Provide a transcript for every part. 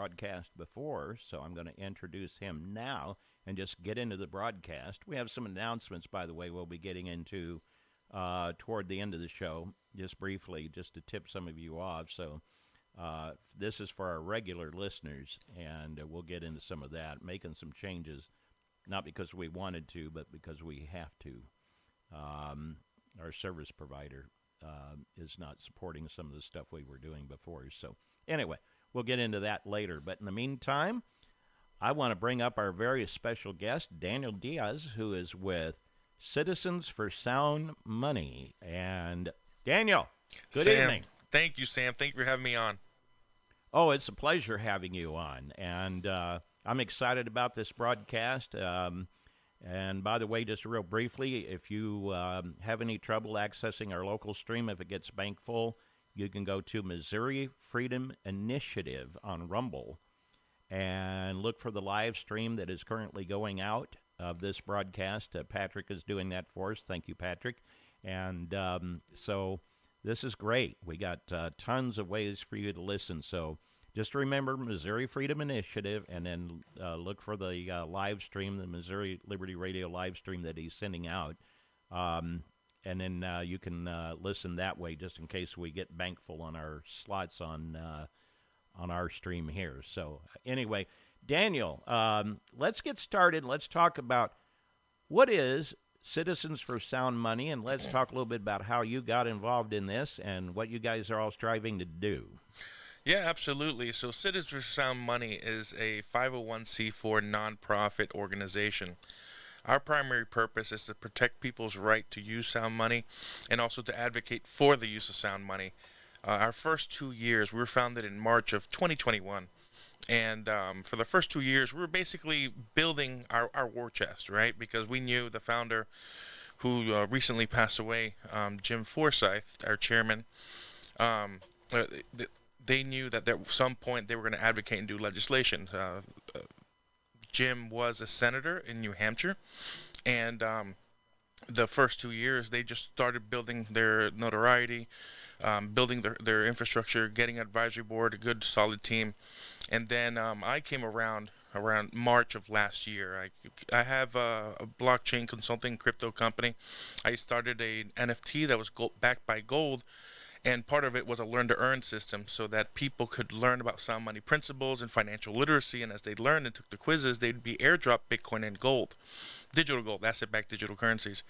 broadcast before, so I'm going to introduce him now and just get into the broadcast. We have some announcements, by the way, we'll be getting into toward the end of the show, just briefly, just to tip some of you off. So this is for our regular listeners, and we'll get into some of that, making some changes, not because we wanted to, but because we have to. Our service provider is not supporting some of the stuff we were doing before. So anyway, we'll get into that later. But in the meantime, I want to bring up our very special guest, Daniel Diaz, who is with Citizens for Sound Money. And Daniel, good evening. Thank you, Sam. Thank you for having me on. Oh, it's a pleasure having you on. And I'm excited about this broadcast. And by the way, just real briefly, if you have any trouble accessing our local stream, if it gets bank full, you can go to Missouri Freedom Initiative on Rumble and look for the live stream that is currently going out of this broadcast. Patrick is doing that for us. Thank you, Patrick. And so this is great. We got tons of ways for you to listen. So just remember Missouri Freedom Initiative, and then look for the live stream, the Missouri Liberty Radio live stream that he's sending out. And then you can listen that way, just in case we get bankful on our slots on our stream here. So anyway, Daniel, let's get started. Let's talk about what is Citizens for Sound Money, and let's talk a little bit about how you got involved in this and what you guys are all striving to do. Yeah, absolutely. So Citizens for Sound Money is a 501c4 nonprofit organization. Our primary purpose is to protect people's right to use sound money and also to advocate for the use of sound money. Our first 2 years, we were founded in March of 2021. And for the first 2 years, we were basically building our war chest, right? Because we knew the founder, who recently passed away, Jim Forsyth, our chairman, they knew that at some point they were going to advocate and do legislation. Jim was a senator in New Hampshire, and the first 2 years they just started building their notoriety, building their infrastructure, getting an advisory board, a good solid team. And then I came around March of last year. I have a blockchain consulting crypto company. I started a NFT that was backed by gold. And part of it was a learn-to-earn system so that people could learn about sound money principles and financial literacy. And as they learned and took the quizzes, they'd be airdropped Bitcoin and gold, digital gold, asset-backed digital currencies.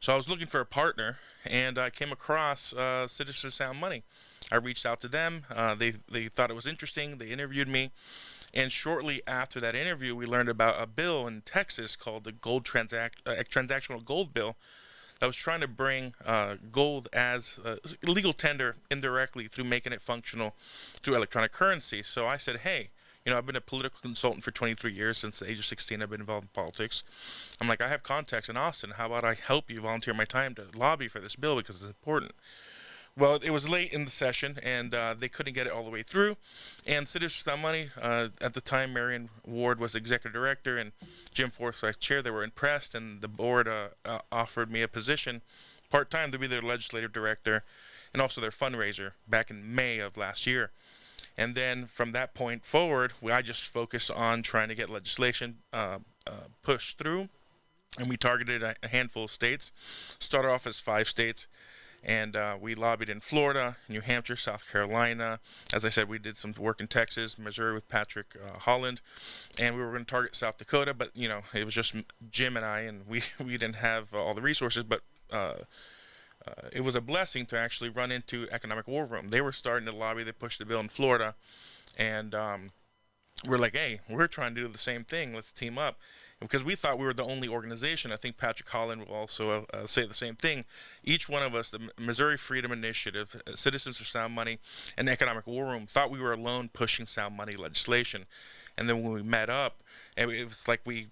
So I was looking for a partner, and I came across Citizens for Sound Money. I reached out to them. They thought it was interesting. They interviewed me. And shortly after that interview, we learned about a bill in Texas called the Transactional Gold Bill, that was trying to bring gold as legal tender indirectly through making it functional through electronic currency. So I said, hey, I've been a political consultant for 23 years. Since the age of 16, I've been involved in politics. I'm like, I have contacts in Austin. How about I help you volunteer my time to lobby for this bill because it's important? Well, it was late in the session, and they couldn't get it all the way through. And Citizens for Sound Money, at the time, Marion Ward was executive director, and Jim Forsyth chair. They were impressed, and the board offered me a position, part-time, to be their legislative director and also their fundraiser back in May of last year. And then from that point forward, I just focused on trying to get legislation pushed through, and we targeted a handful of states. Started off as 5 states. And we lobbied in Florida, New Hampshire, South Carolina. As I said, we did some work in Texas, Missouri with Patrick Holland. And we were going to target South Dakota, but, it was just Jim and I, and we didn't have all the resources. But it was a blessing to actually run into Economic War Room. They were starting to lobby. They pushed the bill in Florida. And we're like, hey, we're trying to do the same thing. Let's team up. Because we thought we were the only organization. I think Patrick Holland will also say the same thing. Each one of us, the Missouri Freedom Initiative, Citizens for Sound Money, and Economic War Room, thought we were alone pushing sound money legislation. And then when we met up, it was like we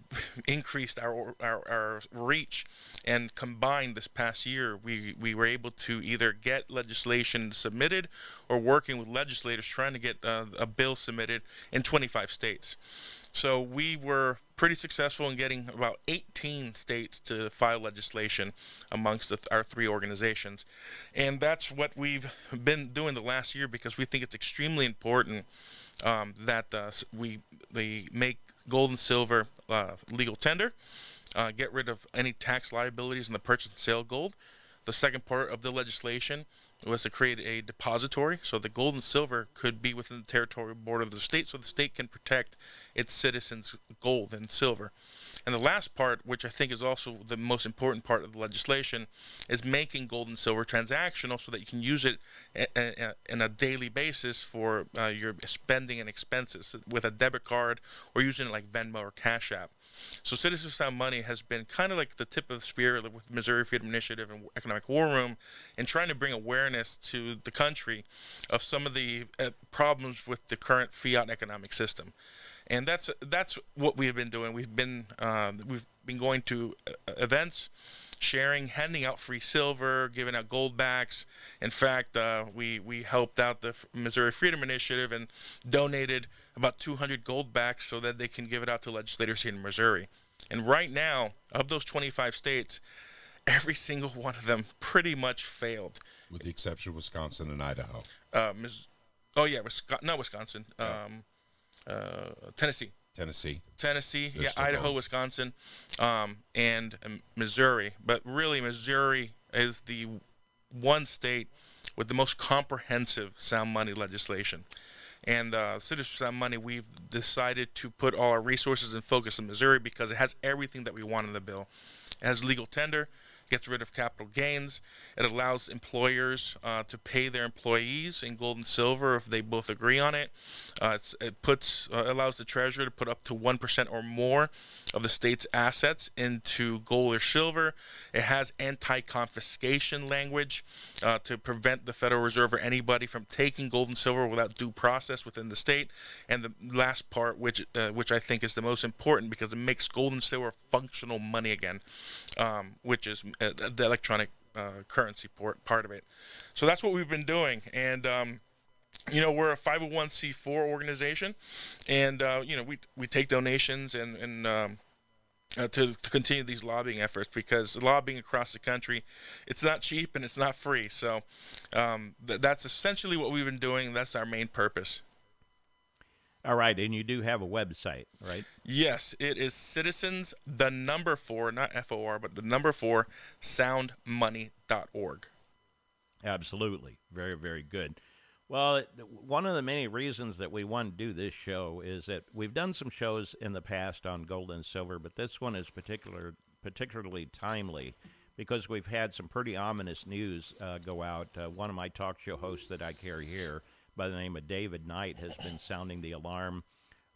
increased our reach, and combined this past year, we were able to either get legislation submitted or working with legislators trying to get a bill submitted in 25 states. So we were pretty successful in getting about 18 states to file legislation amongst our three organizations. And that's what we've been doing the last year because we think it's extremely important that they make gold and silver legal tender, get rid of any tax liabilities in the purchase and sale of gold. The second part of the legislation was to create a depository so the gold and silver could be within the territorial border of the state so the state can protect its citizens' gold and silver. And the last part, which I think is also the most important part of the legislation, is making gold and silver transactional so that you can use it in a daily basis for your spending and expenses with a debit card or using it like Venmo or Cash App. So Citizens Sound Money has been kind of like the tip of the spear with Missouri Freedom Initiative and Economic War Room in trying to bring awareness to the country of some of the problems with the current fiat economic system. And that's what we have been doing. We've been going to events, sharing, handing out free silver, giving out gold backs. In fact, we helped out the Missouri Freedom Initiative and donated about 200 gold backs so that they can give it out to legislators here in Missouri. And right now, of those 25 states, every single one of them pretty much failed. With the exception of Wisconsin and Idaho. Not Wisconsin. Tennessee. Yeah, Idaho, going. Wisconsin, and Missouri. But really, Missouri is the one state with the most comprehensive sound money legislation. And Citizens Sound Money, we've decided to put all our resources and focus in Missouri because it has everything that we want in the bill. It has legal tender, gets rid of capital gains. It allows employers to pay their employees in gold and silver if they both agree on it. It allows the treasurer to put up to 1% or more of the state's assets into gold or silver. It has anti-confiscation language to prevent the Federal Reserve or anybody from taking gold and silver without due process within the state. And the last part, which I think is the most important because it makes gold and silver functional money again, which is the electronic currency part of it. So that's what we've been doing. And we're a 501c4 organization, and we take donations and to continue these lobbying efforts because lobbying across the country, it's not cheap and it's not free. So that's essentially what we've been doing. That's our main purpose. All right, and you do have a website, right? Yes, it is Citizens, the number 4, not FOR, but the number 4, soundmoney.org. Absolutely. Very, very good. Well, one of the many reasons that we want to do this show is that we've done some shows in the past on gold and silver, but this one is particularly timely because we've had some pretty ominous news go out. One of my talk show hosts that I carry here by the name of David Knight has been sounding the alarm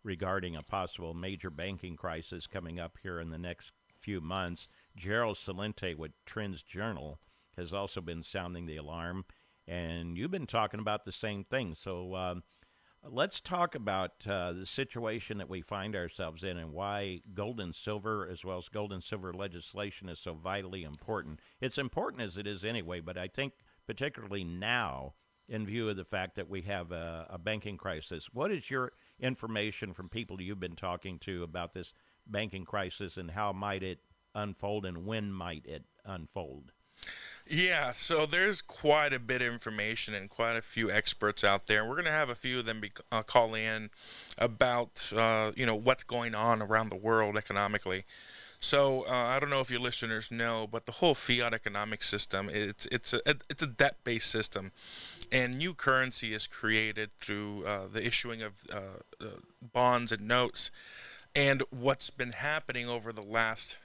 regarding a possible major banking crisis coming up here in the next few months. Gerald Celente with Trends Journal has also been sounding the alarm, and you've been talking about the same thing. So let's talk about the situation that we find ourselves in and why gold and silver, as well as gold and silver legislation, is so vitally important. It's important as it is anyway, but I think particularly now, in view of the fact that we have a banking crisis. What is your information from people you've been talking to about this banking crisis and how might it unfold and when might it unfold? Yeah, so there's quite a bit of information and quite a few experts out there. We're going to have a few of them call in about what's going on around the world economically. So I don't know if your listeners know, but the whole fiat economic system, it's a debt-based system, and new currency is created through the issuing of bonds and notes. And what's been happening over the last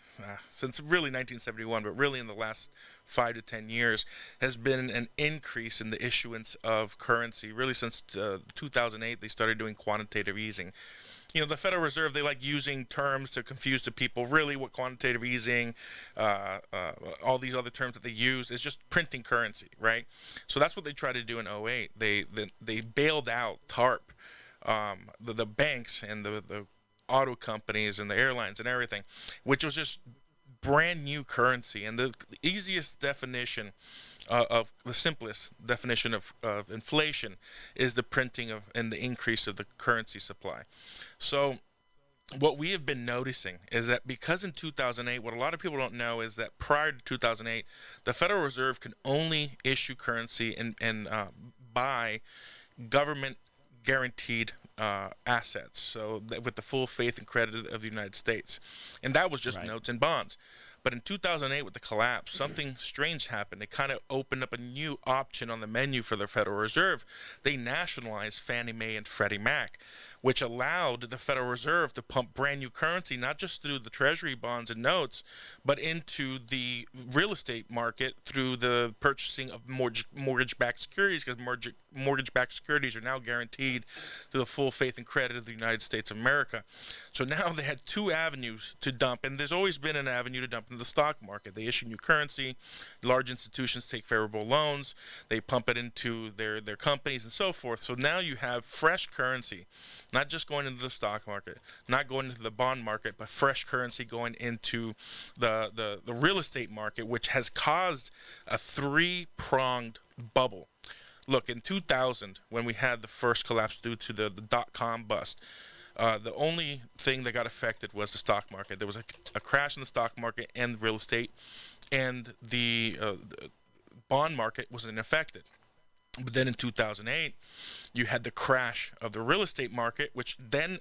since really 1971, but really in the last 5 to 10 years, has been an increase in the issuance of currency. Really since 2008, they started doing quantitative easing. The Federal Reserve, they like using terms to confuse the people. Really what quantitative easing, all these other terms that they use is just printing currency, right? So that's what they tried to do in '08. They bailed out TARP, the banks and the auto companies and the airlines and everything, which was just brand new currency. And the easiest definition of the simplest definition of inflation is the printing of and the increase of the currency supply. So what we have been noticing is that because in 2008, what a lot of people don't know is that prior to 2008, the Federal Reserve can only issue currency and buy government guaranteed assets, so with the full faith and credit of the United States, and that was just Right. notes and bonds. But in 2008, with the collapse, something strange happened. It kind of opened up a new option on the menu for the Federal Reserve. They nationalized Fannie Mae and Freddie Mac, which allowed the Federal Reserve to pump brand new currency, not just through the Treasury bonds and notes, but into the real estate market through the purchasing of mortgage-backed securities, because mortgage-backed securities are now guaranteed to the full faith and credit of the United States of America. So now they had two avenues to dump, and there's always been an avenue to dump in the stock market. They issue new currency, large institutions take favorable loans, they pump it into their companies and so forth. So now you have fresh currency, not just going into the stock market, not going into the bond market, but fresh currency going into the real estate market, which has caused a three-pronged bubble. Look, in 2000, when we had the first collapse due to the dot-com bust, the only thing that got affected was the stock market. There was a crash in the stock market and real estate, and the bond market wasn't affected. But then in 2008, you had the crash of the real estate market, which then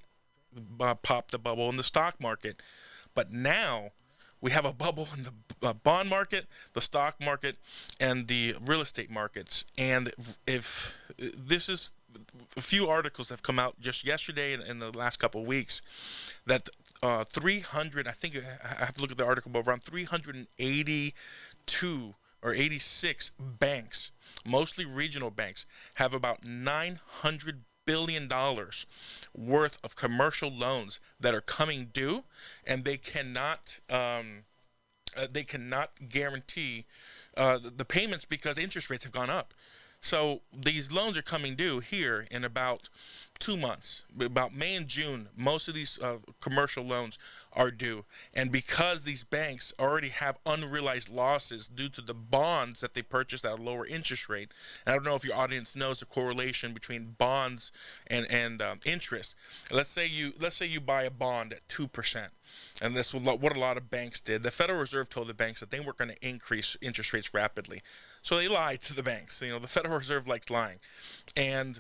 popped the bubble in the stock market. But now we have a bubble in the bond market, the stock market, and the real estate markets. And if this is a few articles have come out just yesterday and in the last couple of weeks that 300, I think I have to look at the article, but around 382 or 86 banks, mostly regional banks, have about $900 billion worth of commercial loans that are coming due, and they cannot guarantee the payments because interest rates have gone up. So these loans are coming due here in about 2 months. About May and June, most of these commercial loans are due. And because these banks already have unrealized losses due to the bonds that they purchased at a lower interest rate, and I don't know if your audience knows the correlation between bonds and interest. Let's say you buy a bond at 2%. And this is what a lot of banks did. The Federal Reserve told the banks that they weren't going to increase interest rates rapidly. So they lied to the banks. You know, the Federal Reserve likes lying. And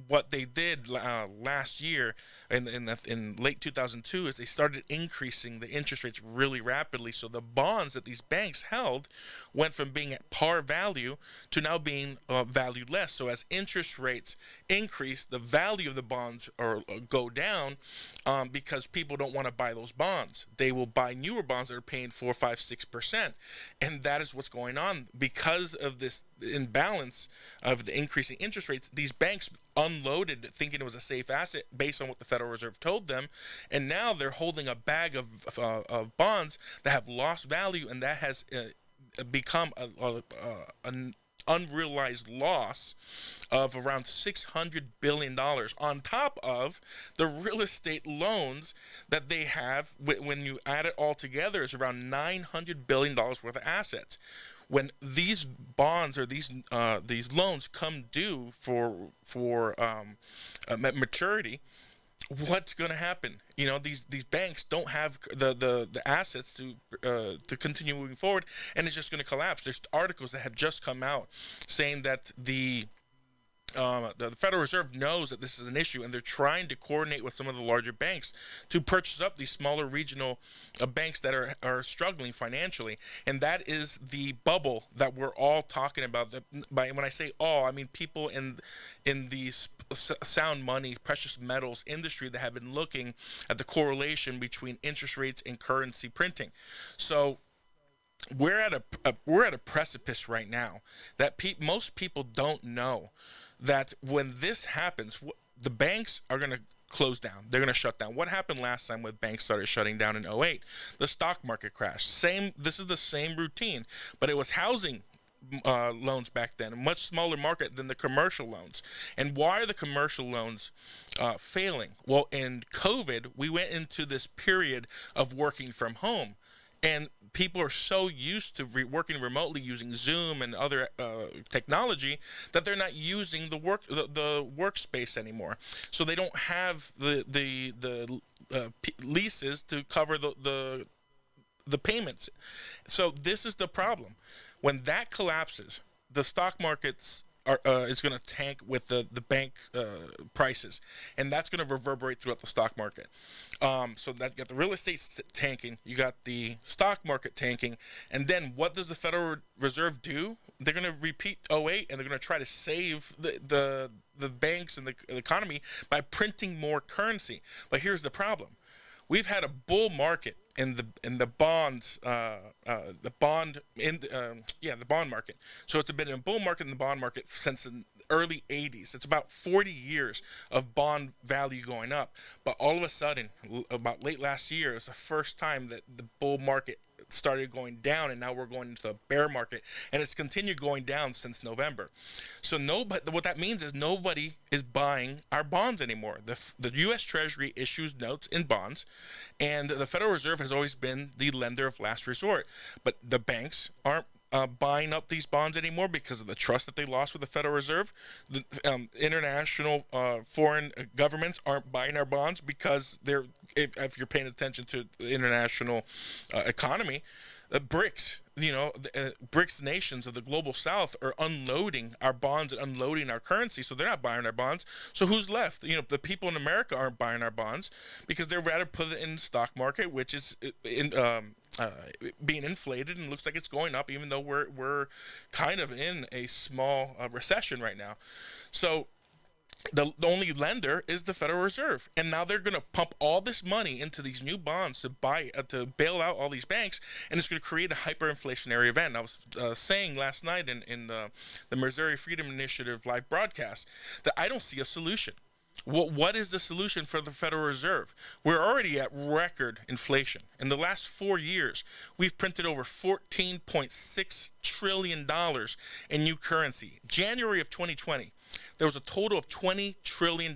what they did last year in late 2002 is they started increasing the interest rates really rapidly. So the bonds that these banks held went from being at par value to now being valued less. So as interest rates increase, the value of the bonds go down because people don't want to buy those bonds. They will buy newer bonds that are paying 4, 5, 6%, and that is what's going on because of this imbalance of the increasing interest rates. These banks unloaded thinking it was a safe asset based on what the Federal Reserve told them, and now they're holding a bag of bonds that have lost value, and that has become an unrealized loss of around $600 billion on top of the real estate loans that they have. When you add it all together, it's around $900 billion worth of assets. When these bonds or these loans come due for maturity, what's going to happen? You know, these banks don't have the assets to continue moving forward, and it's just going to collapse. There's articles that have just come out saying that the Federal Reserve knows that this is an issue, and they're trying to coordinate with some of the larger banks to purchase up these smaller regional banks that are struggling financially. And that is the bubble that we're all talking about. When I say all, I mean people in the sound money, precious metals industry that have been looking at the correlation between interest rates and currency printing. So we're at a precipice right now that most people don't know. That when this happens, the banks are going to close down. They're going to shut down. What happened last time when banks started shutting down in 2008? The stock market crashed. This is the same routine, but it was housing loans back then, a much smaller market than the commercial loans. And why are the commercial loans failing? Well, in COVID, we went into this period of working from home. And people are so used to working remotely using Zoom and other technology that they're not using the workspace anymore. So they don't have the leases to cover the payments. So this is the problem. When that collapses, the stock markets is going to tank with the bank prices, and that's going to reverberate throughout the stock market. So that you got the real estate tanking, you got the stock market tanking, and then what does the Federal Reserve do? They're going to repeat '08, and they're going to try to save the banks and the economy by printing more currency. But here's the problem: we've had a bull market in the bonds, the bond market. So it's been a bull market in the bond market since the early 80s. It's about 40 years of bond value going up. But all of a sudden, about late last year, it's the first time that the bull market started going down, and now we're going into the bear market, and it's continued going down since November. So what that means is nobody is buying our bonds anymore. The U.S. Treasury issues notes in bonds, and the Federal Reserve has always been the lender of last resort. But the banks aren't buying up these bonds anymore because of the trust that they lost with the Federal Reserve. The international foreign governments aren't buying our bonds because if you're paying attention to the international economy, BRICS, BRICS nations of the global south are unloading our bonds and unloading our currency, so they're not buying our bonds. So who's left? The people in America aren't buying our bonds because they'd rather put it in the stock market, which is being inflated and looks like it's going up, even though we're kind of in a small recession right now. So the only lender is the Federal Reserve, and now they're going to pump all this money into these new bonds to bail out all these banks, and it's going to create a hyperinflationary event. I was saying last night in the Missouri Freedom Initiative live broadcast that I don't see a solution. What is the solution for the Federal Reserve? We're already at record inflation. In the last 4 years, we've printed over $14.6 trillion in new currency. January of 2020, there was a total of $20 trillion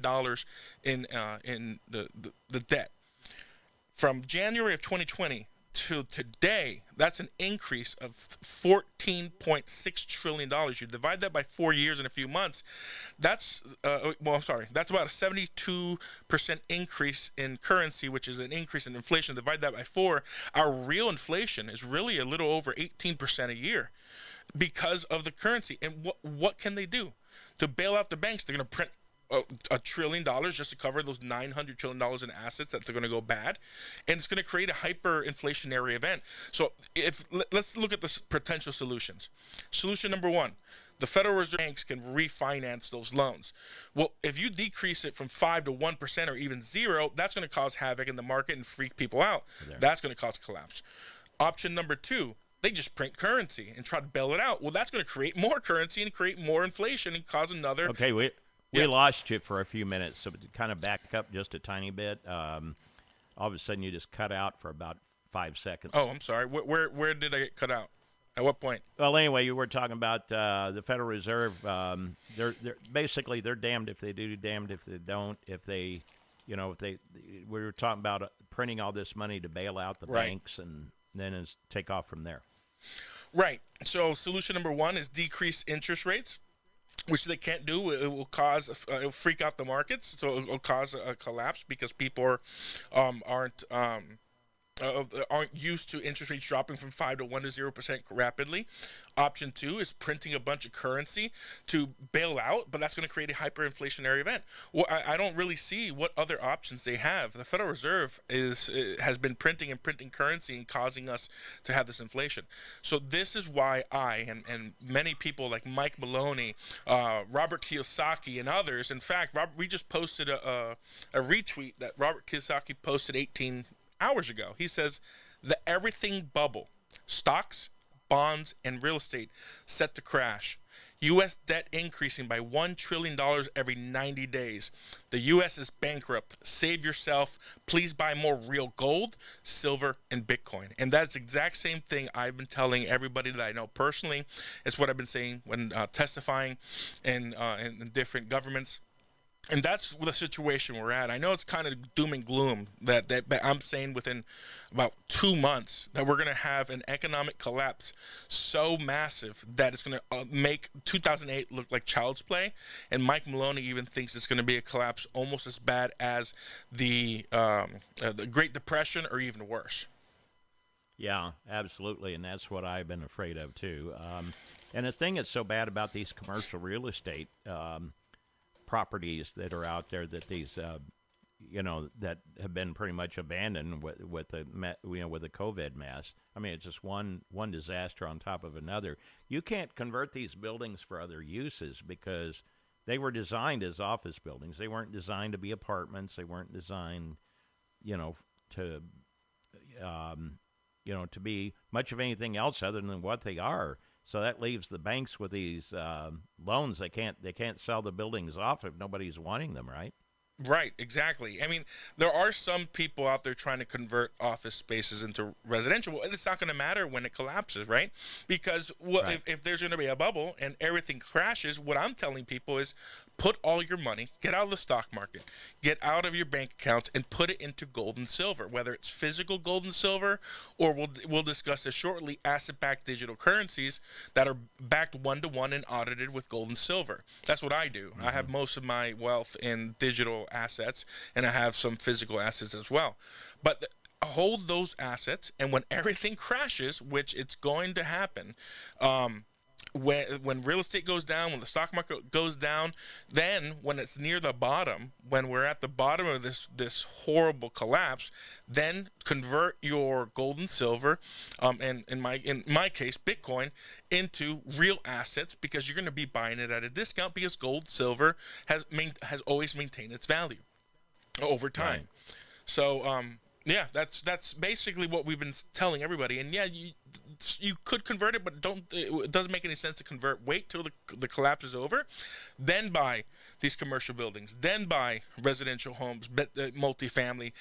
in the debt. From January of 2020 to today, that's an increase of $14.6 trillion. You divide that by 4 years and a few months, that's about a 72% increase in currency, which is an increase in inflation. Divide that by 4, our real inflation is really a little over 18% a year because of the currency. And what can they do? To bail out the banks, they're going to print $1 trillion just to cover those $900 trillion in assets that they're going to go bad, and it's going to create a hyperinflationary event. So let's look at the potential solutions. Solution number 1, the Federal Reserve banks can refinance those loans. Well, if you decrease it from 5 to 1% or even 0, that's going to cause havoc in the market and freak people out. Yeah. That's going to cause collapse. Option number 2, they just print currency and try to bail it out. Well, that's going to create more currency and create more inflation and cause another. Okay, we lost you for a few minutes, so to kind of back up just a tiny bit. All of a sudden, you just cut out for about 5 seconds. Oh, I'm sorry. Where did I get cut out? At what point? Well, anyway, you were talking about the Federal Reserve. They're damned if they do, damned if they don't. We were talking about printing all this money to bail out the banks and then take off from there. Right. So solution number 1 is decrease interest rates, which they can't do. It will it'll freak out the markets, so it will cause a collapse because people aren't used to interest rates dropping from 5 to 1 to 0% rapidly. Option 2 is printing a bunch of currency to bail out, but that's going to create a hyperinflationary event. Well, I don't really see what other options they have. The Federal Reserve has been printing currency and causing us to have this inflation. So this is why I and many people like Mike Maloney, Robert Kiyosaki, and others. In fact, we just posted a retweet that Robert Kiyosaki posted 18 hours ago. He says the everything bubble, stocks, bonds, and real estate set to crash. U.S. debt increasing by $1 trillion every 90 days. The U.S. is bankrupt. Save yourself. Please buy more real gold, silver, and Bitcoin. And that's the exact same thing I've been telling everybody that I know personally. It's what I've been saying when testifying in different governments. And that's the situation we're at. I know it's kind of doom and gloom that I'm saying within about 2 months that we're going to have an economic collapse so massive that it's going to make 2008 look like child's play. And Mike Maloney even thinks it's going to be a collapse almost as bad as the Great Depression or even worse. Yeah, absolutely, and that's what I've been afraid of too. And the thing that's so bad about these commercial real estate properties that are out there, that these that have been pretty much abandoned with the with the COVID mess. I mean, it's just one disaster on top of another. You can't convert these buildings for other uses because they were designed as office buildings. They weren't designed to be apartments. They weren't designed, to to be much of anything else other than what they are. So that leaves the banks with these loans. They can't sell the buildings off if nobody's wanting them, right? Right, exactly. I mean, there are some people out there trying to convert office spaces into residential. Well, it's not going to matter when it collapses, right? Because Right. if there's going to be a bubble and everything crashes, what I'm telling people is put all your money, get out of the stock market, get out of your bank accounts, and put it into gold and silver, whether it's physical gold and silver, or we'll discuss this shortly, asset-backed digital currencies that are backed one-to-one and audited with gold and silver. That's what I do. I have most of my wealth in digital assets, and I have some physical assets as well. But hold those assets, and when everything crashes, which it's going to happen, when real estate goes down, when the stock market goes down, then when it's near the bottom, when we're at the bottom of this horrible collapse, then convert your gold and silver, and in my case, Bitcoin, into real assets, because you're going to be buying it at a discount, because gold, silver has always maintained its value over time. Right. So yeah, that's basically what we've been telling everybody. And yeah, you could convert it, but it doesn't make any sense to convert. Wait till the collapse is over, then buy these commercial buildings, then buy residential homes, multifamily,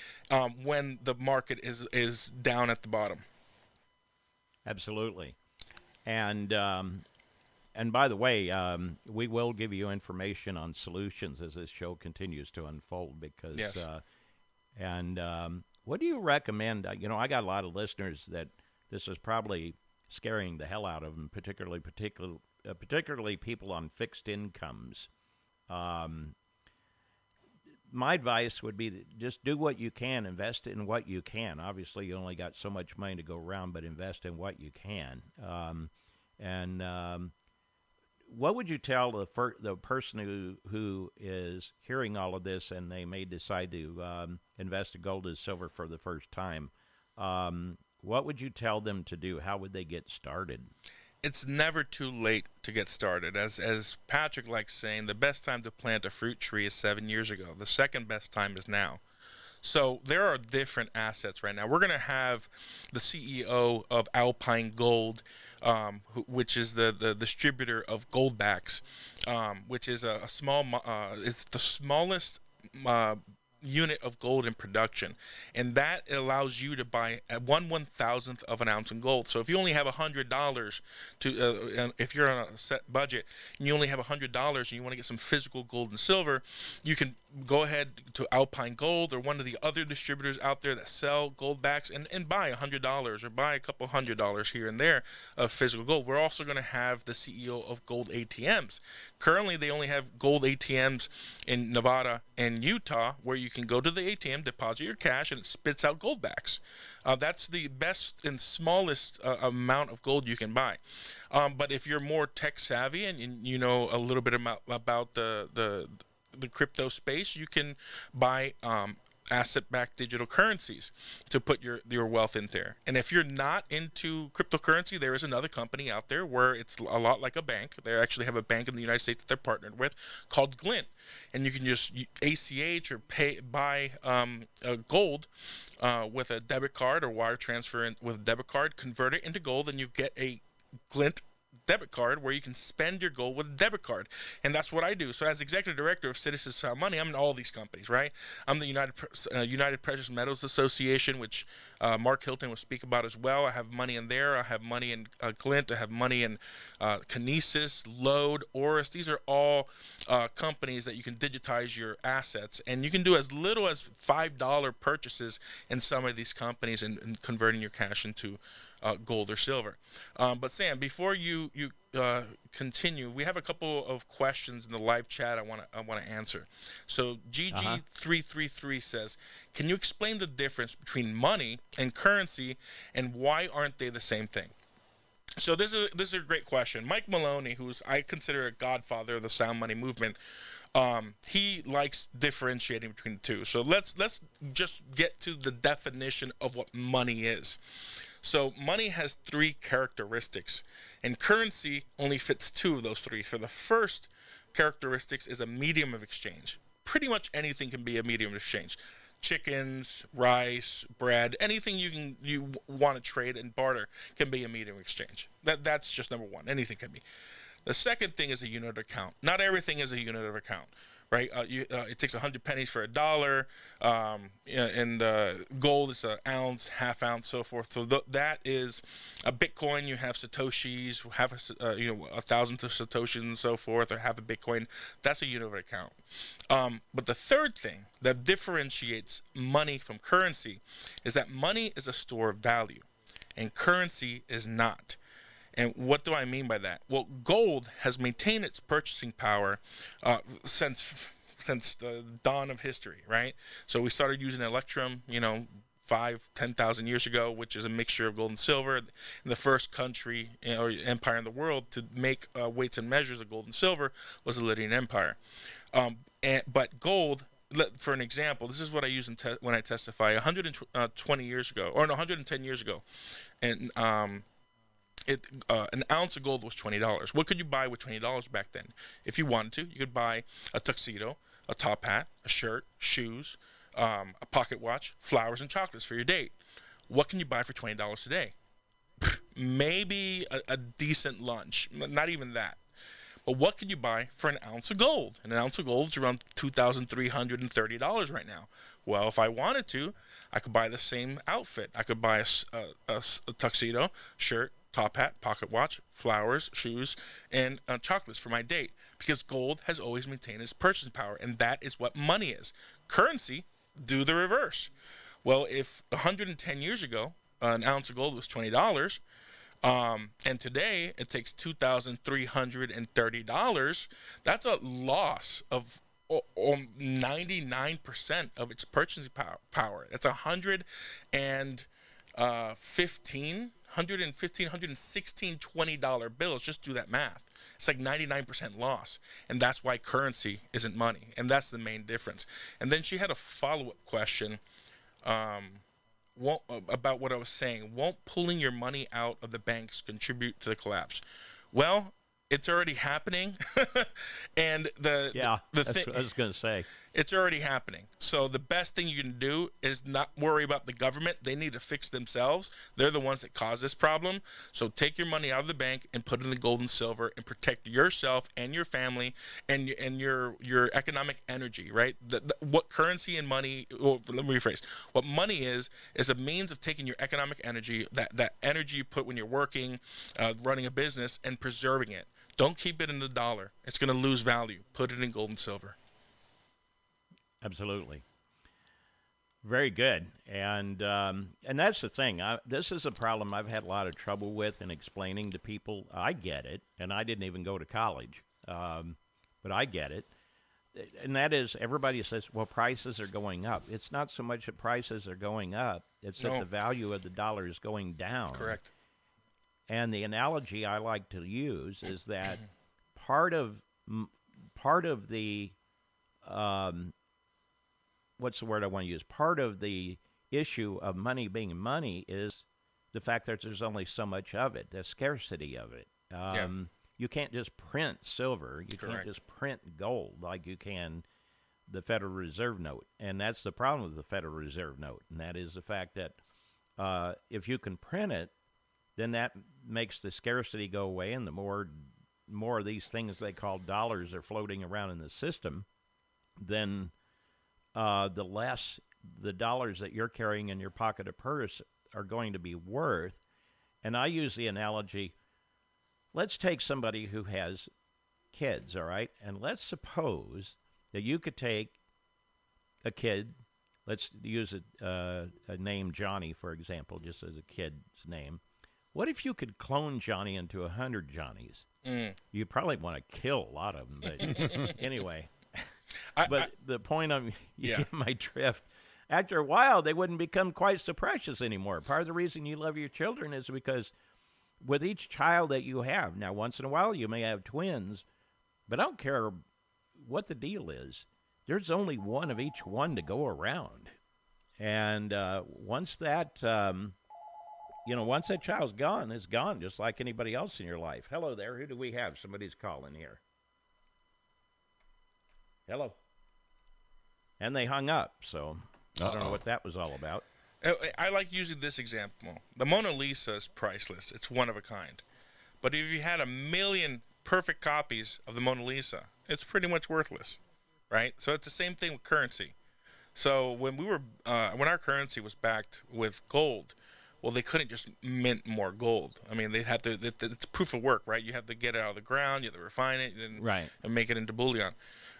when the market is down at the bottom. Absolutely. And by the way, we will give you information on solutions as this show continues to unfold. Because Yes. What do you recommend? I got a lot of listeners that this is probably scaring the hell out of them, particularly people on fixed incomes. My advice would be that just do what you can, invest in what you can. Obviously, you only got so much money to go around, but invest in what you can. What would you tell the person who is hearing all of this and they may decide to invest in gold and silver for the first time? What would you tell them to do? How would they get started? It's never too late to get started. As Patrick likes saying, the best time to plant a fruit tree is 7 years ago. The second best time is now. So there are different assets right now. We're going to have the CEO of Alpine Gold, which is the distributor of Goldbacks, which is it's the smallest unit of gold in production, and that allows you to buy at 1/1000th of an ounce in gold. So if you only have $100 to, if you're on a set budget and you only have $100 and you want to get some physical gold and silver, you can go ahead to Alpine Gold or one of the other distributors out there that sell gold backs and buy $100 or buy a couple $100 here and there of physical gold. We're also going to have the CEO of gold ATMs. Currently, they only have gold ATMs in Nevada and Utah, where you can go to the ATM, deposit your cash, and it spits out gold backs. That's the best and smallest amount of gold you can buy. But if you're more tech savvy and you know a little bit about the crypto space, you can buy asset-backed digital currencies to put your wealth in there. And if you're not into cryptocurrency, there is another company out there where it's a lot like a bank. They actually have a bank in the United States that they're partnered with called Glint, and you can just ACH or buy gold with a debit card or wire transfer with a debit card, convert it into gold, and you get a Glint debit card where you can spend your gold with a debit card. And that's what I do. So as executive director of Citizens Sound Money, I'm in all these companies, right? I'm the United Precious Metals Association, which Mark Hilton will speak about as well. I have money in there. I have money in Clint. I have money in Kinesis, Load, Oris. These are all companies that you can digitize your assets. And you can do as little as $5 purchases in some of these companies and converting your cash into gold or silver. But Sam, before you continue, we have a couple of questions in the live chat I want to answer. So GG333 says, can you explain the difference between money and currency, and why aren't they the same thing? So this is a great question. Mike Maloney, who's I consider a godfather of the sound money movement, he likes differentiating between the two. So let's just get to the definition of what money is. So money has three characteristics, and currency only fits two of those three. For the first characteristics is a medium of exchange. Pretty much anything can be a medium of exchange. Chickens, rice, bread, anything you want to trade and barter can be a medium of exchange. That's just number one. Anything can be. The second thing is a unit of account. Not everything is a unit of account, right? It takes 100 pennies for $1, and gold is an ounce, half ounce, so forth. So that is a Bitcoin. You have satoshis, have 1,000 satoshis and so forth, or have a Bitcoin. That's a unit of account. But the third thing that differentiates money from currency is that money is a store of value, and currency is not. And what do I mean by that? Well, gold has maintained its purchasing power since the dawn of history, right? So we started using electrum, 5,000-10,000 years ago, which is a mixture of gold and silver. And the first country or empire in the world to make weights and measures of gold and silver was the Lydian Empire. But gold, for an example, this is what I use when I testify. 120 years ago, or no, 110 years ago, and an ounce of gold was $20. What could you buy with $20 back then? If you wanted to, you could buy a tuxedo, a top hat, a shirt, shoes, a pocket watch, flowers, and chocolates for your date. What can you buy for $20 today? Maybe a decent lunch. Not even that. But what can you buy for an ounce of gold? And an ounce of gold is around $2,330 right now. Well, if I wanted to, I could buy the same outfit. I could buy a tuxedo, shirt, top hat, pocket watch, flowers, shoes, and chocolates for my date, because gold has always maintained its purchasing power, and that is what money is. Currency, do the reverse. Well, if 110 years ago, an ounce of gold was $20, and today it takes $2,330, that's a loss of 99% of its purchasing power. That's $116 $20 bills. Just do that math. It's like 99% loss, and that's why currency isn't money, and that's the main difference. And then she had a follow-up question about what I was saying. Won't pulling your money out of the banks contribute to the collapse? Well, it's already happening. And the thing I was going to say, it's already happening. So the best thing you can do is not worry about the government. They need to fix themselves. They're the ones that caused this problem. So take your money out of the bank and put it in the gold and silver and protect yourself and your family and your economic energy, right? What currency and money, well, let me rephrase. What money is a means of taking your economic energy, that energy you put when you're working, running a business, and preserving it. Don't keep it in the dollar. It's going to lose value. Put it in gold and silver. Absolutely. Very good. And that's the thing. This is a problem I've had a lot of trouble with in explaining to people. I get it, and I didn't even go to college, but I get it. And that is, everybody says, well, prices are going up. It's not so much that prices are going up. It's that the value of the dollar is going down. Correct. And the analogy I like to use is that part of the what's the word I want to use? Part of the issue of money being money is the fact that there's only so much of it, the scarcity of it. You can't just print silver. You can't just print gold like you can the Federal Reserve note. And that's the problem with the Federal Reserve note, and that is the fact that if you can print it, then that makes the scarcity go away, and the more of these things they call dollars are floating around in the system, then the less the dollars that you're carrying in your pocket or purse are going to be worth. And I use the analogy, let's take somebody who has kids, all right? And let's suppose that you could take a kid, let's use a name Johnny, for example, just as a kid's name. What if you could clone Johnny into 100 Johnnies? You'd probably want to kill a lot of them, but anyway. The point you get my drift. After a while, they wouldn't become quite so precious anymore. Part of the reason you love your children is because with each child that you have, now once in a while you may have twins, but I don't care what the deal is. There's only one of each one to go around. And once that child's gone, it's gone, just like anybody else in your life. Hello there. Who do we have? Somebody's calling here. Hello. And they hung up, so I don't know what that was all about. I like using this example. The Mona Lisa is priceless. It's one of a kind. But if you had 1 million perfect copies of the Mona Lisa, it's pretty much worthless, right? So it's the same thing with currency. So when when our currency was backed with gold, well, they couldn't just mint more gold. I mean, they had to. It's proof of work, right? You have to get it out of the ground, you have to refine it, and make it into bullion.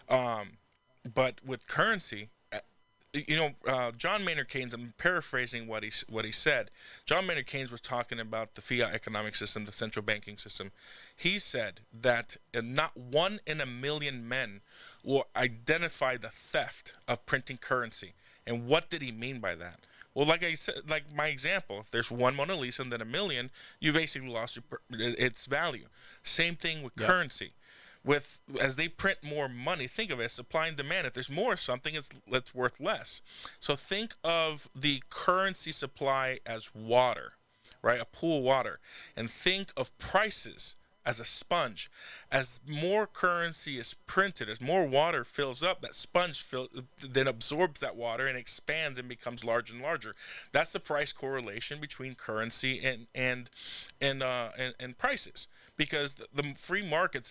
But with currency, John Maynard Keynes, I'm paraphrasing what he said. John Maynard Keynes was talking about the fiat economic system, the central banking system. He said that not 1 in 1 million men will identify the theft of printing currency. And what did he mean by that? Well, like I said, like my example, if there's one Mona Lisa and then 1 million, you basically lost its value. Same thing with currency. As they print more money, think of it as supply and demand. If there's more of something, it's worth less. So think of the currency supply as water, right? A pool of water. And think of prices as a sponge. As more currency is printed, as more water fills up, that sponge then absorbs that water and expands and becomes larger and larger. That's the price correlation between currency and prices. Because the free market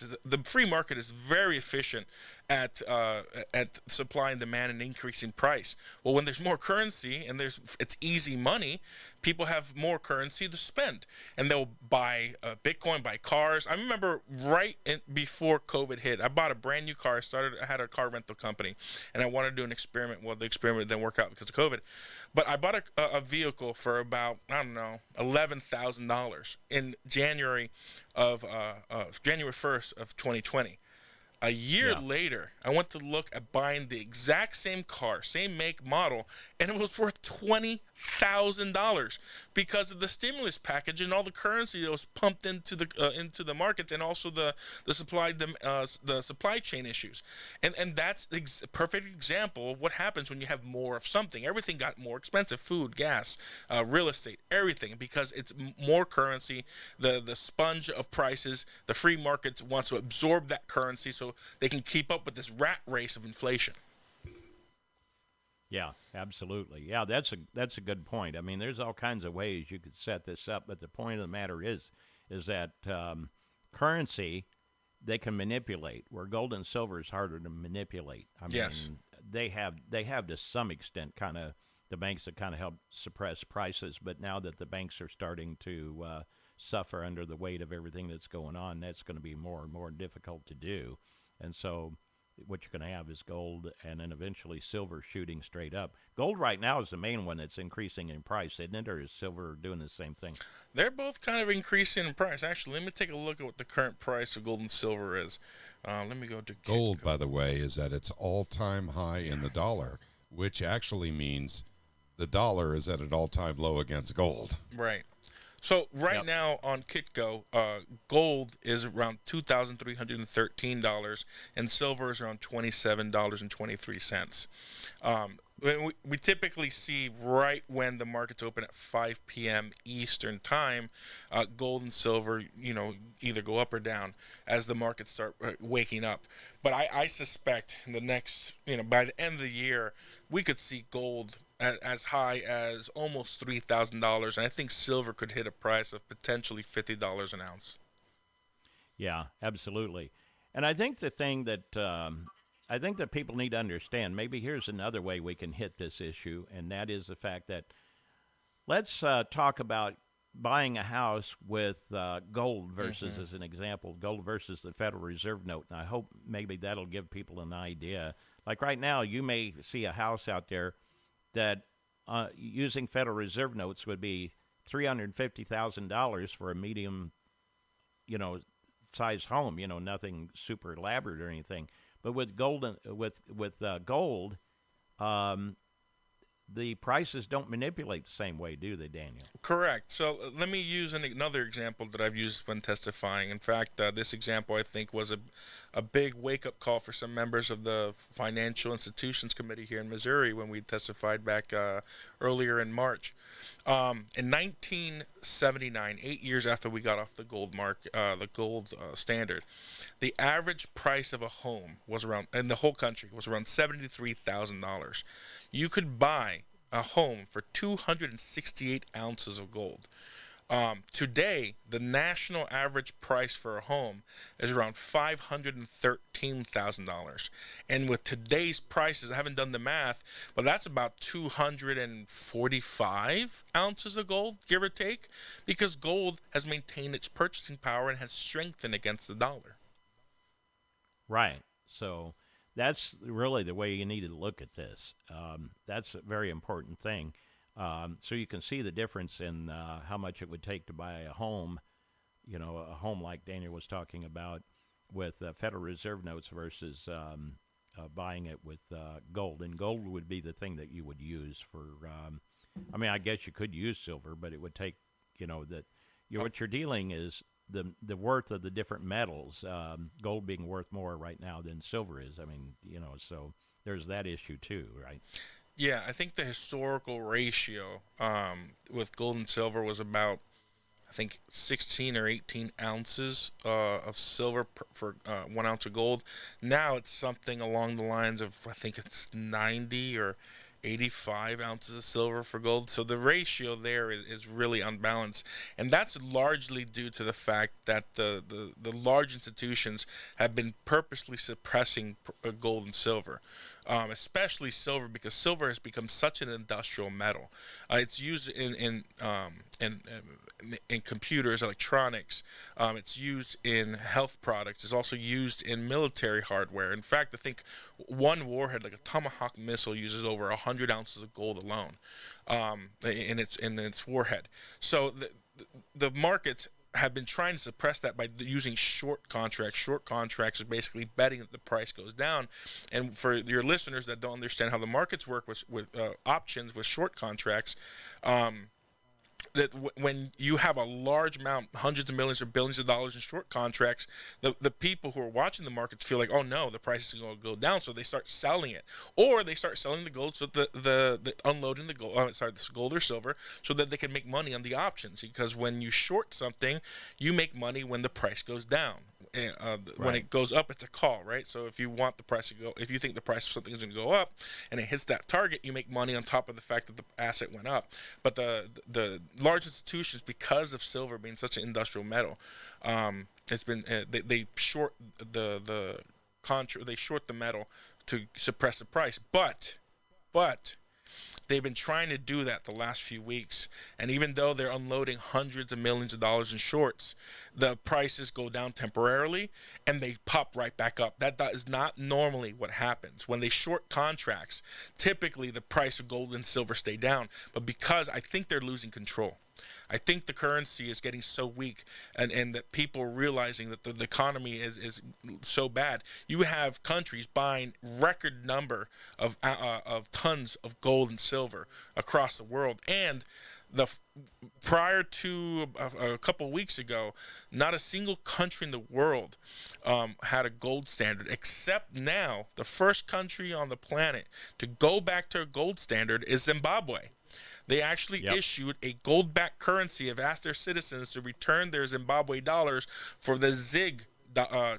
is very efficient at supply and demand and increasing price. Well, when there's more currency and it's easy money, people have more currency to spend, and they'll buy Bitcoin, buy cars. I remember before COVID hit, I bought a brand new car. I had a car rental company, and I wanted to do an experiment. Well, the experiment didn't work out because of COVID, but I bought a vehicle for about $11,000 in January 1st of 2020. A year later, I went to look at buying the exact same car, same make, model, and it was worth $20,000 because of the stimulus package and all the currency that was pumped into the markets, and also the supply chain issues. And that's a perfect example of what happens when you have more of something. Everything got more expensive: food, gas, real estate, everything, because it's more currency. The sponge of prices, the free markets wants to absorb that currency so they can keep up with this rat race of inflation. Yeah, absolutely. Yeah, that's a good point. I mean, there's all kinds of ways you could set this up, but the point of the matter is that currency they can manipulate, where gold and silver is harder to manipulate. I mean, they have to some extent kind of the banks that kind of help suppress prices, but now that the banks are starting to suffer under the weight of everything that's going on, that's going to be more and more difficult to do. And so what you're going to have is gold and then eventually silver shooting straight up. Gold right now is the main one that's increasing in price, isn't it? Or is silver doing the same thing? They're both kind of increasing in price. Actually, let me take a look at what the current price of gold and silver is. Let me go to gold, by the way, is at its all-time high in the dollar, which actually means the dollar is at an all-time low against gold. Right. So now on Kitco, gold is around $2,313, and silver is around $27.23. We typically see right when the markets open at 5 p.m. Eastern time, gold and silver, either go up or down as the markets start waking up. But I suspect in the next, by the end of the year, we could see gold as high as almost $3,000, and I think silver could hit a price of potentially $50 an ounce. Yeah, absolutely. And I think the thing that I think that people need to understand, maybe here's another way we can hit this issue, and that is the fact that let's talk about buying a house with gold versus, as an example, gold versus the Federal Reserve note. And I hope maybe that'll give people an idea. Like right now, you may see a house out there that using Federal Reserve notes would be $350,000 for a medium, size home. Nothing super elaborate or anything. But with gold, gold, the prices don't manipulate the same way, do they, Daniel? Correct. So let me use another example that I've used when testifying. In fact, this example I think was a big wake-up call for some members of the Financial Institutions Committee here in Missouri when we testified back earlier in March. In 1979, 8 years after we got off the gold standard, the average price of a home was around, in the whole country, was around $73,000. You could buy a home for 268 ounces of gold. Today, the national average price for a home is around $513,000. And with today's prices, I haven't done the math, but that's about 245 ounces of gold, give or take, because gold has maintained its purchasing power and has strengthened against the dollar. Right. So that's really the way you need to look at this. That's a very important thing. So you can see the difference in how much it would take to buy a home, a home like Daniel was talking about with Federal Reserve notes versus buying it with gold. And gold would be the thing that you would use for, I guess you could use silver, but it would take, what you're dealing is the worth of the different metals, gold being worth more right now than silver is. So there's that issue too, right? Yeah, I think the historical ratio with gold and silver was about, 16 or 18 ounces of silver for 1 ounce of gold. Now it's something along the lines of, I think it's 90 or 85 ounces of silver for gold. So the ratio there is really unbalanced. And that's largely due to the fact that the large institutions have been purposely suppressing gold and silver. Especially silver, because silver has become such an industrial metal. It's used in computers, electronics. It's used in health products. It's also used in military hardware. In fact, I think one warhead, like a Tomahawk missile, uses over 100 ounces of gold alone in its warhead. So the markets have been trying to suppress that by using short contracts. Short contracts is basically betting that the price goes down. And for your listeners that don't understand how the markets work with options, with short contracts, that when you have a large amount, hundreds of millions or billions of dollars in short contracts, the people who are watching the markets feel like, oh no, the price is going to go down, so they start selling it, or they start selling the gold, so the unloading the gold, the gold or silver, so that they can make money on the options. Because when you short something, you make money when the price goes down. When it goes up, it's a call, right? So if you want the price to go, if you think the price of something is going to go up, and it hits that target, you make money on top of the fact that the asset went up. But the large institutions, because of silver being such an industrial metal, it's been they short they short the metal to suppress the price. But they've been trying to do that the last few weeks, and even though they're unloading hundreds of millions of dollars in shorts, the prices go down temporarily and they pop right back up. That is not normally what happens. When they short contracts, typically the price of gold and silver stay down, but because I think they're losing control. I think the currency is getting so weak, and that people are realizing that the economy is so bad. You have countries buying record number of tons of gold and silver across the world, and prior to a couple weeks ago, not a single country in the world had a gold standard, except now the first country on the planet to go back to a gold standard is Zimbabwe. They actually issued a gold-backed currency, have asked their citizens to return their Zimbabwe dollars for the ZiG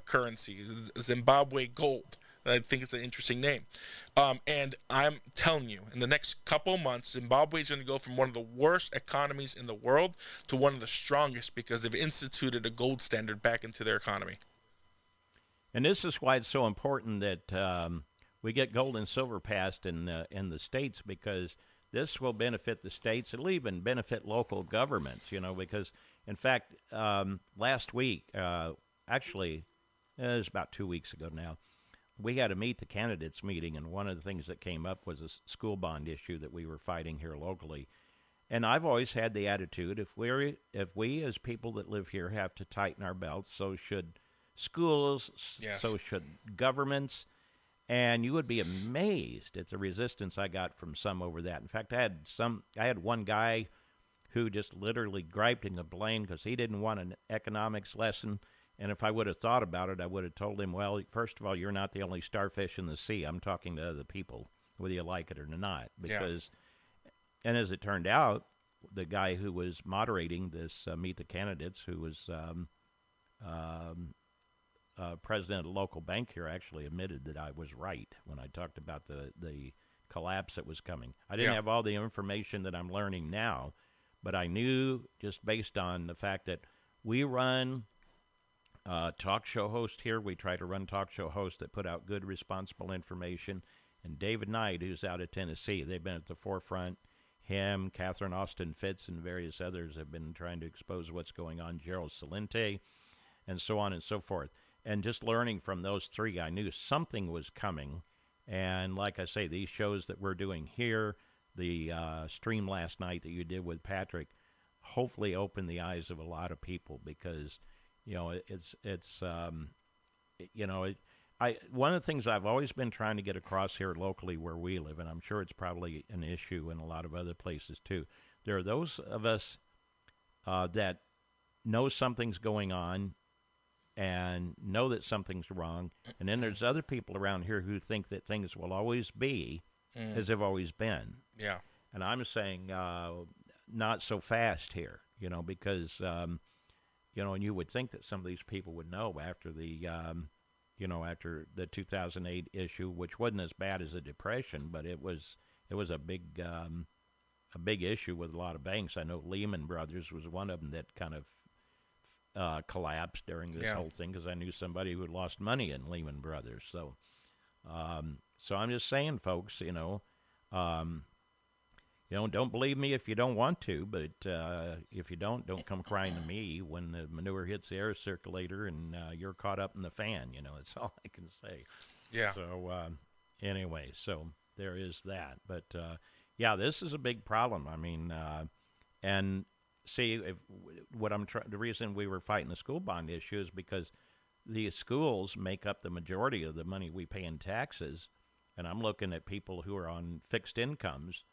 currency, Zimbabwe gold. I think it's an interesting name. And I'm telling you, in the next couple of months, Zimbabwe is going to go from one of the worst economies in the world to one of the strongest because they've instituted a gold standard back into their economy. And this is why it's so important that we get gold and silver passed in the states, because this will benefit the states. It'll even benefit local governments, because, in fact, last week, actually, it was about 2 weeks ago now, we had a Meet the Candidates meeting, and one of the things that came up was a school bond issue that we were fighting here locally. And I've always had the attitude, if we as people that live here have to tighten our belts, so should schools, Yes. so should governments. And you would be amazed at the resistance I got from some over that. In fact, I had one guy who just literally griped and complained because he didn't want an economics lesson. And if I would have thought about it, I would have told him, well, first of all, you're not the only starfish in the sea. I'm talking to other people, whether you like it or not. Because, and as it turned out, the guy who was moderating this Meet the Candidates, who was president of the local bank here, actually admitted that I was right when I talked about the collapse that was coming. I didn't have all the information that I'm learning now, but I knew just based on the fact that we run talk show host here. We try to run talk show hosts that put out good, responsible information. And David Knight, who's out of Tennessee, they've been at the forefront. Him, Catherine Austin Fitz, and various others have been trying to expose what's going on. Gerald Salente, and so on and so forth. And just learning from those three, I knew something was coming. And like I say, these shows that we're doing here, the stream last night that you did with Patrick, hopefully opened the eyes of a lot of people, because one of the things I've always been trying to get across here locally where we live, and I'm sure it's probably an issue in a lot of other places too, there are those of us that know something's going on and know that something's wrong, and then there's other people around here who think that things will always be as they've always been. Yeah. And I'm saying not so fast here, because and you would think that some of these people would know after the after the 2008 issue, which wasn't as bad as the Depression, but it was a big issue with a lot of banks. I know Lehman Brothers was one of them that kind of collapsed during this whole thing, because I knew somebody who had lost money in Lehman Brothers. So, so I'm just saying, folks, don't believe me if you don't want to, but if you don't come crying to me when the manure hits the air circulator and you're caught up in the fan. That's all I can say. Yeah. So anyway, so there is that. But this is a big problem. I mean, and see, the reason we were fighting the school bond issue is because the schools make up the majority of the money we pay in taxes, and I'm looking at people who are on fixed incomes.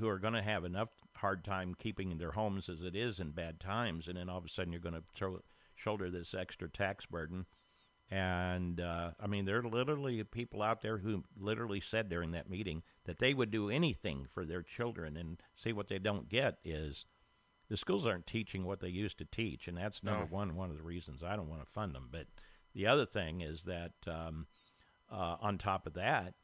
Who are going to have enough hard time keeping their homes as it is in bad times, and then all of a sudden you're going to shoulder this extra tax burden. And I mean, there are literally people out there who literally said during that meeting that they would do anything for their children. And see, what they don't get is the schools aren't teaching what they used to teach, and that's number one of the reasons I don't want to fund them. But the other thing is that on top of that,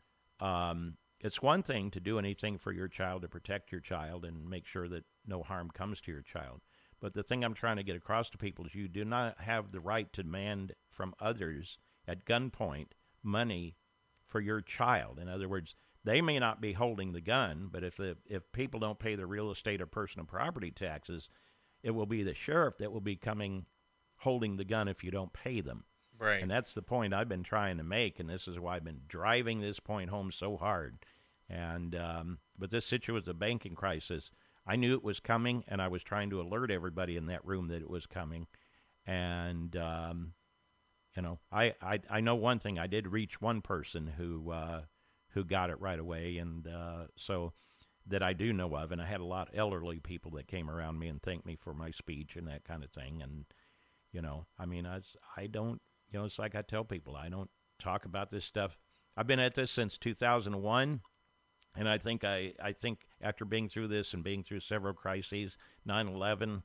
it's one thing to do anything for your child to protect your child and make sure that no harm comes to your child. But the thing I'm trying to get across to people is you do not have the right to demand from others at gunpoint money for your child. In other words, they may not be holding the gun, but if people don't pay their real estate or personal property taxes, it will be the sheriff that will be holding the gun if you don't pay them. Right. And that's the point I've been trying to make, and this is why I've been driving this point home so hard. And but this situation was a banking crisis. I knew it was coming, and I was trying to alert everybody in that room that it was coming. And I know one thing. I did reach one person who got it right away, and so that I do know of. And I had a lot of elderly people that came around me and thanked me for my speech and that kind of thing. And I mean, I don't. It's like I tell people, I don't talk about this stuff. I've been at this since 2001, and I think after being through this and being through several crises, 9/11,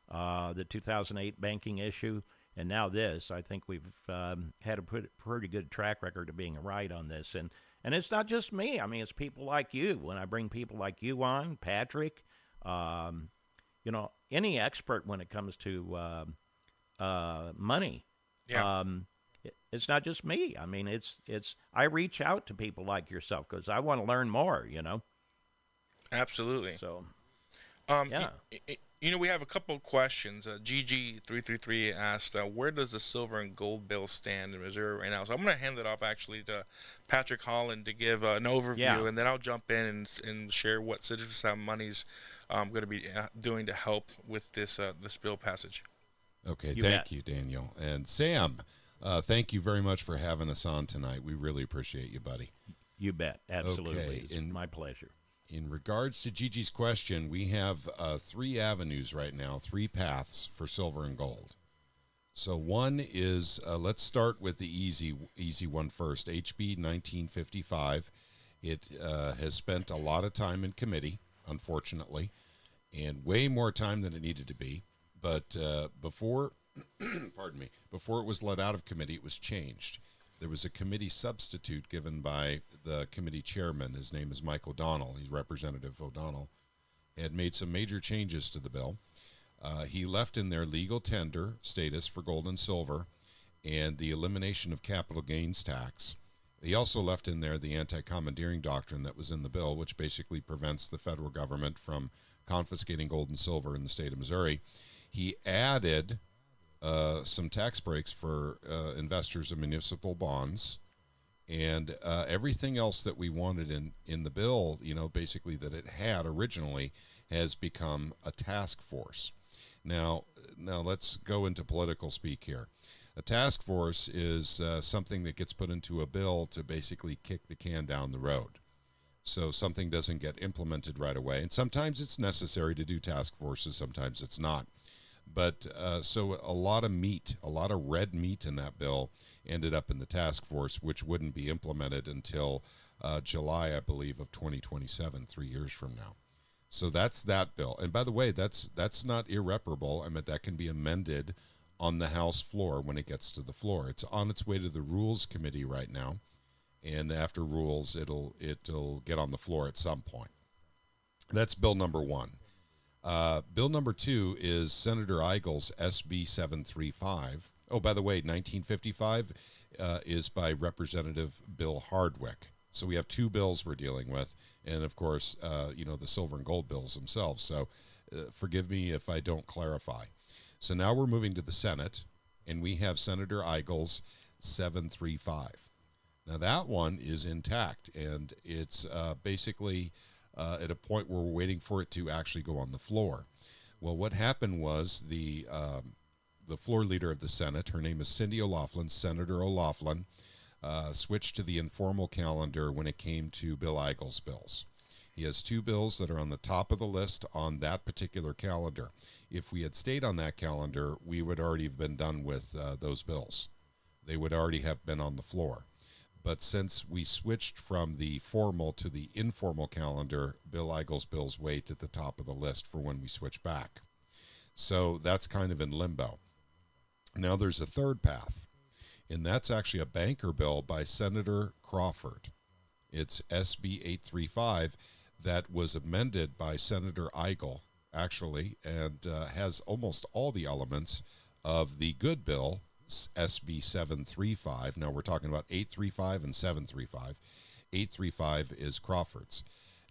the 2008 banking issue, and now this. I think we've had a pretty good track record of being right on this, and it's not just me. I mean, it's people like you. When I bring people like you on, Patrick, any expert when it comes to money. Yeah. It's not just me. I mean, it's I reach out to people like yourself because I want to learn more. Absolutely. So Yeah. We have a couple of questions. GG333 asked, where does the silver and gold bill stand in Missouri right now? So I'm going to hand it off actually to Patrick Holland to give an overview, and then I'll jump in and share what Citizens Sound Money's going to be doing to help with this bill passage. Okay, thank you, Daniel. And Sam, thank you very much for having us on tonight. We really appreciate you, buddy. You bet. Absolutely. Okay, it's my pleasure. In regards to Gigi's question, we have 3 avenues right now, 3 paths for silver and gold. So one is, let's start with the easy one first, HB 1955. It has spent a lot of time in committee, unfortunately, and way more time than it needed to be. But before it was let out of committee, it was changed. There was a committee substitute given by the committee chairman. His name is Mike O'Donnell. He's Representative O'Donnell. Had made some major changes to the bill. He left in there legal tender status for gold and silver and the elimination of capital gains tax. He also left in there the anti-commandeering doctrine that was in the bill, which basically prevents the federal government from confiscating gold and silver in the state of Missouri. He added some tax breaks for investors in municipal bonds, and everything else that we wanted in the bill, basically that it had originally, has become a task force. Now let's go into political speak here. A task force is something that gets put into a bill to basically kick the can down the road. So something doesn't get implemented right away, and sometimes it's necessary to do task forces, sometimes it's not. But so a lot of red meat in that bill ended up in the task force, which wouldn't be implemented until July, I believe, of 2027, 3 years from now. So that's that bill. And by the way, that's not irreparable. I mean, that can be amended on the House floor when it gets to the floor. It's on its way to the Rules Committee right now, and after Rules, it'll get on the floor at some point. That's bill number 1. Bill number 2 is Senator Eigel's SB 735. Oh, by the way, 1955 is by Representative Bill Hardwick. So we have 2 bills we're dealing with, and of course, the silver and gold bills themselves. So forgive me if I don't clarify. So now we're moving to the Senate, and we have Senator Eigel's 735. Now that one is intact, and it's basically at a point where we're waiting for it to actually go on the floor. Well, what happened was the floor leader of the Senate, her name is Cindy O'Laughlin, Senator O'Laughlin, switched to the informal calendar when it came to Bill Eigel's bills. He has 2 bills that are on the top of the list on that particular calendar. If we had stayed on that calendar, we would already have been done with those bills. They would already have been on the floor. But since we switched from the formal to the informal calendar, Bill Eigel's bills wait at the top of the list for when we switch back. So that's kind of in limbo. Now there's a third path, and that's actually a banker bill by Senator Crawford. It's SB 835 that was amended by Senator Eigel, actually, and has almost all the elements of the good bill, SB 735. Now we're talking about 835 and 735. 835 is Crawford's.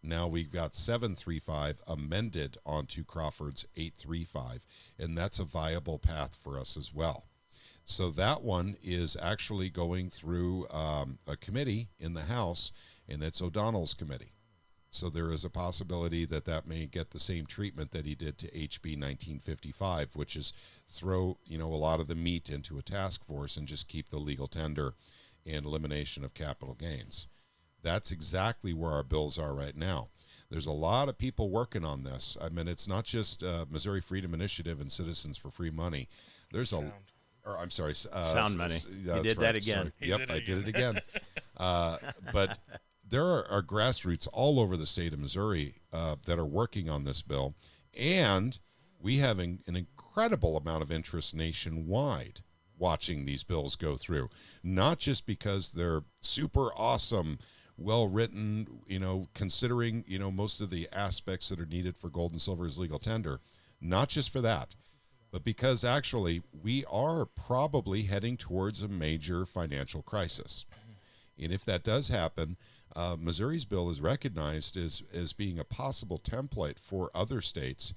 Now we've got 735 amended onto Crawford's 835, and that's a viable path for us as well. So that one is actually going through a committee in the House, and it's O'Donnell's committee. So there is a possibility that that may get the same treatment that he did to HB 1955, which is throw a lot of the meat into a task force and just keep the legal tender and elimination of capital gains. That's exactly where our bills are right now. There's a lot of people working on this. I mean, it's not just Missouri Freedom Initiative and Citizens for Free Money. There's Sound money. You did that again. Yep, I did it again. But there are grassroots all over the state of Missouri that are working on this bill, and we have an incredible amount of interest nationwide watching these bills go through, not just because they're super awesome, well written, considering, most of the aspects that are needed for gold and silver as legal tender, not just for that, but because actually we are probably heading towards a major financial crisis. And if that does happen, Missouri's bill is recognized as being a possible template for other states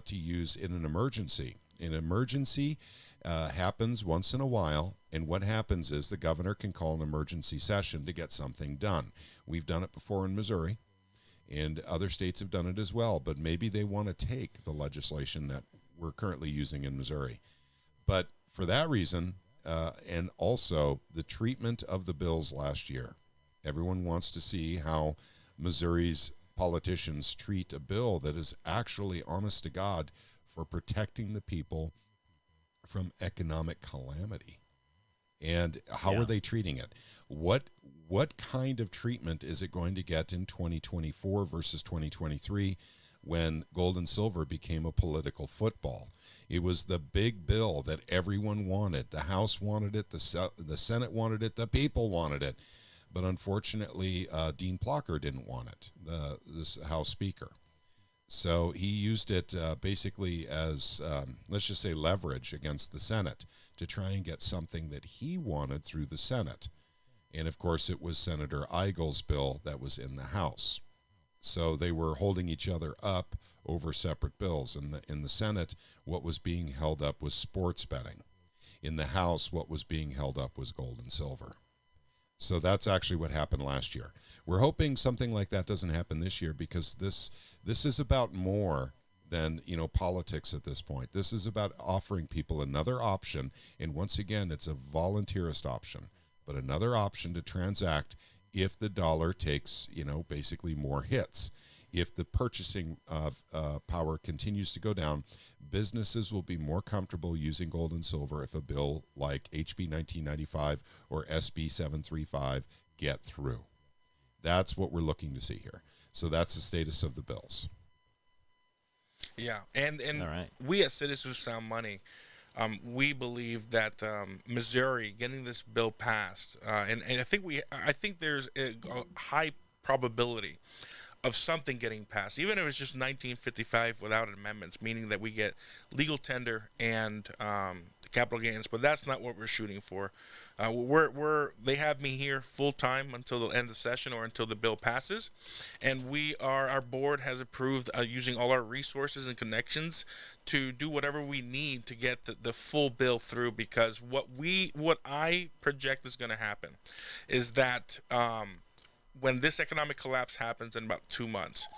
to use in an emergency. An emergency happens once in a while, and what happens is the governor can call an emergency session to get something done. We've done it before in Missouri, and other states have done it as well, but maybe they want to take the legislation that we're currently using in Missouri. But for that reason, and also the treatment of the bills last year, everyone wants to see how Missouri's politicians treat a bill that is actually, honest to God, for protecting the people from economic calamity. And how are they treating it? What kind of treatment is it going to get in 2024 versus 2023 when gold and silver became a political football? It was the big bill that everyone wanted. The House wanted it, the Senate wanted it, the people wanted it. But unfortunately, Dean Plocher didn't want it, this House Speaker. So he used it basically as, let's just say, leverage against the Senate to try and get something that he wanted through the Senate. And, of course, it was Senator Eigel's bill that was in the House. So they were holding each other up over separate bills. In the Senate, what was being held up was sports betting. In the House, what was being held up was gold and silver. So that's actually what happened last year. We're hoping something like that doesn't happen this year, because this is about more than, politics at this point. This is about offering people another option, and once again, it's a volunteerist option, but another option to transact if the dollar takes, basically more hits. If the purchasing power continues to go down, businesses will be more comfortable using gold and silver if a bill like HB 1995 or SB 735 get through. That's what we're looking to see here. So that's the status of the bills. Yeah, and All right. we at Citizens of Sound Money, we believe that Missouri getting this bill passed, and I think there's a high probability of something getting passed, even if it was just 1955 without amendments, meaning that we get legal tender and capital gains. But that's not what we're shooting for. They have me here full time until the end of the session or until the bill passes, and our board has approved using all our resources and connections to do whatever we need to get the full bill through. Because what I project is going to happen is that when this economic collapse happens in about 2 months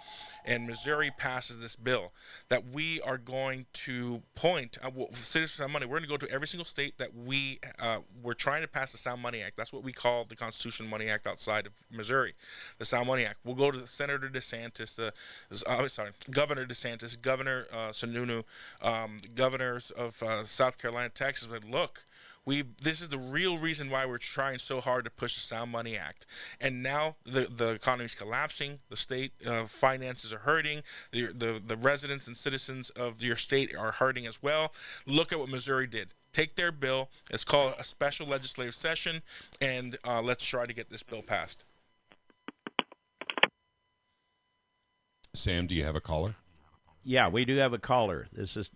and Missouri passes this bill, that we are going to point, Citizens of Sound Money, we're going to go to every single state that we're trying to pass the Sound Money Act. That's what we call the Constitutional Money Act outside of Missouri, the Sound Money Act. We'll go to Senator DeSantis, Governor DeSantis, Governor Sununu, governors of South Carolina, Texas, but look, this is the real reason why we're trying so hard to push the Sound Money Act. And now the economy is collapsing. The state finances are hurting. The residents and citizens of your state are hurting as well. Look at what Missouri did. Take their bill. It's called a special legislative session, and let's try to get this bill passed. Sam, do you have a caller? Yeah, we do have a caller. This is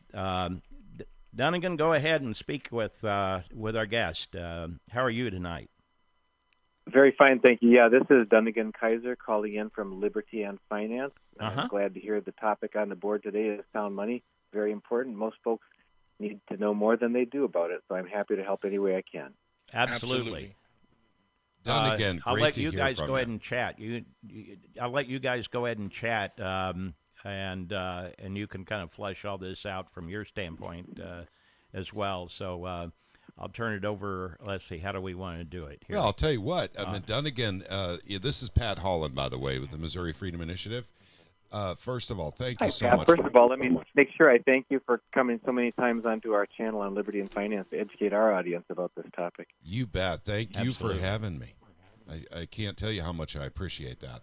Dunnigan. Go ahead and speak with our guest. How are you tonight? Very fine, thank you. Yeah, this is Dunnigan Kaiser calling in from Liberty and Finance. Uh-huh. I'm glad to hear the topic on the board today is sound money. Very important. Most folks need to know more than they do about it, so I'm happy to help any way I can. Absolutely. Dunnigan, I'll great let to you hear guys from go ahead and chat. I'll let you guys go ahead and chat, and you can kind of flesh all this out from your standpoint as well. So I'll turn it over. Let's see, how do we want to do it here? Well, I'll tell you what. I mean, Dunnigan, this is Pat Holland, by the way, with the Missouri Freedom Initiative. First of all, thank you so much. First of all, let me make sure I thank you for coming so many times onto our channel on Liberty and Finance to educate our audience about this topic. You bet. Thank you Absolutely. for having me. I can't tell you how much I appreciate that.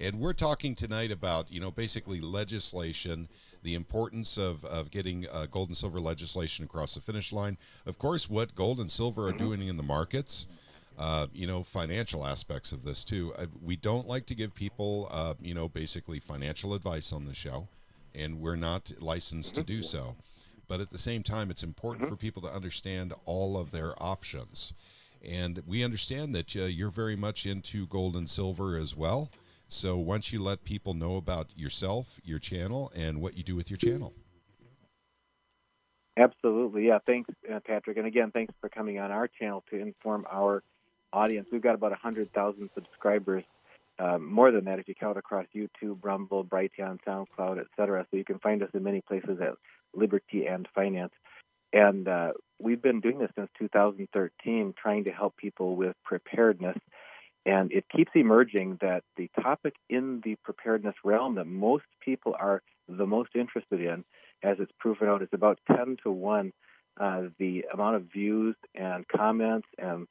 And we're talking tonight about, basically legislation, the importance of getting gold and silver legislation across the finish line. Of course, what gold and silver are doing in the markets, financial aspects of this too. We don't like to give people, basically financial advice on the show, and we're not licensed to do so. But at the same time, it's important for people to understand all of their options. And we understand that you're very much into gold and silver as well. So once you let people know about yourself, your channel, and what you do with your channel. Absolutely. Yeah. Thanks, Patrick. And again, thanks for coming on our channel to inform our audience. We've got about 100,000 subscribers, more than that if you count across YouTube, Rumble, Brighteon, SoundCloud, etc. So you can find us in many places at Liberty and Finance. And we've been doing this since 2013, trying to help people with preparedness. And it keeps emerging that the topic in the preparedness realm that most people are the most interested in, as it's proven out, is about 10 to 1 the amount of views and comments and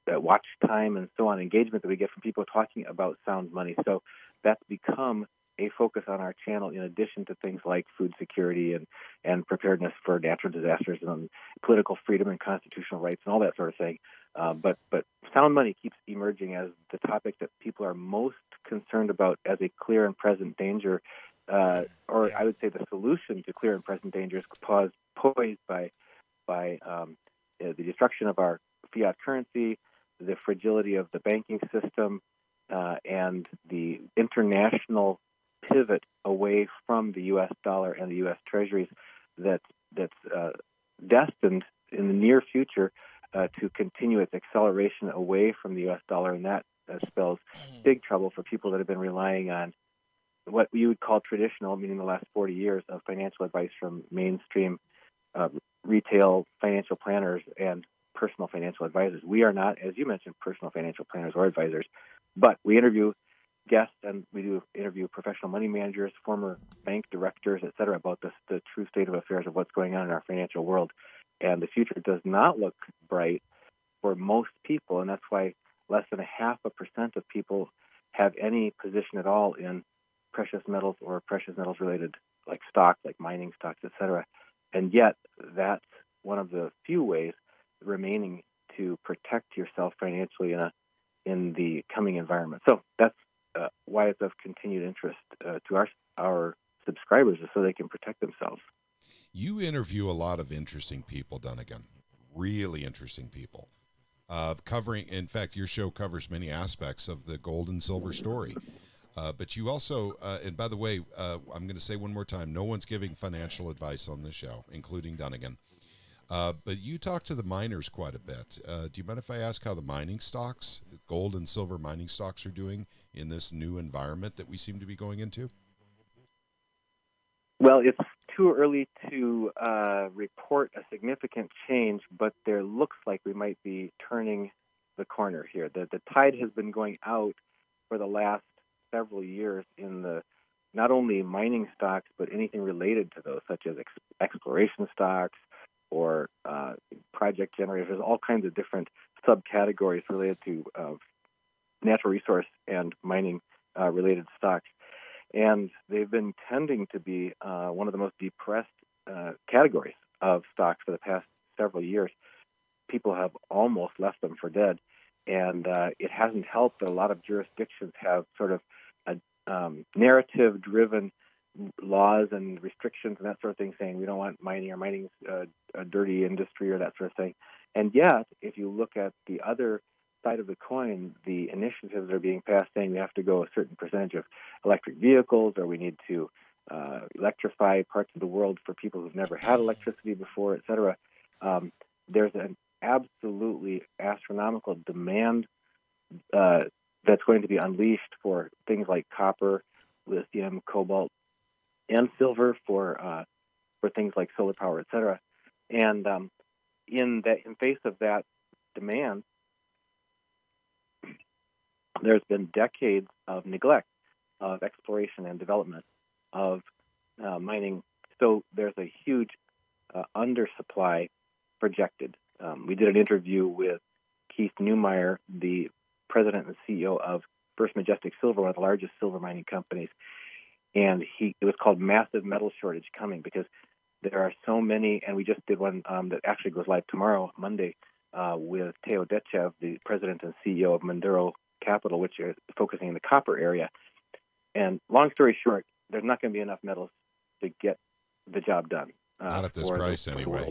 watch time and so on, engagement that we get from people talking about sound money. So that's become a focus on our channel, in addition to things like food security and preparedness for natural disasters and political freedom and constitutional rights and all that sort of thing. But sound money keeps emerging as the topic that people are most concerned about as a clear and present danger, or I would say the solution to clear and present dangers poised by the destruction of our fiat currency, the fragility of the banking system, and the international pivot away from the U.S. dollar and the U.S. Treasuries that's destined in the near future to continue its acceleration away from the U.S. dollar, and that spells big trouble for people that have been relying on what you would call traditional, meaning the last 40 years of financial advice from mainstream retail financial planners and personal financial advisors. We are not, as you mentioned, personal financial planners or advisors, but we interview guests and we do interview professional money managers, former bank directors, et cetera, about the true state of affairs of what's going on in our financial world. And the future does not look bright for most people, and that's why less than 0.5% of people have any position at all in precious metals or precious metals related like stocks, like mining stocks, et cetera. And yet that's one of the few ways remaining to protect yourself financially in the coming environment. So that's why it's of continued interest to our subscribers, is so they can protect themselves. You interview a lot of interesting people, Dunnigan, really interesting people. Covering, in fact, your show covers many aspects of the gold and silver story. But you also, and by the way, I'm going to say one more time, no one's giving financial advice on this show, including Dunnigan. But you talk to the miners quite a bit. Do you mind if I ask how the mining stocks, gold and silver mining stocks, are doing in this new environment that we seem to be going into? Well, it's too early to report a significant change, but there looks like we might be turning the corner here. The tide has been going out for the last several years in the not only mining stocks, but anything related to those, such as exploration stocks or project generators, all kinds of different subcategories related to natural resource and mining related stocks. And they've been tending to be one of the most depressed categories of stocks for the past several years. People have almost left them for dead. And it hasn't helped that a lot of jurisdictions have sort of narrative-driven laws and restrictions and that sort of thing, saying we don't want mining, or mining's a dirty industry, or that sort of thing. And yet, if you look at the other side of the coin, the initiatives are being passed saying we have to go a certain percentage of electric vehicles, or we need to electrify parts of the world for people who've never had electricity before, et cetera. There's an absolutely astronomical demand that's going to be unleashed for things like copper, lithium, cobalt, and silver, for things like solar power, et cetera. And in face of that demand, there's been decades of neglect of exploration and development of mining. So there's a huge undersupply projected. We did an interview with Keith Neumeyer, the president and CEO of First Majestic Silver, one of the largest silver mining companies. And it was called Massive Metal Shortage Coming, because there are so many, and we just did one that actually goes live tomorrow, Monday, with Teo Detchev, the president and CEO of Manduro Capital, which is focusing in the copper area. And long story short, there's not going to be enough metals to get the job done. Not at this price, anyway.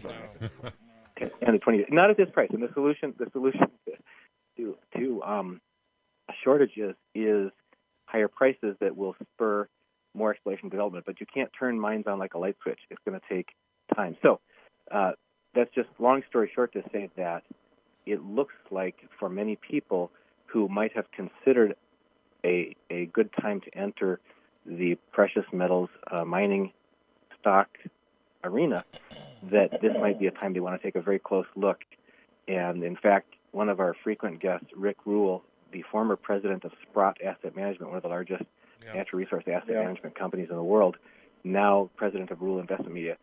And not at this price. And the solution to shortages is higher prices that will spur more exploration development. But you can't turn mines on like a light switch. It's going to take time. So that's just long story short to say that it looks like for many people who might have considered a good time to enter the precious metals mining stock arena, that this might be a time they want to take a very close look. And in fact, one of our frequent guests, Rick Rule, the former president of Sprott Asset Management, one of the largest natural resource asset management companies in the world, now president of Rule Investment Media,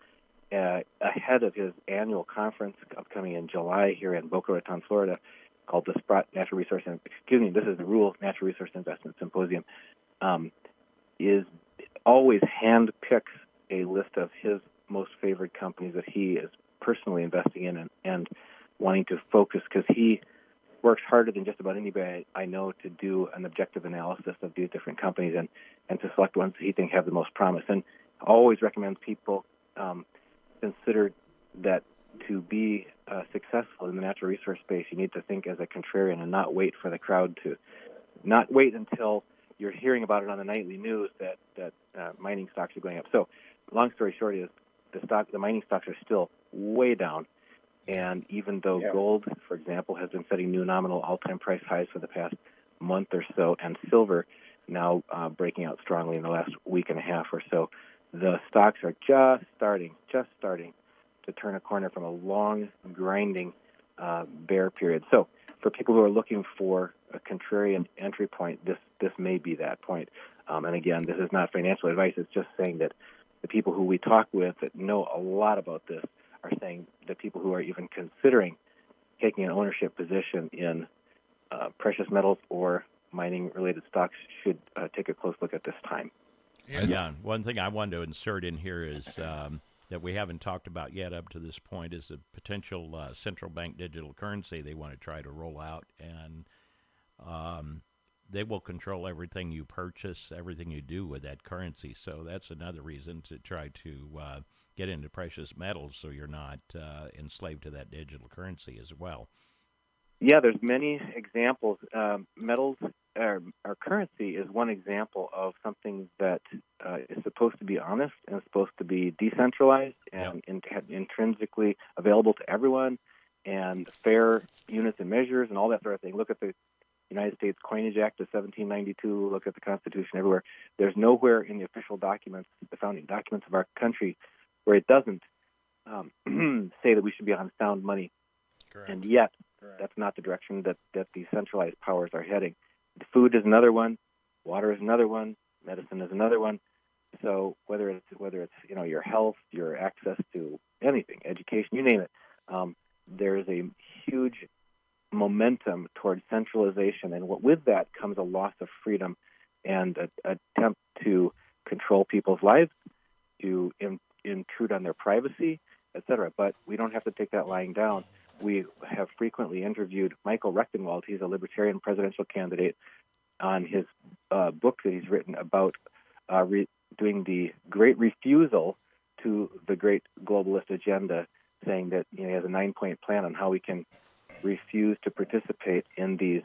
ahead of his annual conference upcoming in July here in Boca Raton, Florida, called the Sprott Natural Resource, this is the Rule Natural Resource Investment Symposium, is always hand-picks a list of his most favored companies that he is personally investing in and wanting to focus, because he works harder than just about anybody I know to do an objective analysis of these different companies and to select ones that he thinks have the most promise. And always recommends people consider that to be successful in the natural resource space, you need to think as a contrarian and not wait for the crowd to, not wait until you're hearing about it on the nightly news that mining stocks are going up. So long story short is the mining stocks are still way down. And even though gold, for example, has been setting new nominal all-time price highs for the past month or so, and silver now breaking out strongly in the last week and a half or so, the stocks are just starting to turn a corner from a long, grinding bear period. So for people who are looking for a contrarian entry point, this may be that point. And again, this is not financial advice. It's just saying that the people who we talk with that know a lot about this are saying that people who are even considering taking an ownership position in precious metals or mining-related stocks should take a close look at this time. Yeah, one thing I wanted to insert in here is that we haven't talked about yet up to this point is a potential central bank digital currency they want to try to roll out, and they will control everything you purchase, everything you do with that currency. So that's another reason to try to get into precious metals so you're not enslaved to that digital currency as well. Yeah, there's many examples. Metals, our currency is one example of something that is supposed to be honest and supposed to be decentralized and intrinsically available to everyone, and fair units and measures and all that sort of thing. Look at the United States Coinage Act of 1792. Look at the Constitution everywhere. There's nowhere in the official documents, the founding documents of our country, where it doesn't say that we should be on sound money. Correct. And yet, that's not the direction that these centralized powers are heading. The food is another one, water is another one, medicine is another one. So whether it's your health, your access to anything, education, you name it, there is a huge momentum towards centralization, and with that comes a loss of freedom and an attempt to control people's lives, to intrude on their privacy, etc. But we don't have to take that lying down. We have frequently interviewed Michael Rechtenwald. He's a libertarian presidential candidate, on his book that he's written about doing the great refusal to the great globalist agenda, saying that he has a 9-point plan on how we can refuse to participate in these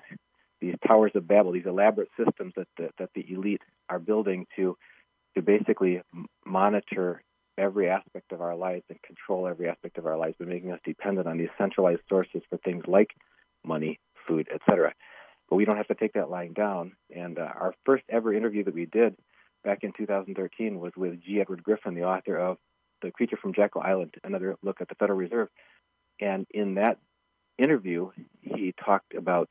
towers of Babel, these elaborate systems that the elite are building to basically monitor every aspect of our lives and control every aspect of our lives by making us dependent on these centralized sources for things like money, food, etc. But we don't have to take that lying down. And our first ever interview that we did back in 2013 was with G. Edward Griffin, the author of The Creature from Jekyll Island, another look at the Federal Reserve. And in that interview, he talked about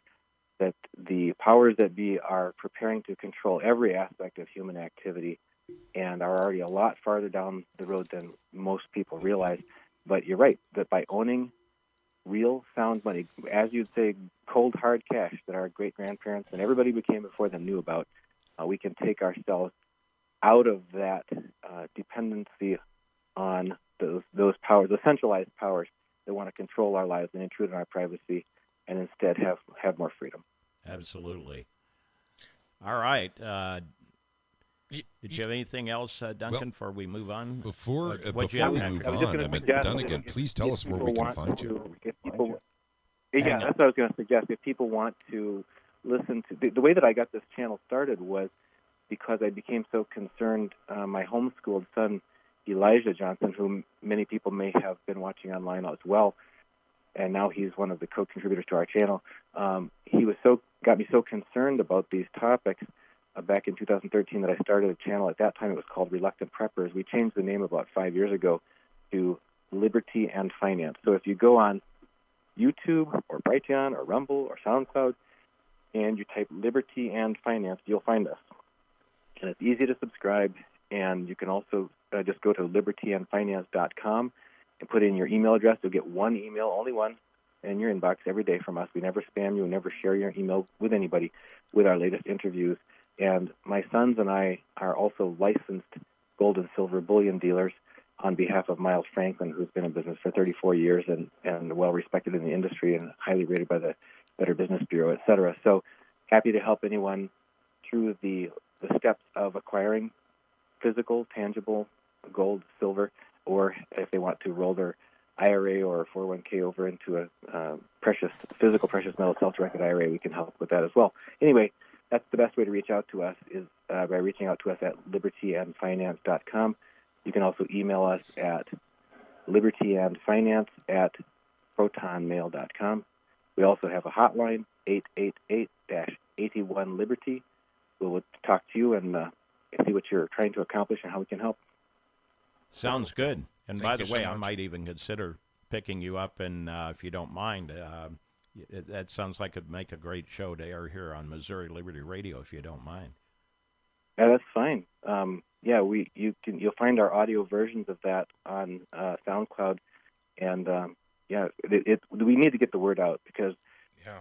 that the powers that be are preparing to control every aspect of human activity and are already a lot farther down the road than most people realize. But you're right, that by owning real sound money, as you'd say, cold, hard cash that our great-grandparents and everybody who came before them knew about, we can take ourselves out of that dependency on those powers, the centralized powers that want to control our lives and intrude on our privacy, and instead have more freedom. Absolutely. All right. Did you have anything else, Duncan, before we move on? Before we move on, Duncan, please tell us where we can find you. That's what I was going to suggest. If people want to listen to the way that I got this channel started was because I became so concerned. My homeschooled son, Elijah Johnson, whom many people may have been watching online as well, and now he's one of the co-contributors to our channel. He got me so concerned about these topics back in 2013 that I started a channel. At that time, it was called Reluctant Preppers. We changed the name about 5 years ago to Liberty and Finance. So if you go on YouTube or Brighteon or Rumble or SoundCloud and you type Liberty and Finance, you'll find us. And it's easy to subscribe, and you can also just go to libertyandfinance.com and put in your email address. You'll get one email, only one, in your inbox every day from us. We never spam you, never share your email with anybody with our latest interviews. And my sons and I are also licensed gold and silver bullion dealers on behalf of Miles Franklin, who's been in business for 34 years and well-respected in the industry and highly rated by the Better Business Bureau, et cetera. So happy to help anyone through the steps of acquiring physical, tangible gold, silver, or if they want to roll their IRA or 401k over into a physical precious metal self-directed IRA, we can help with that as well. Anyway, that's the best way to reach out to us is by reaching out to us at libertyandfinance.com. You can also email us at libertyandfinance@protonmail.com. We also have a hotline, 888-81-LIBERTY. We'll talk to you and see what you're trying to accomplish and how we can help. Sounds good. And by the way, so I might even consider picking you up, and if you don't mind, that sounds like it'd make a great show to air here on Missouri Liberty Radio, if you don't mind. Yeah, that's fine. You'll find our audio versions of that on SoundCloud, and we need to get the word out because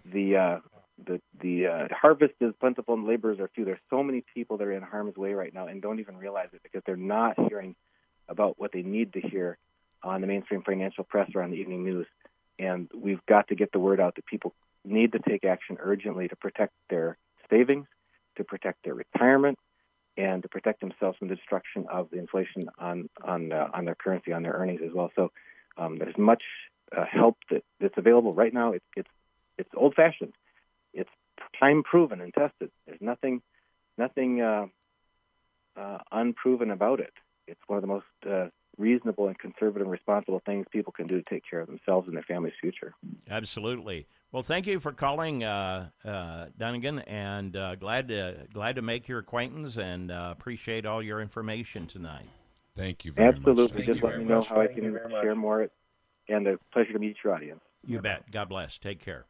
the harvest is plentiful and laborers are few. There's so many people that are in harm's way right now and don't even realize it because they're not hearing about what they need to hear on the mainstream financial press or on the evening news. And we've got to get the word out that people need to take action urgently to protect their savings, to protect their retirement, and to protect themselves from the destruction of the inflation on their currency, on their earnings as well. So there's much help that's available right now. It's old-fashioned. It's time-proven and tested. There's nothing unproven about it. It's one of the most reasonable and conservative and responsible things people can do to take care of themselves and their family's future. Absolutely. Well, thank you for calling, Dunnigan, and glad to make your acquaintance and appreciate all your information tonight. Thank you very much. Absolutely. Just let me know how I can share more, and a pleasure to meet your audience. You bet. God bless. Take care.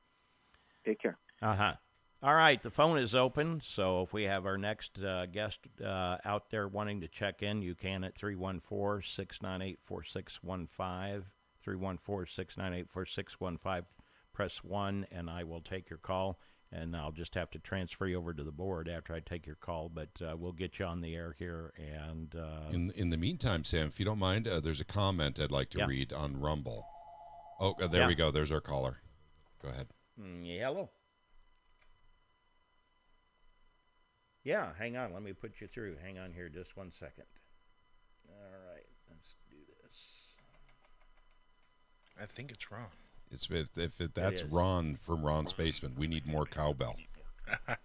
Take care. Uh-huh. All right, the phone is open, so if we have our next guest out there wanting to check in, you can at 314-698-4615, 314-698-4615. Press 1, and I will take your call, and I'll just have to transfer you over to the board after I take your call, but we'll get you on the air here. And in the meantime, Sam, if you don't mind, there's a comment I'd like to read on Rumble. Oh, there we go. There's our caller. Go ahead. Hello. Yeah, hang on. Let me put you through. Hang on here just 1 second. All right, let's do this. I think it's Ron. If that's Ron from Ron's Basement, we need more cowbell. All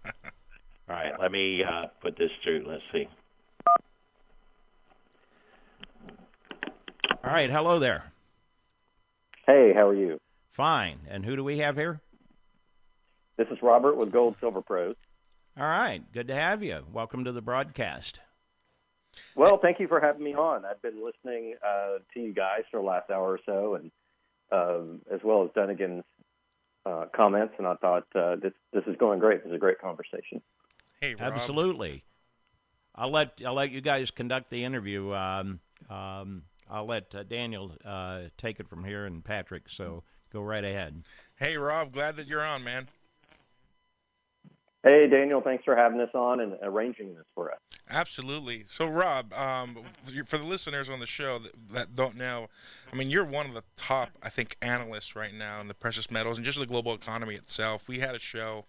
right, let me put this through. Let's see. All right, hello there. Hey, how are you? Fine. And who do we have here? This is Robert with Gold Silver Pros. All right, good to have you. Welcome to the broadcast. Well, thank you for having me on. I've been listening to you guys for the last hour or so, and as well as Dunnigan's comments, and I thought this is going great. This is a great conversation. Hey, Rob. Absolutely. I'll let you guys conduct the interview. I'll let Daniel take it from here and Patrick. So go right ahead. Hey, Rob. Glad that you're on, man. Hey, Daniel, thanks for having us on and arranging this for us. Absolutely. So, Rob, for the listeners on the show that don't know, I mean, you're one of the top, I think, analysts right now in the precious metals and just the global economy itself. We had a show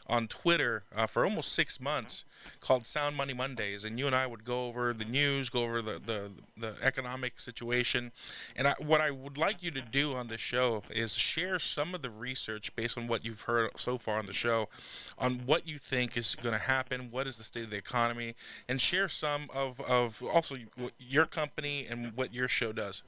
on Twitter for almost 6 months called Sound Money Mondays, and you and I would go over the news, go over the economic situation. And what I would like you to do on this show is share some of the research based on what you've heard so far on the show on what you think is going to happen, what is the state of the economy, and share some of also your company and what your show does.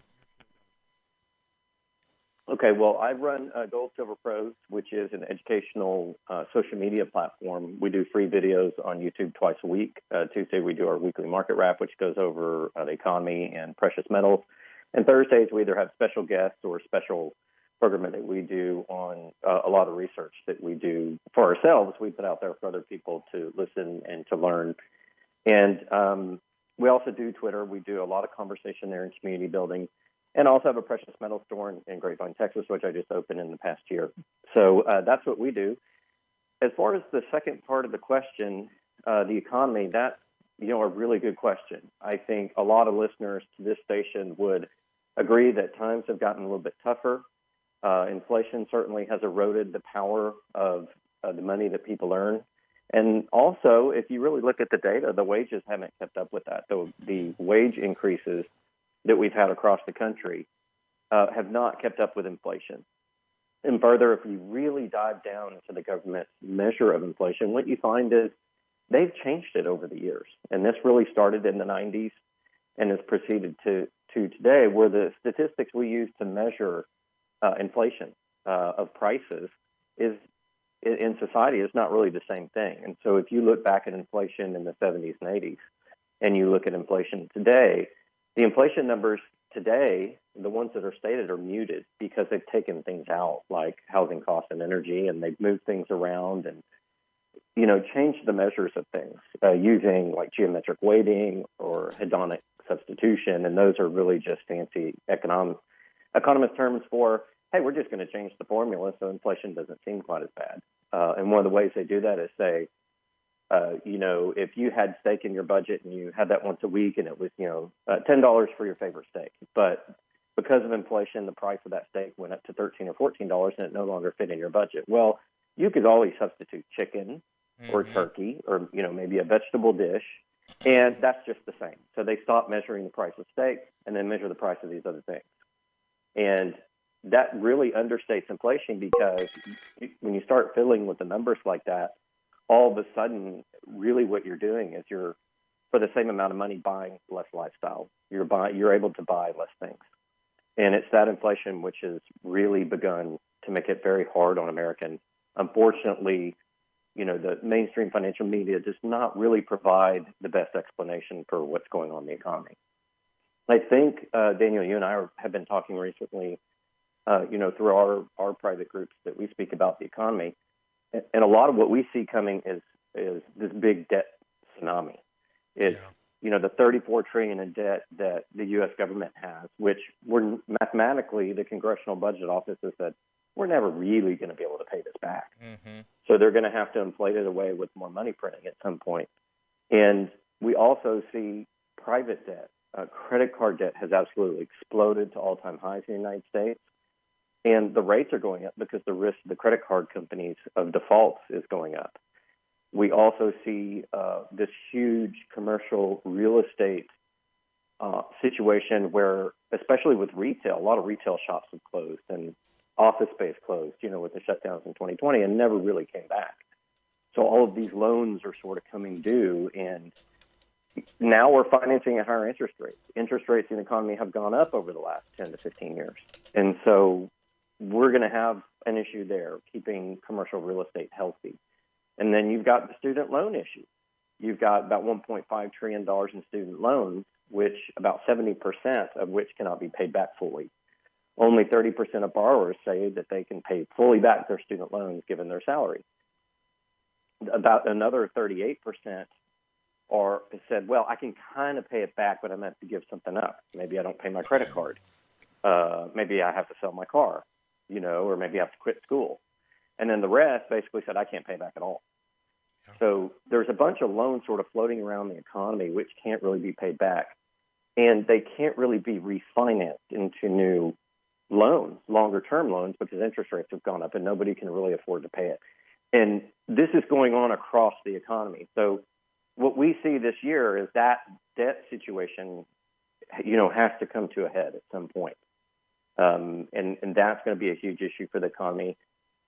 Okay, well, I run Gold Silver Pros, which is an educational social media platform. We do free videos on YouTube twice a week. Tuesday, we do our weekly market wrap, which goes over the economy and precious metals. And Thursdays, we either have special guests or special programming that we do on a lot of research that we do for ourselves. We put out there for other people to listen and to learn. And we also do Twitter. We do a lot of conversation there in community building. And also have a precious metal store in Grapevine, Texas, which I just opened in the past year. So that's what we do. As far as the second part of the question, the economy, that's a really good question. I think a lot of listeners to this station would agree that times have gotten a little bit tougher. Inflation certainly has eroded the power of the money that people earn. And also, if you really look at the data, the wages haven't kept up with that. The wage increases that we've had across the country have not kept up with inflation. And further, if you really dive down into the government's measure of inflation, what you find is they've changed it over the years. And this really started in the 90s and has proceeded to today, where the statistics we use to measure inflation of prices is in society is not really the same thing. And so if you look back at inflation in the 70s and 80s and you look at inflation today, the inflation numbers today, the ones that are stated, are muted because they've taken things out like housing costs and energy, and they've moved things around and, changed the measures of things using like geometric weighting or hedonic substitution. And those are really just fancy economist terms for, hey, we're just going to change the formula so inflation doesn't seem quite as bad. And one of the ways they do that is say, if you had steak in your budget and you had that once a week and it was, $10 for your favorite steak, but because of inflation, the price of that steak went up to $13 or $14 and it no longer fit in your budget. Well, you could always substitute chicken or turkey or, maybe a vegetable dish, and that's just the same. So they stop measuring the price of steak and then measure the price of these other things. And that really understates inflation because when you start fiddling with the numbers like that, all of a sudden, really what you're doing is you're, for the same amount of money, buying less lifestyle. You're able to buy less things. And it's that inflation which has really begun to make it very hard on Americans. Unfortunately, the mainstream financial media does not really provide the best explanation for what's going on in the economy. I think, Daniel, you and I have been talking recently, through our private groups that we speak about the economy. And a lot of what we see coming is this big debt tsunami. It's, the $34 trillion in debt that the U.S. government has, which we're mathematically, the Congressional Budget Office has said, we're never really going to be able to pay this back. Mm-hmm. So they're going to have to inflate it away with more money printing at some point. And we also see private debt. Credit card debt has absolutely exploded to all-time highs in the United States. And the rates are going up because the risk of the credit card companies of defaults is going up. We also see this huge commercial real estate situation where, especially with retail, a lot of retail shops have closed and office space closed, with the shutdowns in 2020 and never really came back. So all of these loans are sort of coming due, and now we're financing at higher interest rates. Interest rates in the economy have gone up over the last 10 to 15 years. And so we're going to have an issue there, keeping commercial real estate healthy. And then you've got the student loan issue. You've got about $1.5 trillion in student loans, which about 70% of which cannot be paid back fully. Only 30% of borrowers say that they can pay fully back their student loans given their salary. About another 38% said, well, I can kind of pay it back, but I'm going to have to give something up. Maybe I don't pay my credit card. Maybe I have to sell my car, or maybe I have to quit school. And then the rest basically said, I can't pay back at all. So there's a bunch of loans sort of floating around the economy which can't really be paid back, and they can't really be refinanced into new loans, longer-term loans, because interest rates have gone up and nobody can really afford to pay it. And this is going on across the economy. So what we see this year is that debt situation, has to come to a head at some point. And that's going to be a huge issue for the economy.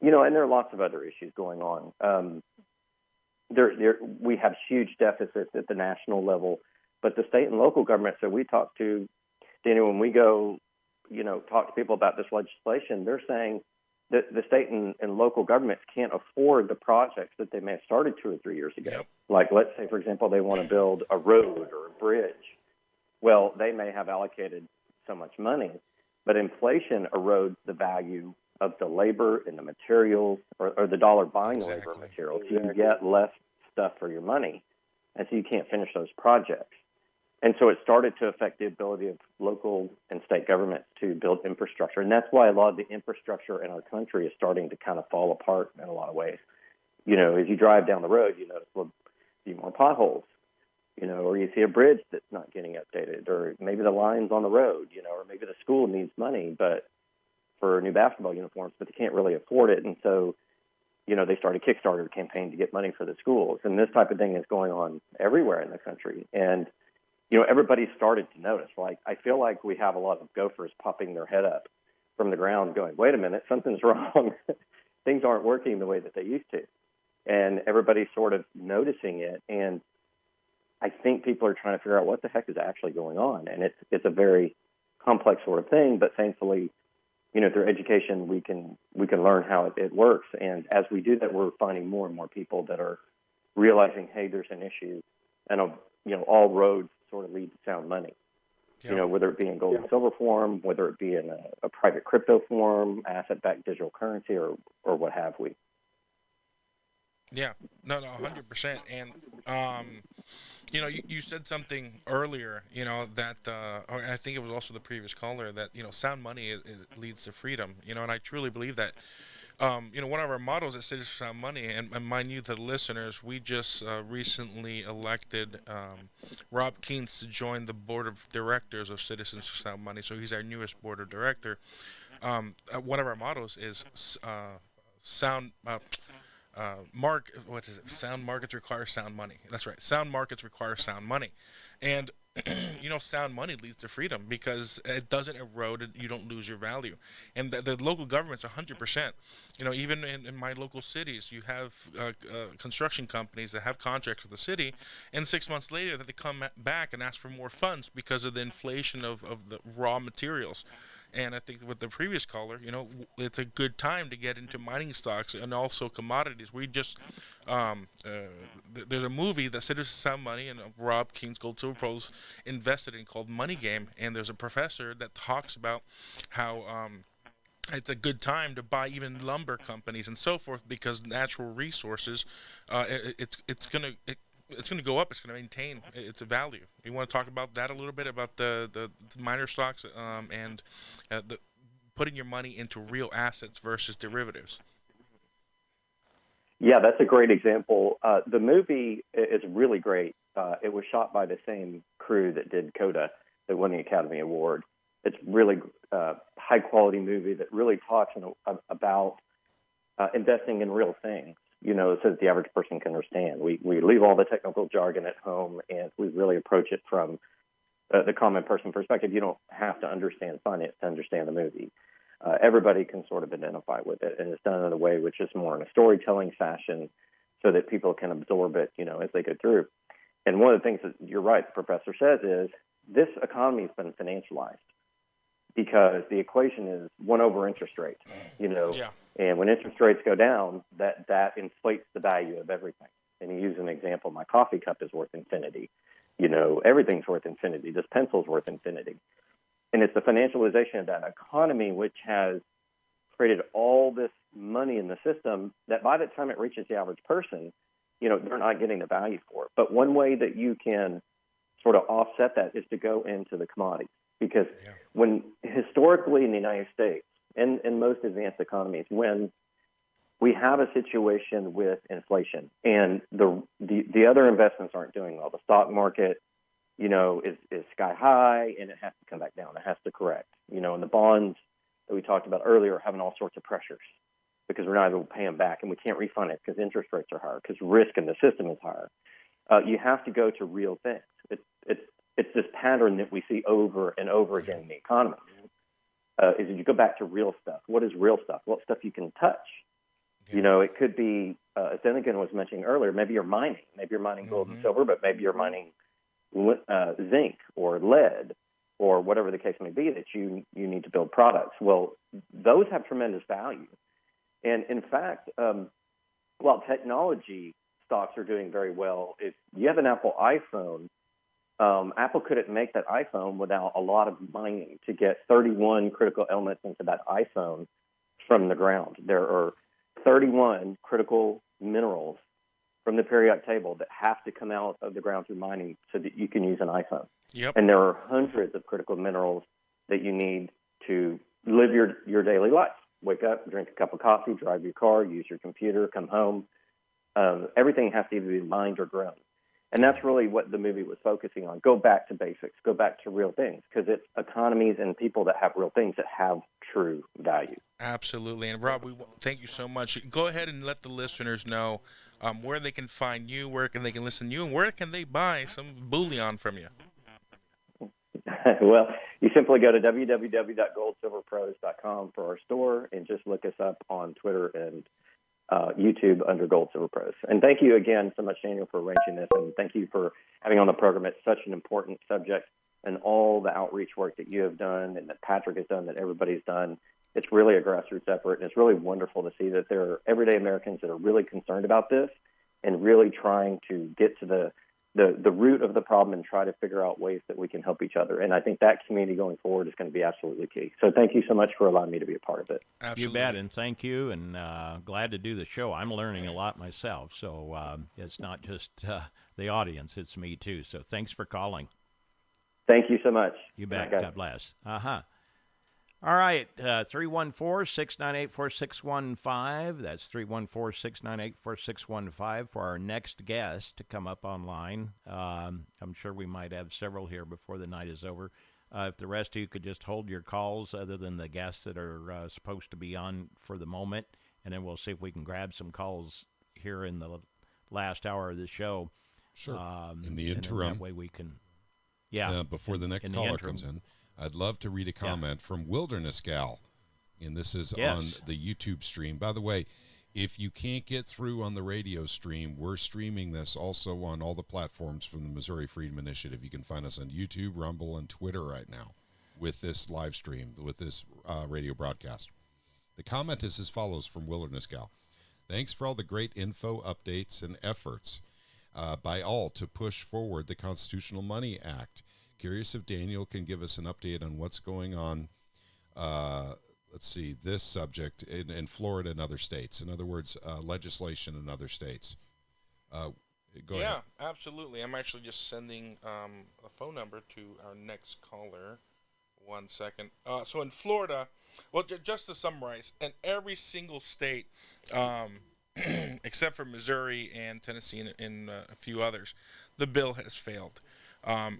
And there are lots of other issues going on. We have huge deficits at the national level, but the state and local governments that we talk to, Daniel, when we go, talk to people about this legislation, they're saying that the state and local governments can't afford the projects that they may have started 2 or 3 years ago. Yep. Like, let's say, for example, they want to build a road or a bridge. Well, they may have allocated so much money, but inflation erodes the value of the labor and the materials, or the dollar buying the labor and materials. So you get less stuff for your money, and so you can't finish those projects. And so it started to affect the ability of local and state governments to build infrastructure. And that's why a lot of the infrastructure in our country is starting to kind of fall apart in a lot of ways. As you drive down the road, you notice a few more potholes, or you see a bridge that's not getting updated, or maybe the lines on the road, or maybe the school needs money for new basketball uniforms, but they can't really afford it. And so, they started a Kickstarter campaign to get money for the schools. And this type of thing is going on everywhere in the country. And everybody started to notice. Like, I feel like we have a lot of gophers popping their head up from the ground going, wait a minute, something's wrong. Things aren't working the way that they used to. And everybody's sort of noticing it. And I think people are trying to figure out what the heck is actually going on. And it's a very complex sort of thing, but thankfully, through education, we can learn how it works. And as we do that, we're finding more and more people that are realizing, hey, there's an issue. And, all roads sort of lead to sound money, whether it be in gold and silver form, whether it be in a private crypto form, asset-backed digital currency, or what have we. Yeah, no, 100%. And, you said something earlier, that, or I think it was also the previous caller, that, sound money it leads to freedom, and I truly believe that. One of our mottos at Citizens for Sound Money, and mind you, to the listeners, we just recently elected Rob Keynes to join the board of directors of Citizens for Sound Money. So he's our newest board of director. One of our mottos is sound markets require sound money. That's right. Sound markets require sound money, and sound money leads to freedom because it doesn't erode, you don't lose your value. And the local governments, 100%. Even in my local cities, you have construction companies that have contracts with the city, and 6 months later that they come back and ask for more funds because of the inflation of the raw materials. And I think with the previous caller, it's a good time to get into mining stocks and also commodities. We just there's a movie that Citizens Sound Money and Rob Keynes Gold Silver Pros invested in called Money Game, and there's a professor that talks about how it's a good time to buy even lumber companies and so forth because natural resources, it's gonna go up. It's going to maintain its value. You want to talk about that a little bit, about the minor stocks and putting your money into real assets versus derivatives? Yeah, that's a great example. The movie is really great. It was shot by the same crew that did Coda, that won the Academy Award. It's really high-quality movie that really talks about investing in real things. So that the average person can understand. We leave all the technical jargon at home, and we really approach it from the common person perspective. You don't have to understand finance to understand the movie. Everybody can sort of identify with it, and it's done in a way which is more in a storytelling fashion so that people can absorb it, as they go through. And one of the things that you're right, the professor says is this economy has been financialized because the equation is 1 over interest rate, Yeah. And when interest rates go down, that inflates the value of everything. And you use an example, my coffee cup is worth infinity. Everything's worth infinity. This pencil's worth infinity. And it's the financialization of that economy which has created all this money in the system that by the time it reaches the average person, they're not getting the value for it. But one way that you can sort of offset that is to go into the commodities. Because when historically in the United States, and in most advanced economies, when we have a situation with inflation, and the other investments aren't doing well. The stock market, is sky high, and it has to come back down. It has to correct. And the bonds that we talked about earlier are having all sorts of pressures because we're not able to pay them back, and we can't refund it because interest rates are higher, because risk in the system is higher. You have to go to real things. It's this pattern that we see over and over again in the economy. Is you go back to real stuff. What is real stuff? What stuff you can touch? It could be, as Dunnigan was mentioning earlier, maybe you're mining. Maybe you're mining gold and silver, but maybe you're mining zinc or lead or whatever the case may be that you need to build products. Well, those have tremendous value. And in fact, while technology stocks are doing very well, if you have an Apple iPhone, Apple couldn't make that iPhone without a lot of mining to get 31 critical elements into that iPhone from the ground. There are 31 critical minerals from the periodic table that have to come out of the ground through mining so that you can use an iPhone. Yep. And there are hundreds of critical minerals that you need to live your daily life. Wake up, drink a cup of coffee, drive your car, use your computer, come home. Everything has to either be mined or grown. And that's really what the movie was focusing on. Go back to basics. Go back to real things, because it's economies and people that have real things that have true value. Absolutely. And Rob, thank you so much. Go ahead and let the listeners know where they can find you, where they can listen to you, and where can they buy some bullion from you. Well, you simply go to www.goldsilverpros.com for our store, and just look us up on Twitter and YouTube under Gold Silver Pros. And thank you again so much, Daniel, for arranging this, and thank you for having on the program. It's such an important subject, and all the outreach work that you have done and that Patrick has done, that everybody's done. It's really a grassroots effort, and it's really wonderful to see that there are everyday Americans that are really concerned about this and really trying to get to the root of the problem and try to figure out ways that we can help each other. And I think that community going forward is going to be absolutely key. So thank you so much for allowing me to be a part of it. Absolutely. You bet, and thank you, and glad to do the show. I'm learning a lot myself, so it's not just the audience, it's me too. So thanks for calling. Thank you so much. You bet. God bless. All right, 314-698-4615. That's 314-698-4615 for our next guest to come up online. I'm sure we might have several here before the night is over. If the rest of you could just hold your calls other than the guests that are supposed to be on for the moment, and then we'll see if we can grab some calls here in the last hour of the show. Sure. In the interim. That way we can, before the next caller comes in, I'd love to read a comment from Wilderness Gal, and this is on the YouTube stream. By the way, if you can't get through on the radio stream, we're streaming this also on all the platforms from the Missouri Freedom Initiative. You can find us on YouTube, Rumble, and Twitter right now with this live stream, with this radio broadcast. The comment is as follows from Wilderness Gal. Thanks for all the great info, updates, and efforts by all to push forward the Constitutional Money Act. Curious if Daniel can give us an update on what's going on, this subject in Florida and other states. In other words, legislation in other states. Go ahead. Yeah, absolutely. I'm actually just sending a phone number to our next caller. 1 second. So in Florida, well, just to summarize, in every single state, except for Missouri and Tennessee and a few others, the bill has failed.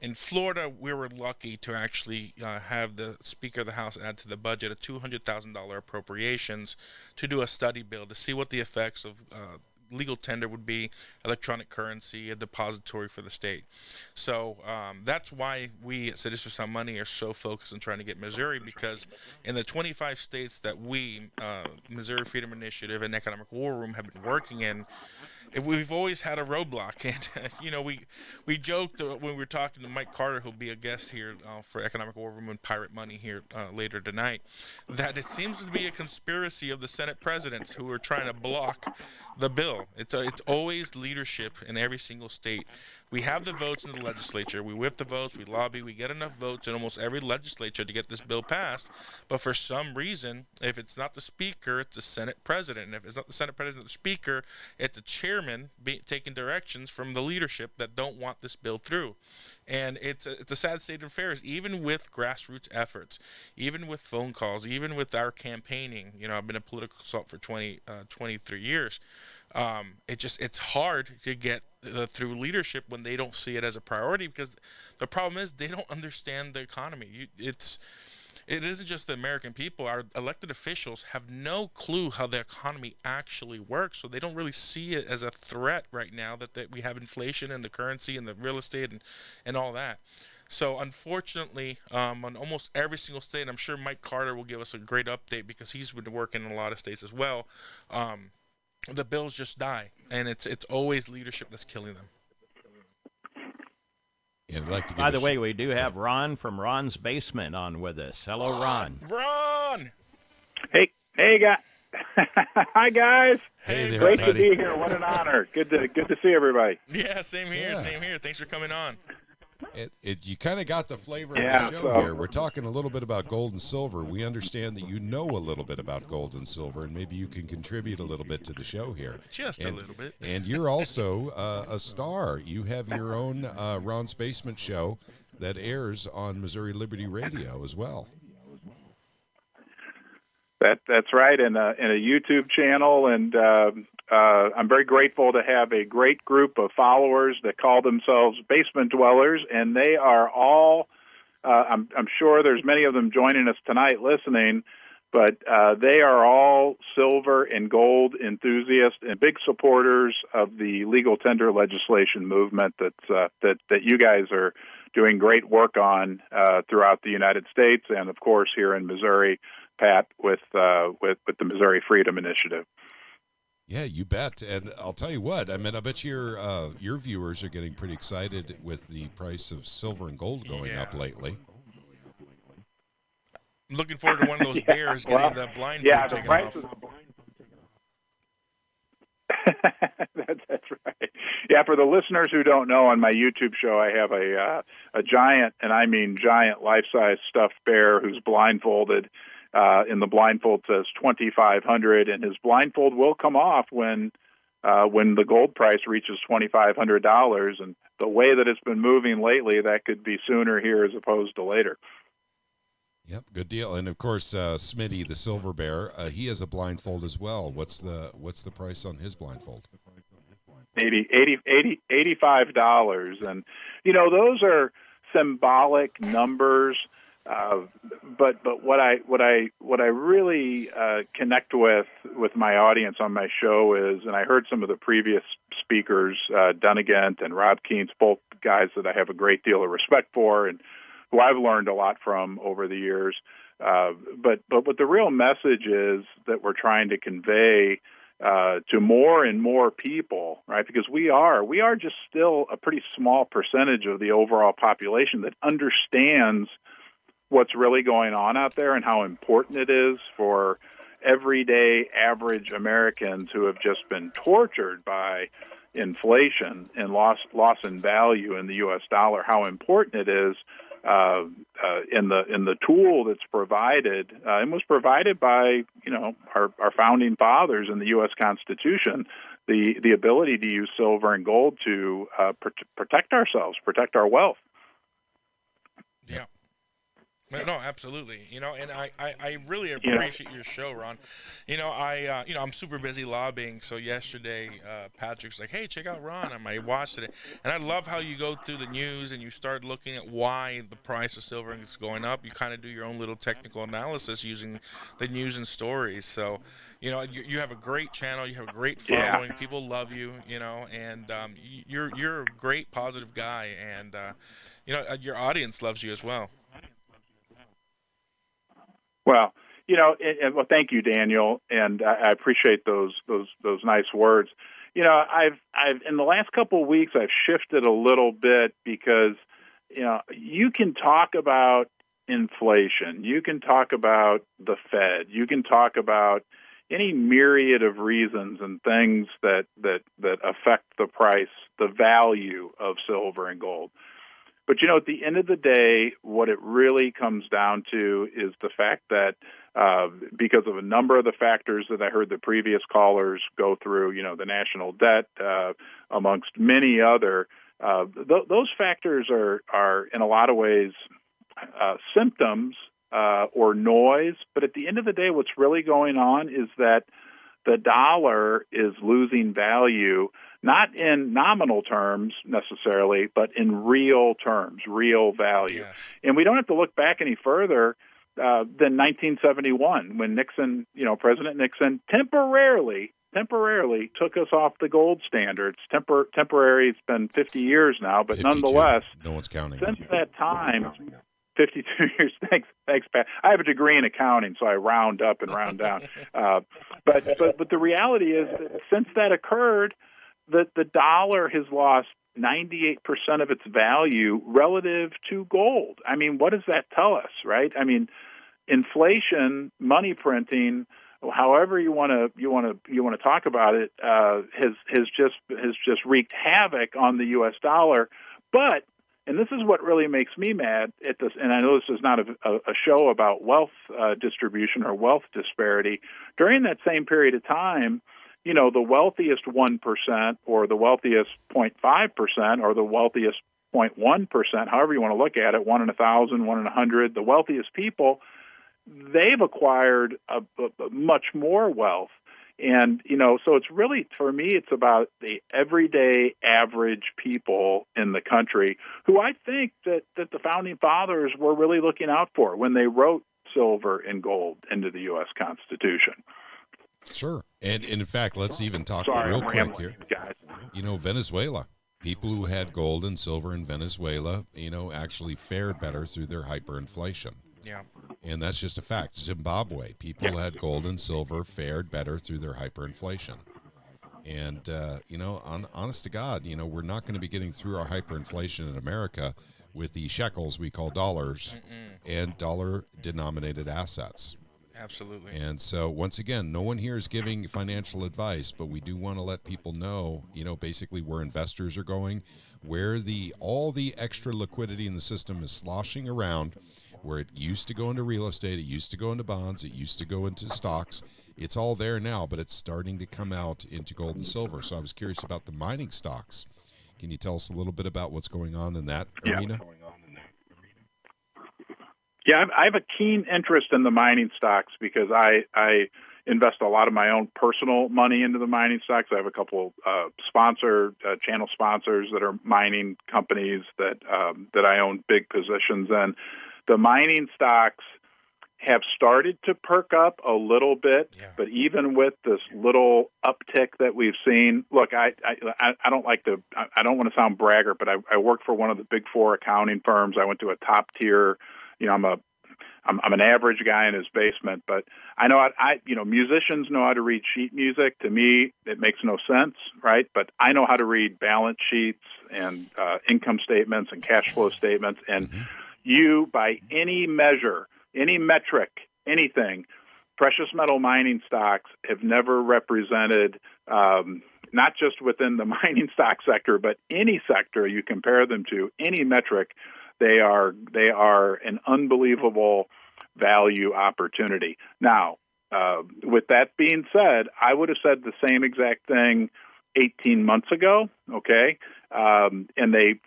In Florida, we were lucky to actually have the Speaker of the House add to the budget a $200,000 appropriations to do a study bill to see what the effects of legal tender would be, electronic currency, a depository for the state. So that's why we at Citizens for Sound Money are so focused on trying to get Missouri, because in the 25 states that we, Missouri Freedom Initiative and Economic War Room, have been working in, we've always had a roadblock. And, we joked when we were talking to Mike Carter, who'll be a guest here for Economic War Room and Pirate Money here later tonight, that it seems to be a conspiracy of the Senate presidents who are trying to block the bill. bill. It's always leadership in every single state. We have the votes in the legislature. We whip the votes. We lobby. We get enough votes in almost every legislature to get this bill passed. But for some reason, if it's not the speaker, it's the Senate president. And if it's not the Senate president, the speaker, it's a chairman taking directions from the leadership that don't want this bill through. And it's a sad state of affairs, even with grassroots efforts, even with phone calls, even with our campaigning. I've been a political consultant for 23 years. It's hard to get through leadership when they don't see it as a priority, because the problem is they don't understand the economy. It isn't just the American people. Our elected officials have no clue how the economy actually works, so they don't really see it as a threat right now that we have inflation and the currency and the real estate and all that. So unfortunately, on almost every single state, and I'm sure Mike Carter will give us a great update because he's been working in a lot of states as well, the bills just die, and it's always leadership that's killing them. And I'd like to give By the way, we do have Ron from Ron's Basement on with us. Hello, Ron. Ron! Hey, guys. Hi, guys. Hey there, Great buddy. to be here. What an honor. Good to see everybody. Yeah, same here. Yeah. Same here. Thanks for coming on. You kind of got the flavor of Yeah, the show so- here. We're talking a little bit about gold and silver. We understand that you know a little bit about gold and silver, and maybe you can contribute a little bit to the show here. Just a little bit. And you're also a star. You have your own Ron's Basement show that airs on Missouri Liberty Radio as well. That's right, and a YouTube channel, and I'm very grateful to have a great group of followers that call themselves Basement Dwellers, and they are all. I'm sure there's many of them joining us tonight listening, but they are all silver and gold enthusiasts and big supporters of the legal tender legislation movement that you guys are doing great work on throughout the United States, and of course here in Missouri, Pat, with the Missouri Freedom Initiative. Yeah, you bet. And I'll tell you what, I bet your viewers are getting pretty excited with the price of silver and gold going up lately. I'm looking forward to one of those bears getting the blindfold taken off. That's right. Yeah, for the listeners who don't know, on my YouTube show, I have a giant, and I mean giant, life-size stuffed bear who's blindfolded. And the blindfold says 2,500, and his blindfold will come off when the gold price reaches $2,500. And the way that it's been moving lately, that could be sooner here as opposed to later. Yep, good deal. And of course, Smitty, the silver bear, he has a blindfold as well. What's the price on his blindfold? $85, and those are symbolic numbers. But what I really connect with my audience on my show is, and I heard some of the previous speakers, Dunnigan and Rob Keynes, both guys that I have a great deal of respect for and who I've learned a lot from over the years. But what the real message is that we're trying to convey to more and more people, right? Because we are just still a pretty small percentage of the overall population that understands what's really going on out there and how important it is for everyday average Americans who have just been tortured by inflation and loss in value in the U.S. dollar, how important it is in the tool that's provided and was provided by our founding fathers in the U.S. Constitution, the ability to use silver and gold to protect ourselves, protect our wealth. Yeah. No, absolutely. And I really appreciate your show, Ron. I'm super busy lobbying. So yesterday, Patrick's like, "Hey, check out Ron." I watched it, and I love how you go through the news and you start looking at why the price of silver is going up. You kind of do your own little technical analysis using the news and stories. So, you have a great channel. You have a great following. Yeah. People love you. And you're a great, positive guy, and your audience loves you as well. Well, well, thank you, Daniel, and I appreciate those nice words. I've in the last couple of weeks I've shifted a little bit because you can talk about inflation, you can talk about the Fed, you can talk about any myriad of reasons and things that affect the price, the value of silver and gold. But, at the end of the day, what it really comes down to is the fact that because of a number of the factors that I heard the previous callers go through, the national debt, amongst many other, those factors are in a lot of ways symptoms or noise. But at the end of the day, what's really going on is that the dollar is losing value, not in nominal terms necessarily, but in real terms, real value. Yes. And we don't have to look back any further than 1971, when Nixon, President Nixon temporarily took us off the gold standards. Temporary, it's been 50 years now, but 52. Nonetheless, No one's counting. since that time, 52 years. Thanks, Pat. I have a degree in accounting, so I round up and round down. But the reality is that since that occurred, the dollar has lost 98% of its value relative to gold. I mean, what does that tell us, right? I mean, inflation, money printing, however you want to talk about it, has just wreaked havoc on the U.S. dollar. But, and this is what really makes me mad at this, and I know this is not a show about wealth distribution or wealth disparity. During that same period of time, the wealthiest 1% or the wealthiest 0.5% or the wealthiest 0.1%, however you want to look at it, 1 in 1,000, 1 in 100, the wealthiest people, they've acquired a much more wealth. And, so it's really, for me, it's about the everyday average people in the country who I think that the Founding Fathers were really looking out for when they wrote silver and gold into the U.S. Constitution. Sure. And in fact, let's even talk Sorry, real I'm quick rambling, here. guys. Venezuela. People who had gold and silver in Venezuela, actually fared better through their hyperinflation. Yeah. And that's just a fact. Zimbabwe, people who had gold and silver fared better through their hyperinflation. And, honest to God, we're not going to be getting through our hyperinflation in America with the shekels we call dollars and dollar-denominated assets. Absolutely. And so, once again, no one here is giving financial advice, but we do want to let people know, basically where investors are going, where all the extra liquidity in the system is sloshing around, where it used to go into real estate, it used to go into bonds, it used to go into stocks. It's all there now, but it's starting to come out into gold and silver. So I was curious about the mining stocks. Can you tell us a little bit about what's going on in that arena? Yeah, I have a keen interest in the mining stocks because I invest a lot of my own personal money into the mining stocks. I have a couple channel sponsors that are mining companies that I own big positions in. The mining stocks have started to perk up a little bit, but even with this little uptick that we've seen, look, I don't want to sound braggart, but I work for one of the big four accounting firms. I went to a top tier. I'm an average guy in his basement, but I know musicians know how to read sheet music. To me, it makes no sense, right? But I know how to read balance sheets and income statements and cash flow statements. And you, by any measure, any metric, anything, precious metal mining stocks have never represented, not just within the mining stock sector, but any sector you compare them to, any metric, they are an unbelievable value opportunity. Now, with that being said, I would have said the same exact thing 18 months ago, okay? And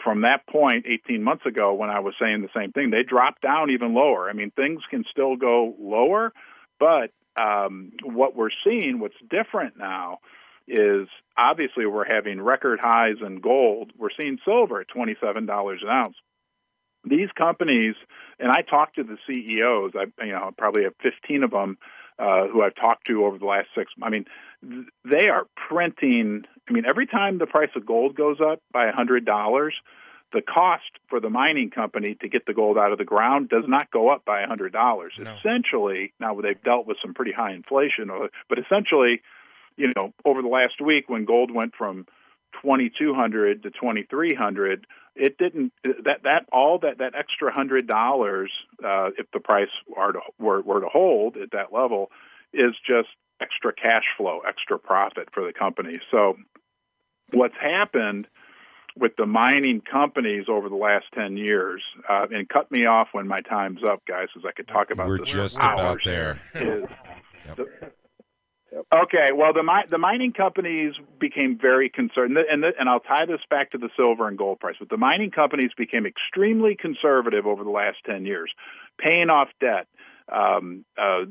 from that point, 18 months ago, when I was saying the same thing, they dropped down even lower. I mean, things can still go lower, but what we're seeing, what's different now, is obviously we're having record highs in gold. We're seeing silver at $27 an ounce. These companies, and I talked to the CEOs, I probably have 15 of them who I've talked to over the last 6 months. I mean, they are printing. I mean, every time the price of gold goes up by $100, the cost for the mining company to get the gold out of the ground does not go up by $100. No. Essentially, now they've dealt with some pretty high inflation, but essentially, over the last week when gold went from 2,200 to 2,300, it didn't that extra $100 if the price were to hold at that level, is just extra cash flow, extra profit for the company. So what's happened with the mining companies over the last 10 years, and cut me off when my time's up, guys, as I could talk about We're this just for hours. about there. Okay, well, the mining companies became very concerned, and I'll tie this back to the silver and gold price, but the mining companies became extremely conservative over the last 10 years, paying off debt.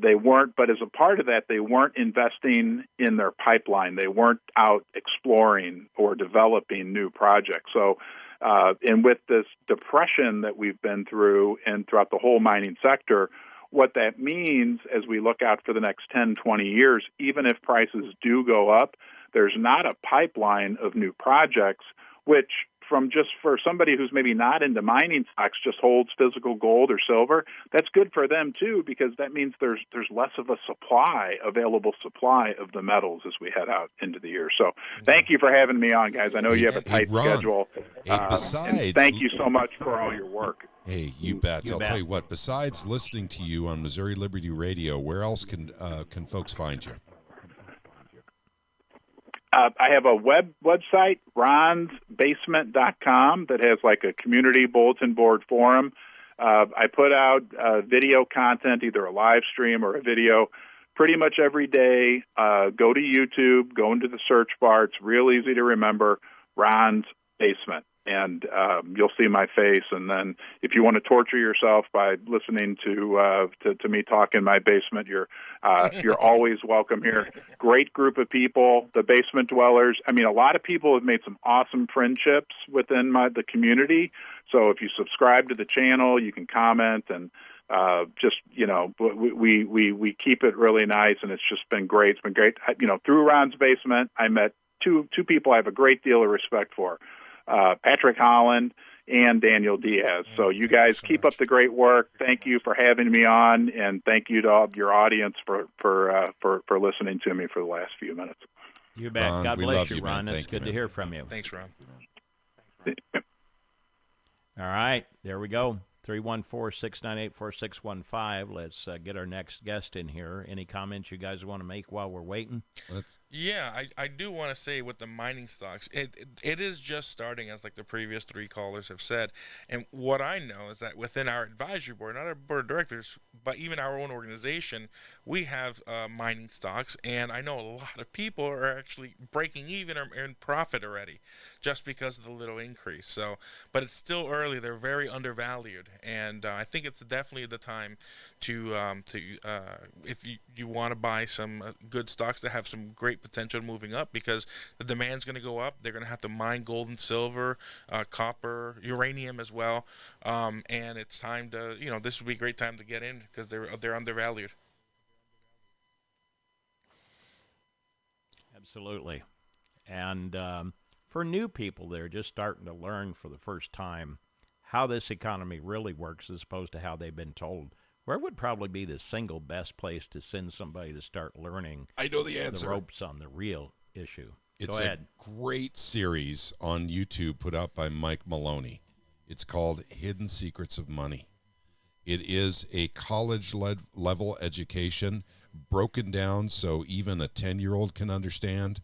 They weren't, but as a part of that, they weren't investing in their pipeline. They weren't out exploring or developing new projects. So, and with this depression that we've been through and throughout the whole mining sector, what that means as we look out for the next 10, 20 years, even if prices do go up, there's not a pipeline of new projects, which for somebody who's maybe not into mining stocks, just holds physical gold or silver, that's good for them too, because that means there's less of a available supply of the metals as we head out into the year. So thank you for having me on, guys. I know you have a tight schedule. Besides, thank you so much for all your work. Hey, you bet. I'll tell you what, besides listening to you on Missouri Liberty Radio, where else can folks find you? I have a website, ronsbasement.com, that has like a community bulletin board forum. I put out video content, either a live stream or a video, pretty much every day. Go to YouTube, go into the search bar. It's real easy to remember, Ron's Basement. And you'll see my face. And then if you want to torture yourself by listening to me talk in my basement, you're always welcome here. Great group of people, the basement dwellers. I mean, a lot of people have made some awesome friendships within the community. So if you subscribe to the channel, you can comment and we keep it really nice, and it's just been great. It's been great. Through Ron's Basement, I met two people I have a great deal of respect for. Patrick Holland and Daniel Diaz. So you guys keep up the great work. Thank you for having me on, and thank you to all your audience for listening to me for the last few minutes. You bet. Ron, God we bless love you, you, Ron. man. It's good to hear from you. Thanks, Ron. All right, there we go. 314-698-4615. Let's get our next guest in here. Any comments you guys want to make while we're waiting? Yeah, I do want to say with the mining stocks, it is just starting, as like the previous three callers have said. And what I know is that within our advisory board, not our board of directors, but even our own organization, we have mining stocks. And I know a lot of people are actually breaking even or in profit already just because of the little increase. So, but it's still early. They're very undervalued. And I think it's definitely the time to if you want to buy some good stocks that have some great potential moving up, because the demand's going to go up. They're going to have to mine gold and silver, copper, uranium as well, and it's time to this would be a great time to get in because they're undervalued. Absolutely. And for new people, they're just starting to learn for the first time how this economy really works as opposed to how they've been told. Where would probably be the single best place to send somebody to start learning I know the answer. The ropes on the real issue? It's Go ahead. a great series on YouTube put out by Mike Maloney. It's called Hidden Secrets of Money. It is a college-level education broken down so even a 10-year-old can understand,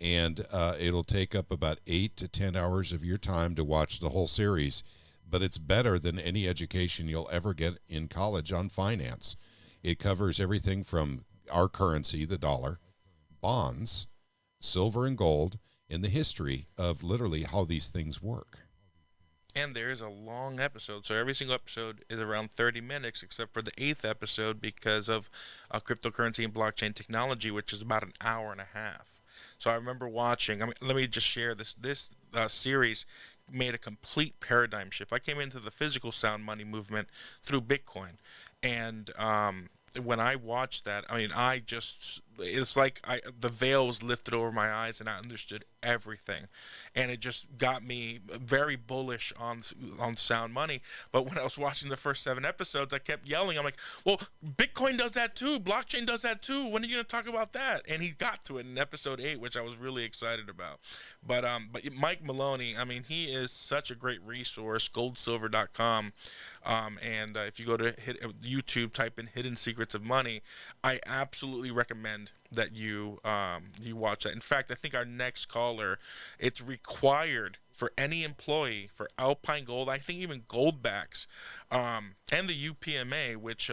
and it'll take up about 8 to 10 hours of your time to watch the whole series. But it's better than any education you'll ever get in college on finance. It covers everything from our currency, the dollar, bonds, silver and gold, and the history of literally how these things work. And there is a long episode, so every single episode is around 30 minutes, except for the 8th episode because of cryptocurrency and blockchain technology, which is about an hour and a half. So I remember watching. Let me just share this series made a complete paradigm shift. I came into the physical sound money movement through Bitcoin, and when I watched that, I it's like the veil was lifted over my eyes and I understood everything, and it just got me very bullish on sound money. But when I was watching the first 7 episodes, I kept yelling. I'm like, well, Bitcoin does that too. Blockchain does that too. When are you going to talk about that? And he got to it in episode 8, which I was really excited about. But Mike Maloney, I mean, he is such a great resource. Goldsilver.com, and if you go to YouTube, type in "Hidden Secrets of Money," I absolutely recommend that you watch that. In fact, I think our next caller, it's required for any employee for Alpine Gold, I think even Goldbacks, and the UPMA, which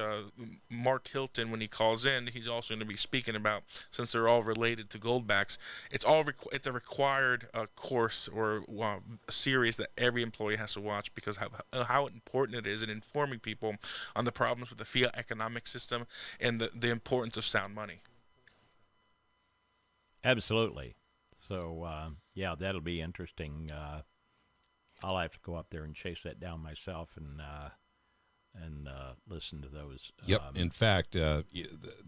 Mark Hilton, when he calls in, he's also going to be speaking about, since they're all related to Goldbacks. It's a required course or series that every employee has to watch, because how important it is in informing people on the problems with the fiat economic system and the importance of sound money. Absolutely. So, yeah, that'll be interesting. I'll have to go up there and chase that down myself and listen to those. Yep. In fact,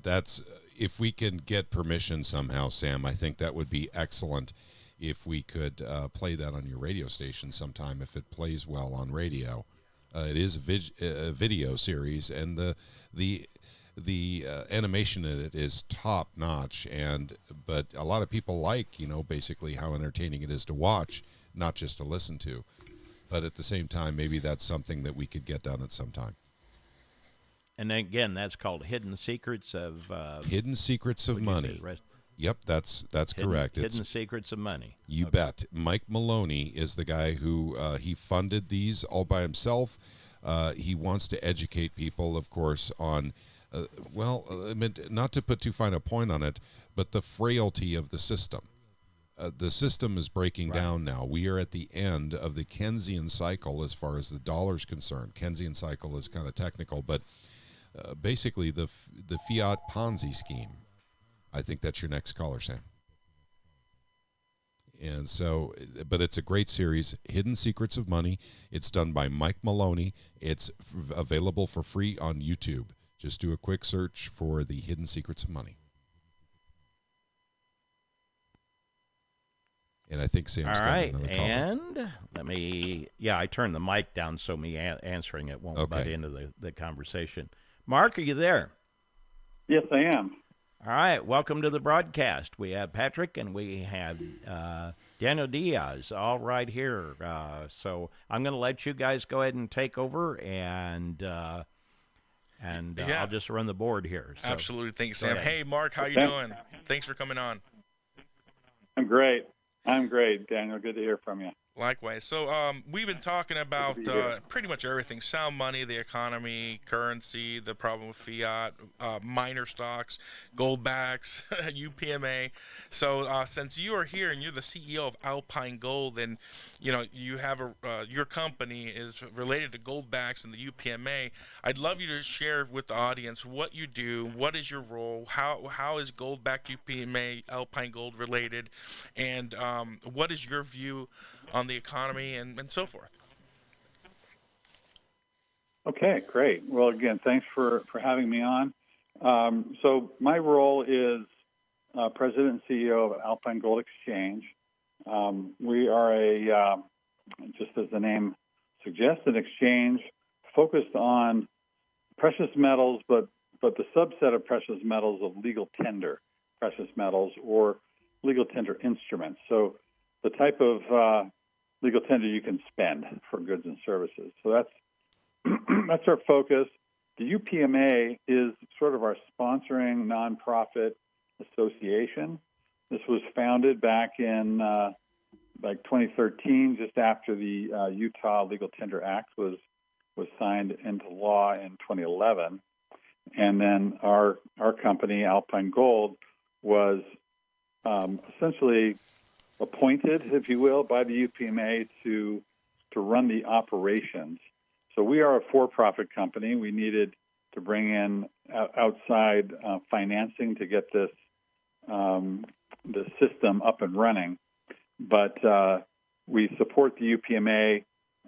that's if we can get permission somehow, Sam, I think that would be excellent if we could play that on your radio station sometime, if it plays well on radio. It is a video series, and the animation in it is top notch, but a lot of people like, basically how entertaining it is to watch, not just to listen to. But at the same time, maybe that's something that we could get done at some time. And again, that's called Hidden Secrets of Money. Yep, that's correct. Hidden Secrets of Money. You bet. Mike Maloney is the guy who he funded these all by himself. He wants to educate people, of course, on not to put too fine a point on it, but the frailty of the system. The system is breaking down now. We are at the end of the Keynesian cycle as far as the dollar's concerned. Keynesian cycle is kind of technical, but basically the fiat Ponzi scheme. I think that's your next caller, Sam. And so, but it's a great series, Hidden Secrets of Money. It's done by Mike Maloney. It's available for free on YouTube. Just do a quick search for the Hidden Secrets of Money. And I think Sam's got another caller. And I turned the mic down so me answering it won't butt into the conversation. Mark, are you there? Yes, I am. All right, welcome to the broadcast. We have Patrick and we have Daniel Diaz all right here. So I'm going to let you guys go ahead and take over, and I'll just run the board here. So, absolutely. Thanks, Sam. Hey, Mark, how you doing? Thanks for coming on. I'm great. Daniel. Good to hear from you. Likewise. So we've been talking about pretty much everything: sound money, the economy, currency, the problem with fiat, minor stocks, goldbacks, UPMA. So since you are here and you're the CEO of Alpine Gold, and you have your company is related to goldbacks and the UPMA, I'd love you to share with the audience what you do, what is your role, how is goldback, UPMA, Alpine Gold related, and what is your view on the economy and so forth. Okay, great. Well, again, thanks for having me on. So my role is President and CEO of Alpine Gold Exchange. We are just as the name suggests, an exchange focused on precious metals, but the subset of precious metals of legal tender precious metals or legal tender instruments. So the type of legal tender you can spend for goods and services. So that's our focus. The UPMA is sort of our sponsoring nonprofit association. This was founded back in 2013, just after the Utah Legal Tender Act was signed into law in 2011. And then our company, Alpine Gold, was essentially appointed, if you will, by the UPMA to run the operations. So we are a for-profit company. We needed to bring in outside financing to get the system up and running. But we support the UPMA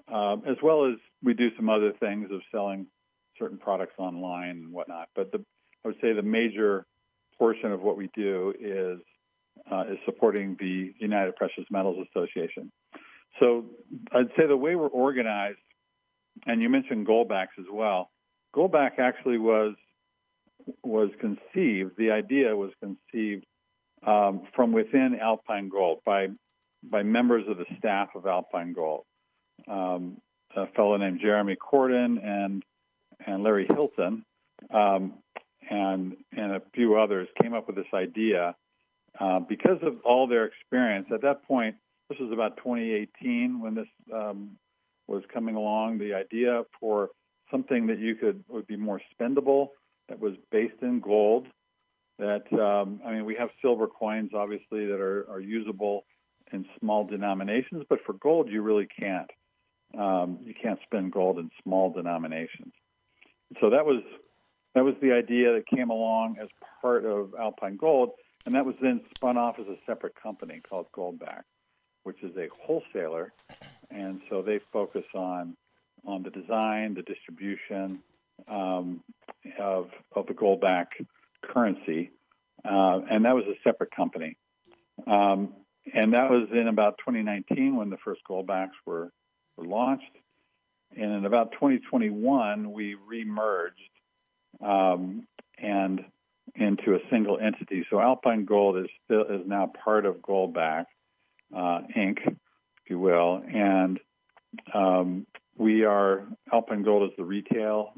as well as we do some other things of selling certain products online and whatnot. But I would say the major portion of what we do is supporting the United Precious Metals Association. So I'd say the way we're organized, and you mentioned Goldbacks as well. Goldback actually was conceived. The idea was conceived from within Alpine Gold by members of the staff of Alpine Gold. A fellow named Jeremy Corden and Larry Hilton and a few others came up with this idea because of all their experience. At that point, this was about 2018 when this was coming along. The idea for something that would be more spendable, that was based in gold. That we have silver coins, obviously, that are usable in small denominations, but for gold, you really can't. You can't spend gold in small denominations. So that was the idea that came along as part of Alpine Gold, and that was then spun off as a separate company called Goldback, which is a wholesaler, and so they focus on the design, the distribution of the Goldback currency, and that was a separate company. And that was in about 2019 when the first Goldbacks were launched. And in about 2021, we remerged and into a single entity. So Alpine Gold is now part of Goldback Inc., if you will, and Alpine Gold is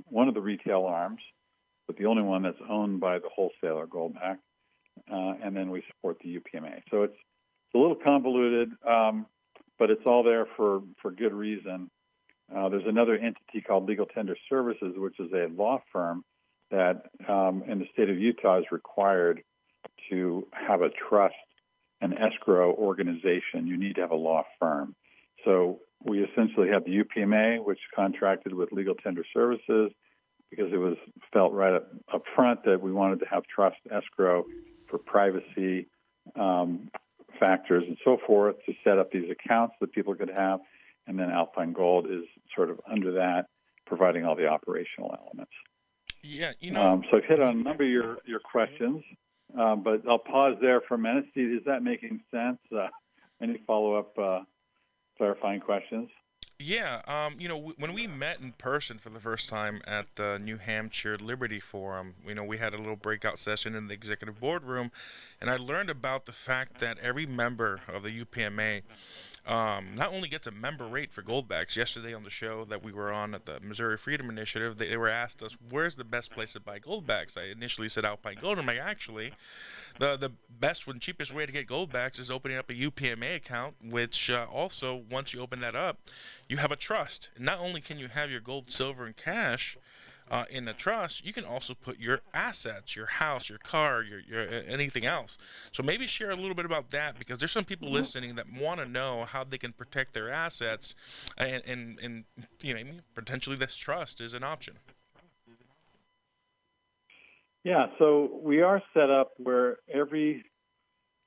one of the retail arms, but the only one that's owned by the wholesaler Goldback, and then we support the UPMA. So it's a little convoluted, but it's all there for good reason. There's another entity called Legal Tender Services, which is a law firm that in the state of Utah is required to have a trust and escrow organization. You need to have a law firm. So we essentially have the UPMA, which contracted with Legal Tender Services because it was felt right up front that we wanted to have trust escrow for privacy factors and so forth to set up these accounts that people could have. And then Alpine Gold is sort of under that, providing all the operational elements. Yeah, so I've hit on a number of your questions, but I'll pause there for a minute. See, is that making sense? Any follow-up clarifying questions? Yeah, when we met in person for the first time at the New Hampshire Liberty Forum, we had a little breakout session in the executive boardroom, and I learned about the fact that every member of the UPMA not only gets a member rate for Goldbacks. Yesterday on the show that we were on at the Missouri Freedom Initiative, they were asked us, where's the best place to buy Goldbacks? I initially said Alpine Gold. I'm like, actually, the best and cheapest way to get Goldbacks is opening up a UPMA account, which also, once you open that up, you have a trust. Not only can you have your gold, silver, and cash in a trust, you can also put your assets, your house, your car, your anything else. So maybe share a little bit about that, because there's some people listening that want to know how they can protect their assets, and potentially this trust is an option. Yeah, so we are set up where every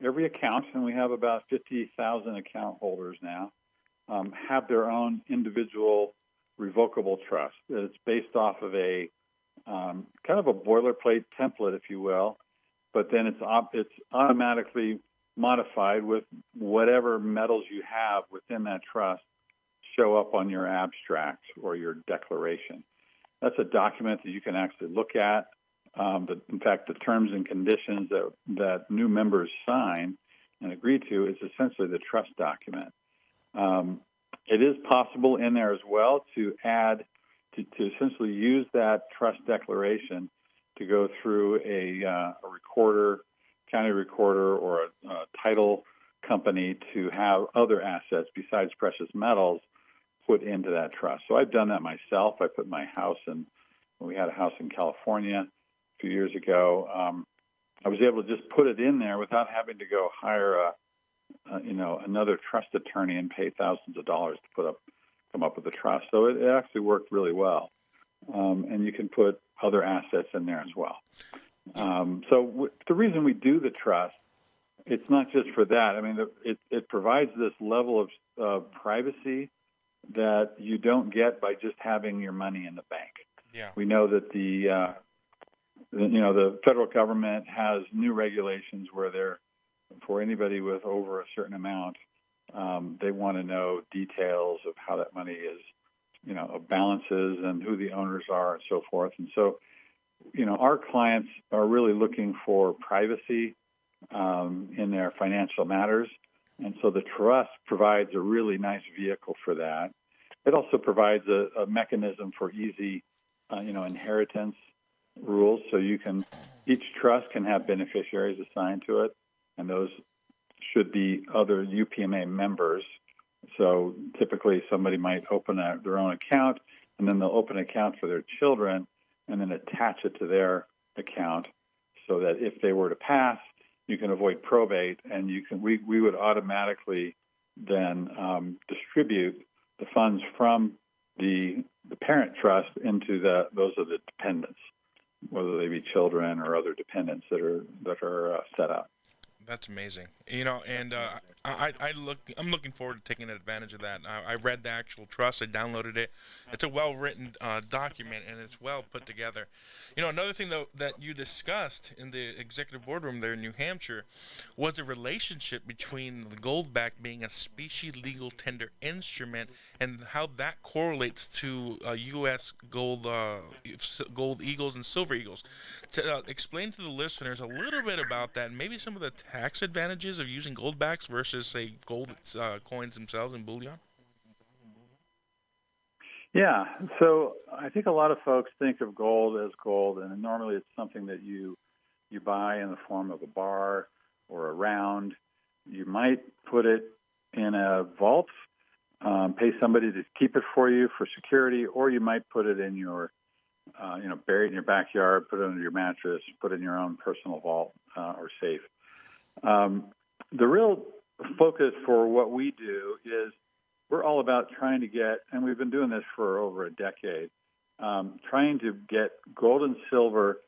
account, and we have about 50,000 account holders now, have their own individual revocable trust. It's based off of a kind of a boilerplate template, if you will, but then it's automatically modified with whatever metals you have within that trust show up on your abstract or your declaration. That's a document that you can actually look at. In fact, the terms and conditions that new members sign and agree to is essentially the trust document. It is possible in there as well to add, to essentially use that trust declaration to go through a recorder, county recorder, or a title company to have other assets besides precious metals put into that trust. So I've done that myself. I put my house in, when we had a house in California a few years ago, I was able to just put it in there without having to go hire another trust attorney and pay thousands of dollars to come up with a trust. So it actually worked really well. And you can put other assets in there as well. The reason we do the trust, it's not just for that. I mean, it provides this level of privacy that you don't get by just having your money in the bank. Yeah. We know that the the federal government has new regulations where they're, for anybody with over a certain amount, they want to know details of how that money is, of balances and who the owners are and so forth. And so, our clients are really looking for privacy in their financial matters. And so the trust provides a really nice vehicle for that. It also provides a mechanism for easy, inheritance rules. So each trust can have beneficiaries assigned to it, and those should be other UPMA members. So typically somebody might open their own account, and then they'll open an account for their children and then attach it to their account so that if they were to pass, you can avoid probate, and we would automatically then distribute the funds from the parent trust into those of the dependents, whether they be children or other dependents that are set up. That's amazing. And I'm looking forward to taking advantage of that. I read the actual trust. I downloaded it. It's a well-written document, and it's well put together. Another thing, though, that you discussed in the executive boardroom there in New Hampshire was the relationship between the goldback being a specie legal tender instrument and how that correlates to U.S. gold eagles and silver eagles. To explain to the listeners a little bit about that, and maybe some of the tax advantages of using goldbacks versus, say, gold coins themselves in bullion? Yeah, so I think a lot of folks think of gold as gold, and normally it's something that you buy in the form of a bar or a round. You might put it in a vault, pay somebody to keep it for you for security, or you might put it in your, buried in your backyard, put it under your mattress, put it in your own personal vault or safe. The real focus for what we do is we're all about trying to get, and we've been doing this for over a decade, trying to get gold and silver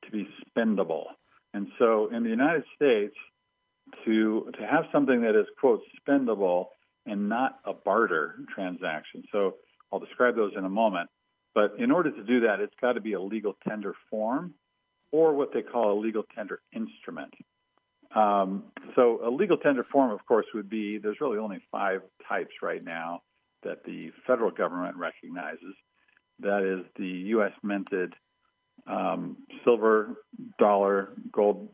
to be spendable. And so in the United States, to have something that is, quote, spendable and not a barter transaction. So I'll describe those in a moment. But in order to do that, it's got to be a legal tender form or what they call a legal tender instrument. So a legal tender form, of course, would be, there's really only 5 types right now that the federal government recognizes. That is the U.S. minted silver dollar, gold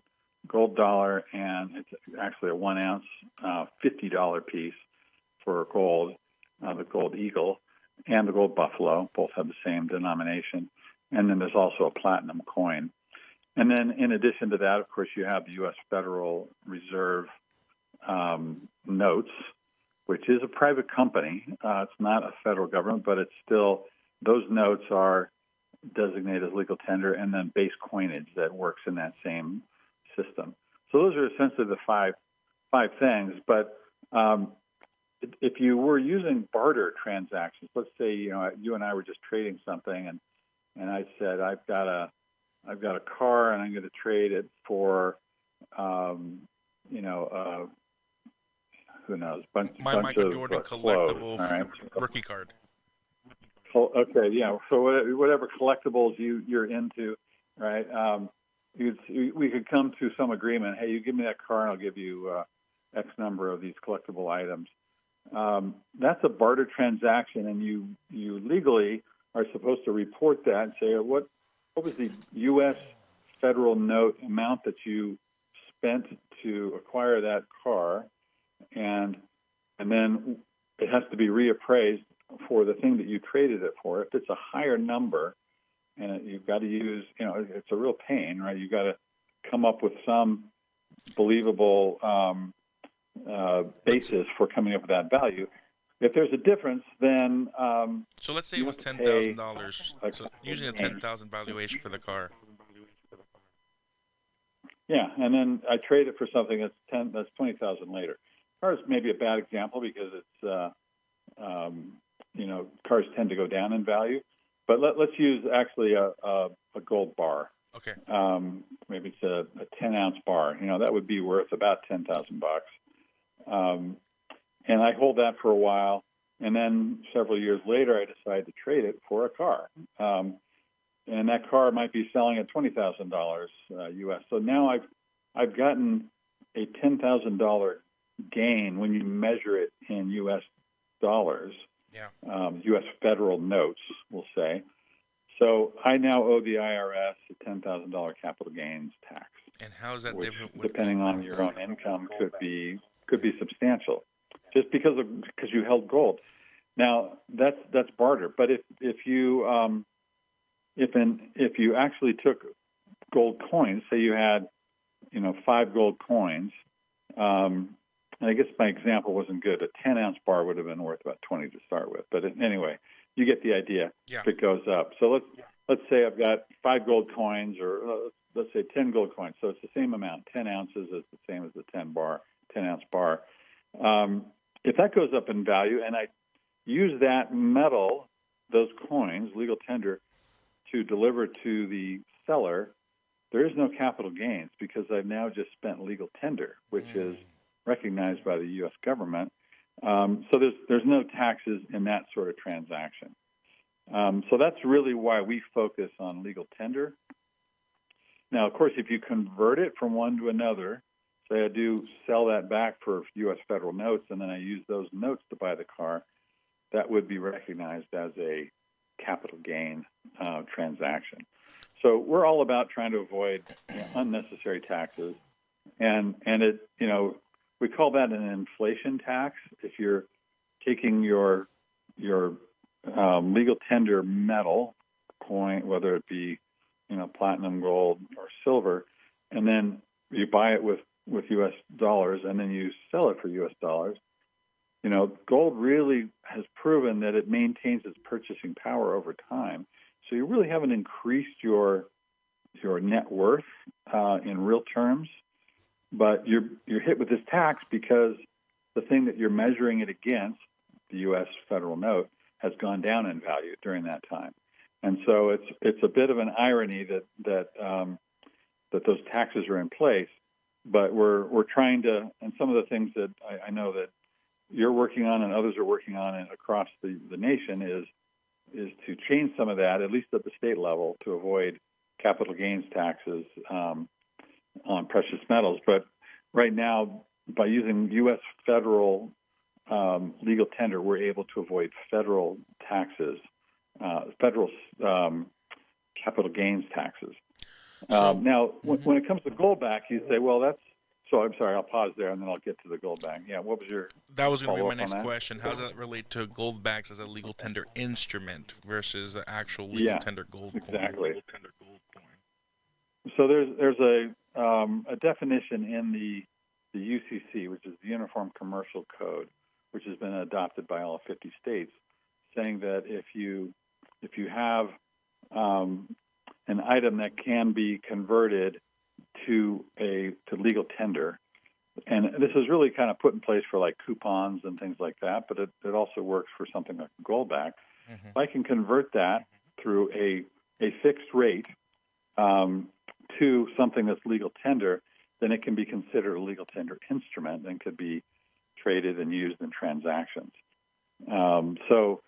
dollar, and it's actually a 1 ounce $50 piece for gold, the gold eagle, and the gold buffalo. Both have the same denomination. And then there's also a platinum coin. And then in addition to that, of course, you have the U.S. Federal Reserve notes, which is a private company. It's not a federal government, but it's still, those notes are designated as legal tender, and then base coinage that works in that same system. So those are essentially the five things. But if you were using barter transactions, let's say you and I were just trading something, and I said I've got a car and I'm going to trade it for who knows, bunch Michael of Jordan clothes, collectible right? rookie card. Okay, yeah. So whatever collectibles you're into, right? We could come to some agreement. Hey, you give me that car, and I'll give you X number of these collectible items. That's a barter transaction, and you legally are supposed to report that and say what was the U.S. federal note amount that you spent to acquire that car, and then it has to be reappraised for the thing that you traded it for. If it's a higher number, and you've got to use, it's a real pain, right? You've got to come up with some believable basis for coming up with that value. If there's a difference, then so let's say it was $10,000. So using a $10,000 valuation for the car. Yeah, and then I trade it for something that's $20,000 later. Cars may be a bad example because it's cars tend to go down in value. But let's use actually a gold bar. Okay. Maybe it's a 10-ounce bar. That would be worth about $10,000. And I hold that for a while, and then several years later, I decide to trade it for a car. and that car might be selling at $20,000 US. So now I've gotten a $10,000 gain when you measure it in US dollars, US federal notes, we'll say. So I now owe the IRS a $10,000 capital gains tax. And how is that which, different? With depending on your own income, could be substantial, just because you held gold. Now that's barter. But if you actually took gold coins, say you had 5 gold coins, and I guess my example wasn't good. A 10-ounce bar would have been worth about 20 to start with. But anyway, you get the idea. Yeah. If it goes up. So let's say I've got 5 gold coins, or let's say 10 gold coins. So it's the same amount. 10 ounces is the same as the 10-ounce bar. If that goes up in value, and I use that metal, those coins, legal tender, to deliver to the seller, there is no capital gains because I've now just spent legal tender, which is recognized by the U.S. government. So there's no taxes in that sort of transaction. So that's really why we focus on legal tender. Now, of course, if you convert it from one to another, say I do sell that back for U.S. federal notes, and then I use those notes to buy the car, that would be recognized as a capital gain transaction. So we're all about trying to avoid unnecessary taxes, and it we call that an inflation tax. If you're taking your legal tender metal coin, whether it be platinum, gold, or silver, and then you buy it with U.S. dollars, and then you sell it for U.S. dollars. Gold really has proven that it maintains its purchasing power over time. So you really haven't increased your net worth in real terms, but you're hit with this tax because the thing that you're measuring it against, the U.S. federal note, has gone down in value during that time. And so it's a bit of an irony that those taxes are in place, but we're trying to, and some of the things that I know that you're working on and others are working on across the nation is to change some of that, at least at the state level, to avoid capital gains taxes on precious metals. But right now, by using U.S. federal legal tender, we're able to avoid federal taxes, federal capital gains taxes. Now, when it comes to goldback, you say, well, that's so. I'm sorry, I'll pause there and then I'll get to the goldback. Yeah, what was your? That was going to be my next question. How does that relate to goldbacks as a legal tender instrument versus the actual legal tender gold coin? Exactly. So there's a definition in the UCC, which is the Uniform Commercial Code, which has been adopted by all 50 states, saying that if you have an item that can be converted to legal tender, and this is really kind of put in place for like coupons and things like that, but it also works for something like goldback. Mm-hmm. If I can convert that through a fixed rate to something that's legal tender, then it can be considered a legal tender instrument and could be traded and used in transactions. So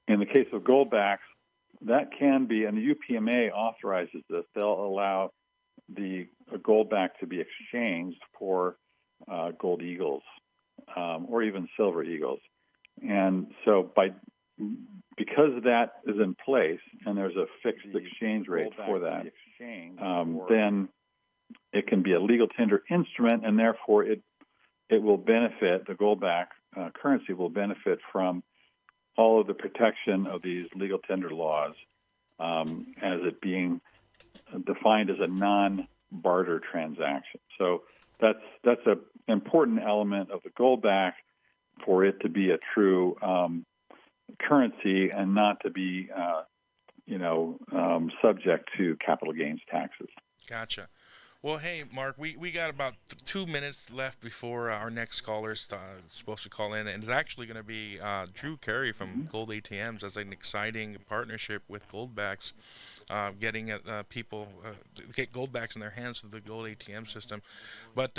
in the case of goldbacks, that can be, and the UPMA authorizes this, they'll allow the goldback to be exchanged for gold eagles or even silver eagles. And so because that is in place and there's a fixed exchange rate for that, then it can be a legal tender instrument, and therefore it will benefit, the goldback currency will benefit from all of the protection of these legal tender laws as it being defined as a non-barter transaction. So that's an important element of the goldback for it to be a true currency and not to be subject to capital gains taxes. Gotcha. Well, hey, Mark, we got about 2 minutes left before our next caller is supposed to call in, and it's actually going to be Drew Carey from Gold ATMs as an exciting partnership with Goldbacks, getting people to get Goldbacks in their hands through the Gold ATM system. But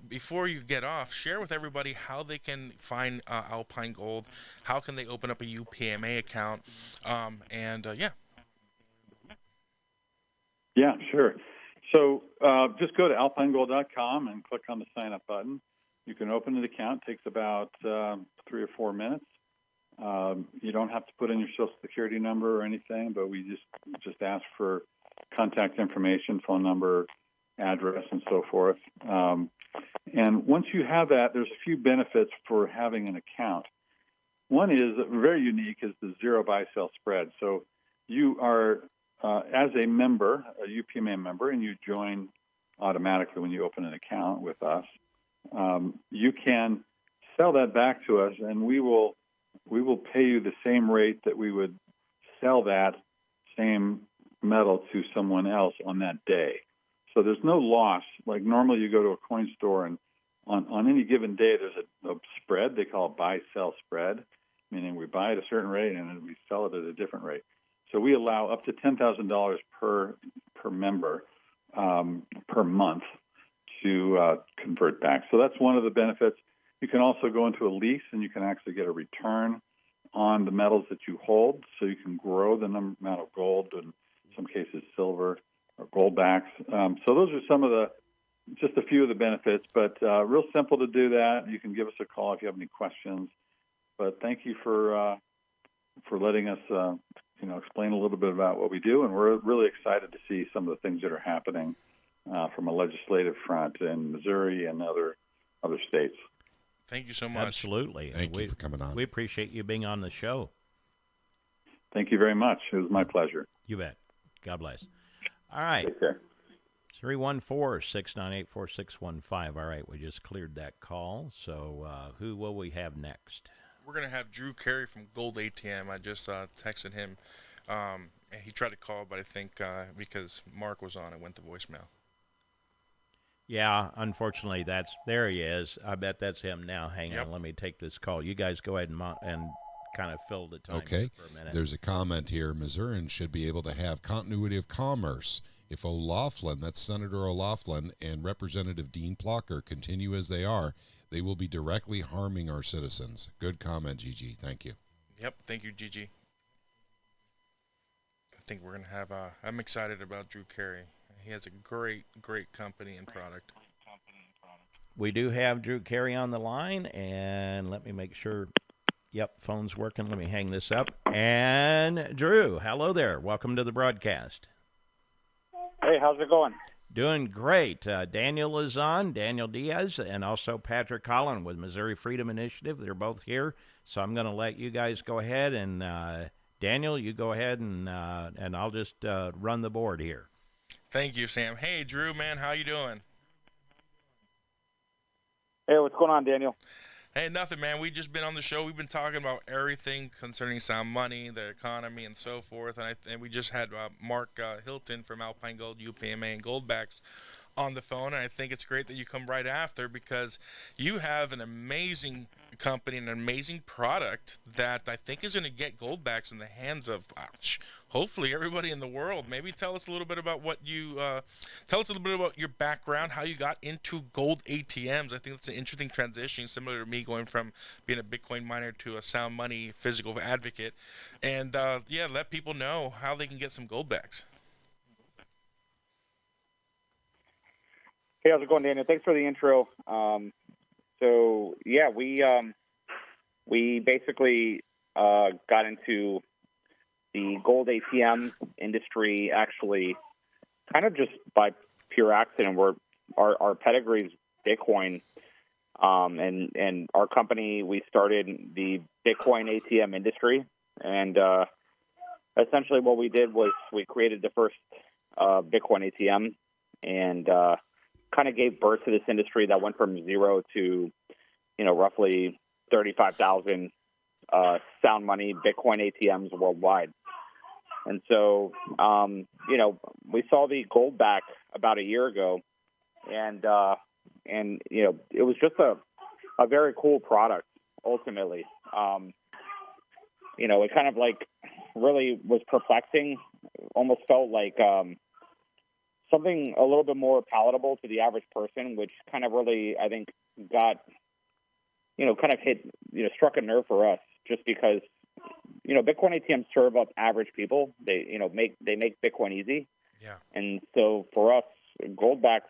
before you get off, share with everybody how they can find Alpine Gold, how can they open up a UPMA account, and yeah. Yeah, sure. So just go to alpinegold.com and click on the sign up button. You can open an account. It takes about 3 or 4 minutes. You don't have to put in your Social Security number or anything, but we just ask for contact information, phone number, address, and so forth. And once you have that, there's a few benefits for having an account. One is very unique is the zero buy-sell spread. So you are, as a member, a UPMA member, and you join automatically when you open an account with us, you can sell that back to us, and we will pay you the same rate that we would sell that same metal to someone else on that day. So there's no loss. Like normally you go to a coin store and on any given day there's a spread. They call it buy-sell spread, meaning we buy at a certain rate and then we sell it at a different rate. So we allow up to $10,000 per member per month to convert back. So that's one of the benefits. You can also go into a lease and you can actually get a return on the metals that you hold, so you can grow the amount of gold and in some cases silver or gold backs. So those are just a few of the benefits, but real simple to do that. You can give us a call if you have any questions. But thank you for letting us explain a little bit about what we do, and we're really excited to see some of the things that are happening from a legislative front in Missouri and other states. Thank you so much. Absolutely. Thank you for coming on. We appreciate you being on the show. Thank you very much. It was my pleasure. You bet. God bless. All right. Take care. 314-698-4615. All right, we just cleared that call. So who will we have next? We're going to have Drew Carey from Gold ATM. I just texted him. And he tried to call, but I think because Mark was on, it went to voicemail. Yeah, unfortunately, there he is. I bet that's him now. Hang on, let me take this call. You guys go ahead and kind of fill the time for a minute. There's a comment here. Missourians should be able to have continuity of commerce. If O'Loughlin, that's Senator O'Loughlin, and Representative Dean Plocker continue as they are, they will be directly harming our citizens. Good comment, Gigi. Thank you. Yep, thank you, Gigi. I think we're going to have I'm excited about Drew Carey. He has a great company and product. We do have Drew Carey on the line, and let me make sure. Yep, phone's working. Let me hang this up. And Drew, hello there. Welcome to the broadcast. Hey, how's it going? Doing great. Daniel is on, Daniel Diaz, and also Patrick Holland with Missouri Freedom Initiative. They're both here, so I'm going to let you guys go ahead. And Daniel, you go ahead, and I'll just run the board here. Thank you, Sam. Hey, Drew, man, how you doing? Hey, what's going on, Daniel? Hey, nothing, man. We've just been on the show. We've been talking about everything concerning sound money, the economy, and so forth. And we just had Mark Hilton from Alpine Gold, UPMA, and Goldbacks on the phone. And I think it's great that you come right after because you have an amazing company, an amazing product that I think is going to get Goldbacks in the hands of hopefully everybody in the world. Maybe tell us a little bit about your background, how you got into gold ATMs. I think that's an interesting transition, similar to me going from being a Bitcoin miner to a sound money physical advocate. And let people know how they can get some Goldbacks. Hey, how's it going, Daniel? Thanks for the intro. We basically got into the gold ATM industry actually kind of just by pure accident. Our pedigree is Bitcoin, and our company, we started the Bitcoin ATM industry, and essentially what we did was we created the first Bitcoin ATM and kind of gave birth to this industry that went from zero to, roughly 35,000 sound money Bitcoin ATMs worldwide. And so, we saw the Goldback about a year ago, and it was just a very cool product. Ultimately, it kind of like really was perplexing. Almost felt like something a little bit more palatable to the average person, which kind of really, I think, got, kind of hit, struck a nerve for us just because, Bitcoin ATMs serve up average people. They make Bitcoin easy. Yeah. And so for us, Goldbacks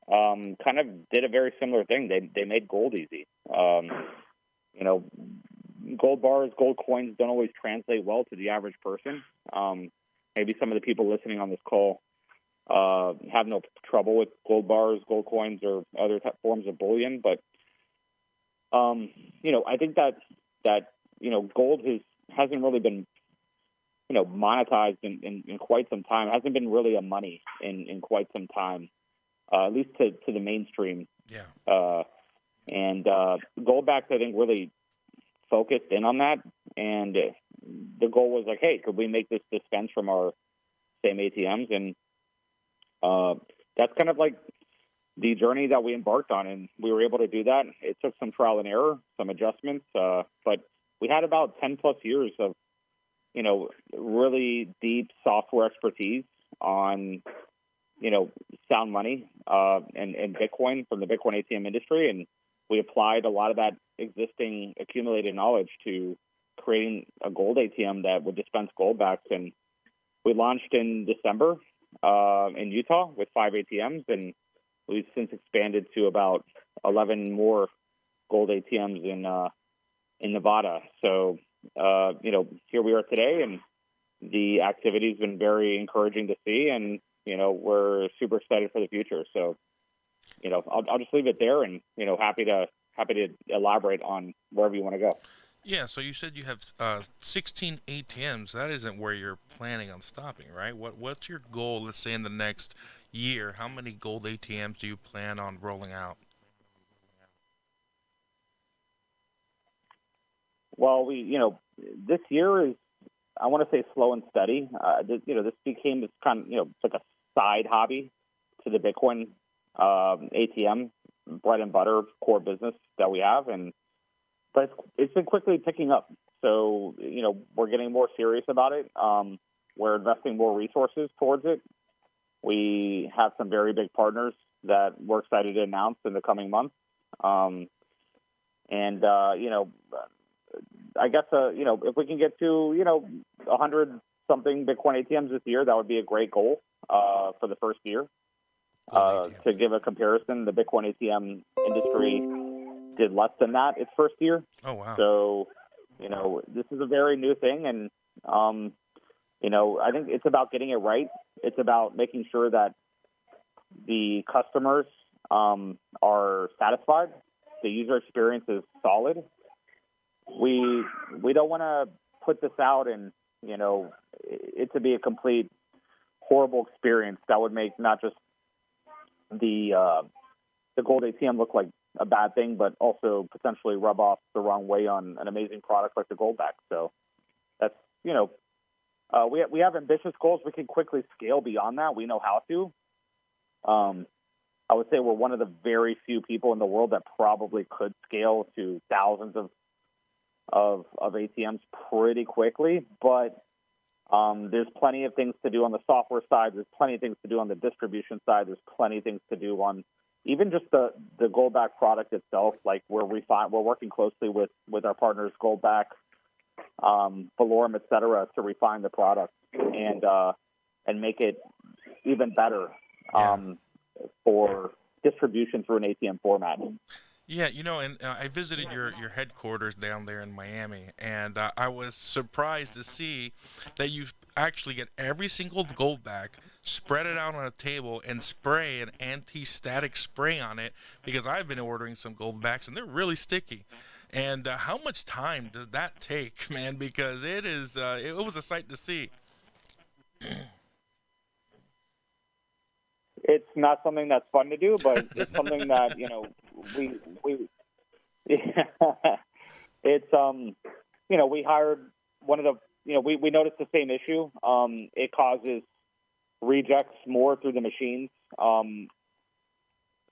kind of did a very similar thing. They made gold easy. You know, gold bars, gold coins don't always translate well to the average person. Maybe some of the people listening on this call have no trouble with gold bars, gold coins, or other forms of bullion. But you know, I think that you know, gold hasn't really been, you know, monetized in quite some time. It hasn't been really a money in quite some time, at least to the mainstream. Yeah. And Goldbacks, I think, really focused in on that. And the goal was like, hey, could we make this dispense from our same ATMs? And that's kind of like the journey that we embarked on. And we were able to do that. It took some trial and error, some adjustments, but we had about 10 plus years of, you know, really deep software expertise on, you know, sound money and Bitcoin from the Bitcoin ATM industry. And we applied a lot of that existing accumulated knowledge to creating a gold ATM that would dispense Goldbacks. And we launched in December in Utah with 5 ATMs, and we've since expanded to about 11 more gold ATMs in Nevada. So, you know, here we are today, and the activity's been very encouraging to see, and, you know, we're super excited for the future. So, you know, I'll just leave it there, and, you know, happy to elaborate on wherever you want to go. Yeah, so you said you have 16 ATMs. That isn't where you're planning on stopping, right? What's your goal, let's say, in the next year? How many gold ATMs do you plan on rolling out? Well, you know, this year is, I want to say, slow and steady. You know, this became this kind of, you know, it's like a side hobby to the Bitcoin ATM, bread and butter core business that we have. But it's been quickly picking up. So, you know, we're getting more serious about it. We're investing more resources towards it. We have some very big partners that we're excited to announce in the coming months. You know, I guess, you know, if we can get to, you know, 100-something Bitcoin ATMs this year, that would be a great goal for the first year. To give a comparison, the Bitcoin ATM industry did less than that its first year. Oh, wow. So, you know, this is a very new thing. And, you know, I think it's about getting it right. It's about making sure that the customers are satisfied. The user experience is solid. We don't want to put this out and, you know, it to be a complete horrible experience that would make not just the gold ATM look like a bad thing, but also potentially rub off the wrong way on an amazing product like the Goldback. So that's, you know, we have ambitious goals. We can quickly scale beyond that. We know how to. I would say we're one of the very few people in the world that probably could scale to thousands of ATMs pretty quickly, but there's plenty of things to do on the software side. There's plenty of things to do on the distribution side. There's plenty of things to do on even just the Goldback product itself. Like we're working closely with our partners, Goldback, Valorum, et cetera, to refine the product and make it even better for distribution through an ATM format. Yeah, you know, and I visited your headquarters down there in Miami, and I was surprised to see that you actually get every single Goldback, spread it out on a table, and spray an anti-static spray on it, because I've been ordering some Goldbacks, and they're really sticky. And how much time does that take, man? Because it was a sight to see. It's not something that's fun to do, but it's something that, you know, it's, you know, we hired one of the, you know, we noticed the same issue. It causes rejects more through the machines.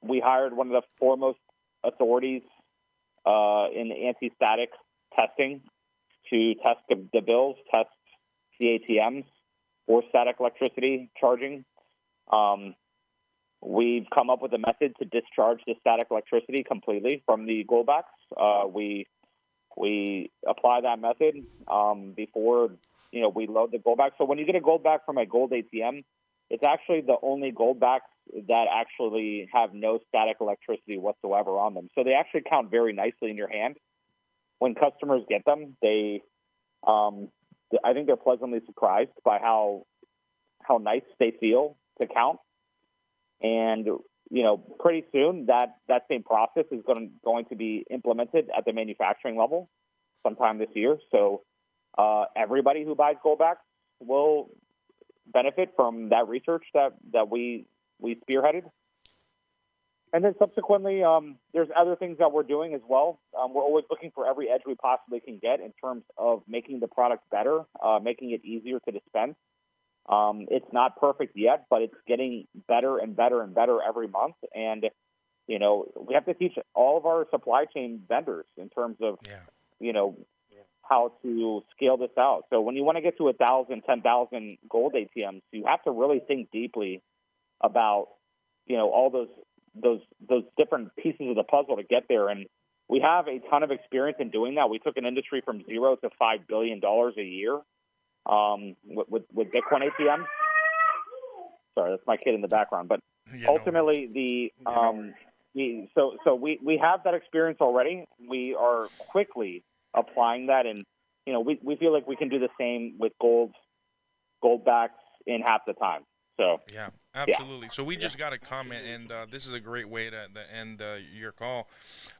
We hired one of the foremost authorities in anti-static testing to test the bills, test the ATMs for static electricity charging. We've come up with a method to discharge the static electricity completely from the Goldbacks. We apply that method before, you know, we load the Goldback. So when you get a Goldback from a gold ATM, it's actually the only gold backs that actually have no static electricity whatsoever on them. So they actually count very nicely in your hand. When customers get them, I think they're pleasantly surprised by how nice they feel to count. And, pretty soon that same process is going to be implemented at the manufacturing level sometime this year. So everybody who buys Goldbacks will benefit from that research that we spearheaded. And then subsequently, there's other things that we're doing as well. We're always looking for every edge we possibly can get in terms of making the product better, making it easier to dispense. It's not perfect yet, but it's getting better and better and better every month. And, we have to teach all of our supply chain vendors in terms of, how to scale this out. So when you want to get to 1,000, 10,000 gold ATMs, you have to really think deeply about, all those different pieces of the puzzle to get there. And we have a ton of experience in doing that. We took an industry from $0 to $5 billion a year with Bitcoin ATMs. Sorry, that's my kid in the background. But ultimately, we have that experience already. We are quickly applying that, and we feel like we can do the same with gold backs in half the time. So yeah, absolutely. So we just got a comment, and this is a great way to end your call.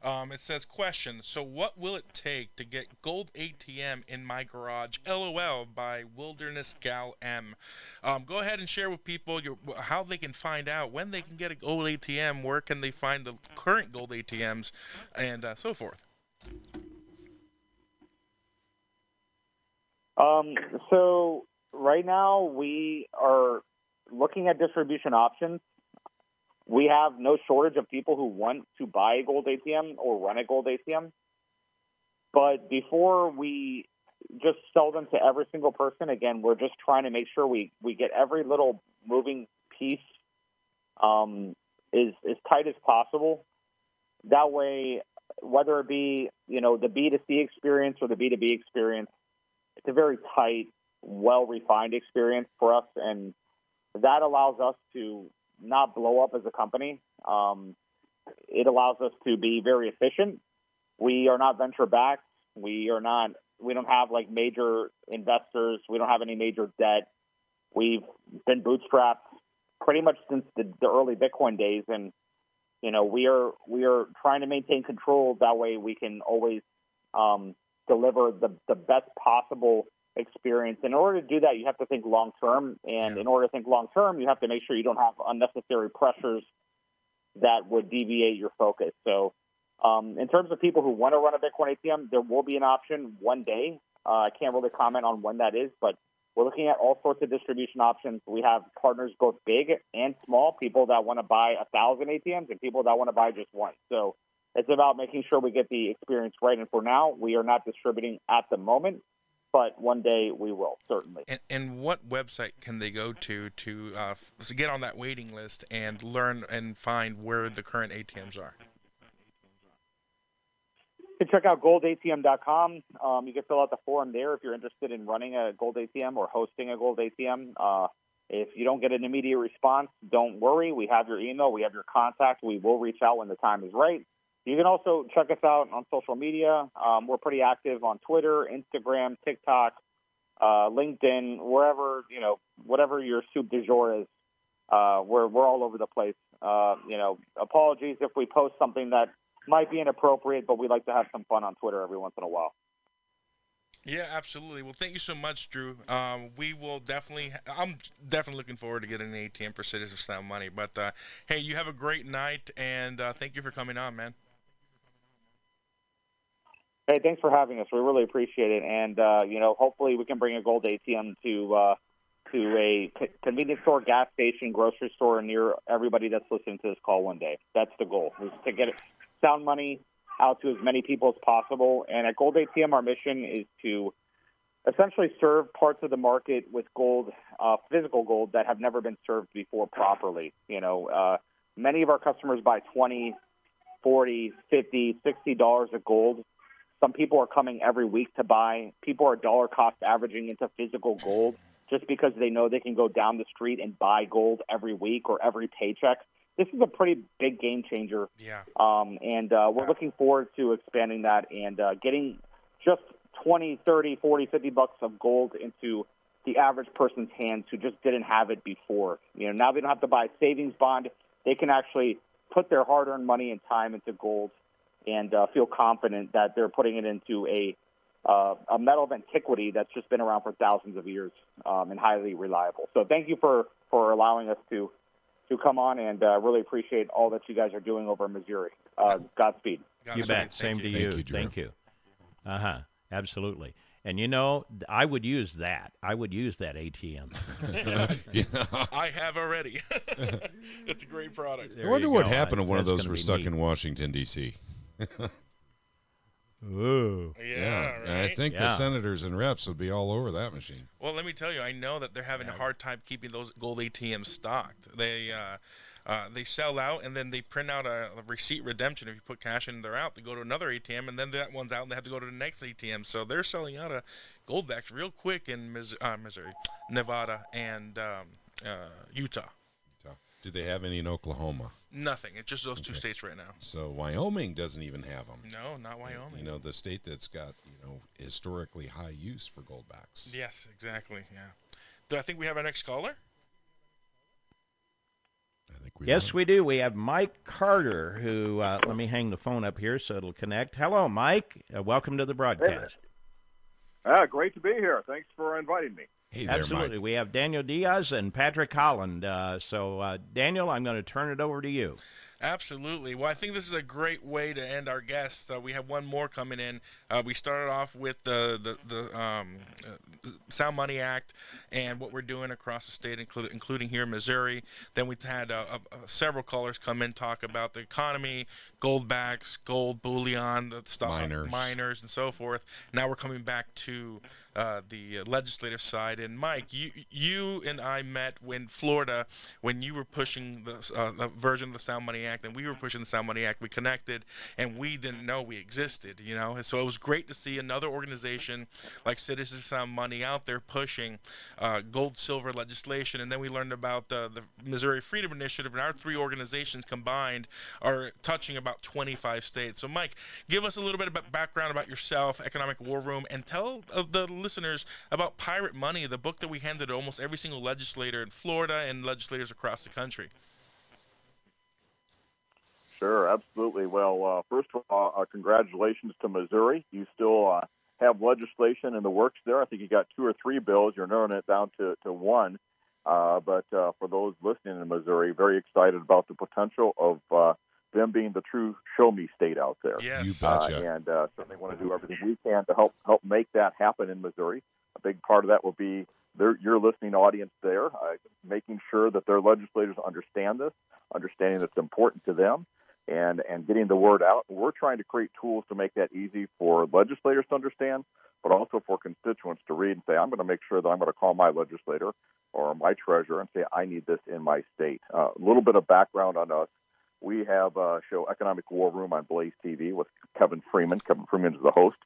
It says, question, so what will it take to get gold ATM in my garage? LOL by Wilderness Gal M. Go ahead and share with people how they can find out when they can get a gold ATM, where can they find the current gold ATMs, and so forth. So right now we are looking at distribution options. We have no shortage of people who want to buy a gold ATM or run a gold ATM. But before we just sell them to every single person, again, we're just trying to make sure we get every little moving piece is as tight as possible. That way, whether it be, the B2C experience or the B2B experience, it's a very tight, well-refined experience for us, and that allows us to not blow up as a company. It allows us to be very efficient. We are not venture-backed. We don't have like major investors. We don't have any major debt. We've been bootstrapped pretty much since the early Bitcoin days, and we are trying to maintain control. That way, we can always deliver the best possible experience. In order to do that, you have to think long term, and in order to think long term, you have to make sure you don't have unnecessary pressures that would deviate your focus. So, in terms of people who want to run a Bitcoin ATM, there will be an option one day. I can't really comment on when that is, but we're looking at all sorts of distribution options. We have partners both big and small, people that want to buy 1,000 ATMs and people that want to buy just one. So it's about making sure we get the experience right. And for now, we are not distributing at the moment, but one day we will, certainly. And what website can they go to get on that waiting list and learn and find where the current ATMs are? You can check out goldatm.com. You can fill out the form there if you're interested in running a gold ATM or hosting a gold ATM. If you don't get an immediate response, don't worry. We have your email. We have your contact. We will reach out when the time is right. You can also check us out on social media. We're pretty active on Twitter, Instagram, TikTok, LinkedIn, wherever, whatever your soup du jour is. We're all over the place. Apologies if we post something that might be inappropriate, but we like to have some fun on Twitter every once in a while. Yeah, absolutely. Well, thank you so much, Drew. I'm definitely looking forward to getting an ATM for Citizen Sound Money. But, hey, you have a great night, and thank you for coming on, man. Hey, thanks for having us. We really appreciate it. And, hopefully we can bring a gold ATM to a convenience store, gas station, grocery store near everybody that's listening to this call one day. That's the goal, is to get Sound Money out to as many people as possible. And at Gold ATM, our mission is to essentially serve parts of the market with gold, physical gold, that have never been served before properly. Many of our customers buy $20, $40, $50, $60 of gold. Some people are coming every week to buy. People are dollar cost averaging into physical gold just because they know they can go down the street and buy gold every week or every paycheck. This is a pretty big game changer. Yeah. And we're looking forward to expanding that and getting just 20, 30, 40, 50 bucks of gold into the average person's hands who just didn't have it before. Now they don't have to buy a savings bond. They can actually put their hard-earned money and time into gold and feel confident that they're putting it into a metal of antiquity that's just been around for thousands of years and highly reliable. So thank you for allowing us to come on, and really appreciate all that you guys are doing over in Missouri. Godspeed. You bet. Same to you. Thank you. Absolutely. And I would use that. I would use that ATM. I have already. It's a great product. I wonder what happened if one of those were stuck in Washington, D.C. Ooh. Yeah, right? I think the senators and reps would be all over that machine. Well, let me tell you, I know that they're having a hard time keeping those gold ATMs stocked. They sell out, and then they print out a receipt redemption. If you put cash in, they're out. They go to another ATM, and then that one's out, and they have to go to the next ATM. So they're selling out of gold backs real quick in Missouri, Nevada, and Utah. Do they have any in Oklahoma? Nothing. It's just those two states right now. So Wyoming doesn't even have them. No, not Wyoming. The state that's got, historically high use for goldbacks. Yes, exactly, yeah. Do I think we have our next caller? I think we Yes, we do. We have Mike Carter, who, let me hang the phone up here so it'll connect. Hello, Mike. Welcome to the broadcast. Great to be here. Thanks for inviting me. Hey there, Absolutely. Mike. We have Daniel Diaz and Patrick Holland. So, Daniel, I'm going to turn it over to you. Absolutely. Well, I think this is a great way to end our guests. We have one more coming in. We started off with the Sound Money Act and what we're doing across the state, including here in Missouri. Then we had several callers come in, talk about the economy, goldbacks, gold bullion, the stock miners, and so forth. Now we're coming back to the legislative side. And Mike, you and I met in Florida when you were pushing the version of the Sound Money Act, and we were pushing the Sound Money Act. We connected, and we didn't know we existed, And so it was great to see another organization like Citizens Sound Money out there pushing gold-silver legislation. And then we learned about the Missouri Freedom Initiative, and our three organizations combined are touching about 25 states. So, Mike, give us a little bit of background about yourself, Economic War Room, and tell the listeners about Pirate Money, the book that we handed to almost every single legislator in Florida and legislators across the country. Sure, absolutely. Well, first of all, congratulations to Missouri. You still have legislation in the works there. I think you got 2 or 3 bills. You're narrowing it down to one. But for those listening in Missouri, very excited about the potential of them being the true show-me state out there. Yes. You betcha. And certainly want to do everything we can to help make that happen in Missouri. A big part of that will be your listening audience there, making sure that their legislators understand this, understanding that it's important to them, and getting the word out. We're trying to create tools to make that easy for legislators to understand, but also for constituents to read and say, I'm going to make sure that I'm going to call my legislator or my treasurer and say, I need this in my state. A little bit of background on us. We have a show, Economic War Room, on Blaze TV with Kevin Freeman. Kevin Freeman is the host.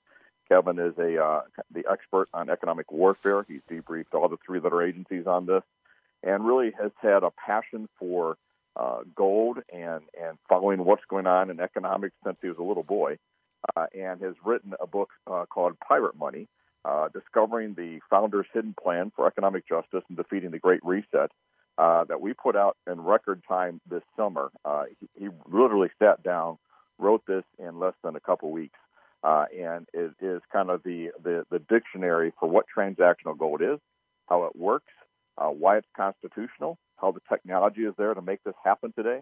Kevin is the expert on economic warfare. He's debriefed all the 3 other agencies on this and really has had a passion for gold and following what's going on in economics since he was a little boy, and has written a book called Pirate Money, Discovering the Founder's Hidden Plan for Economic Justice and Defeating the Great Reset, that we put out in record time this summer. He literally sat down, wrote this in less than a couple weeks, and it is kind of the dictionary for what transactional gold is, how it works, why it's constitutional, how the technology is there to make this happen today.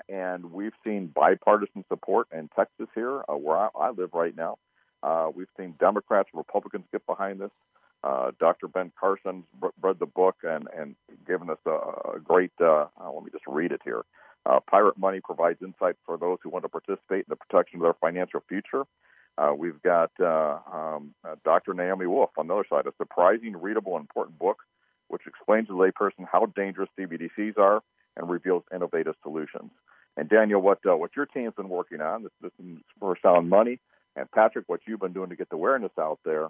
And we've seen bipartisan support in Texas here, where I live right now. We've seen Democrats and Republicans get behind this. Dr. Ben Carson's read the book and given us a great, let me just read it here. Pirate Money provides insight for those who want to participate in the protection of their financial future. We've got Dr. Naomi Wolf on the other side, a surprising, readable, and important book which explains to the layperson how dangerous CBDCs are and reveals innovative solutions. And Daniel, what your team's been working on, this is for Sound Money, and Patrick, what you've been doing to get the awareness out there,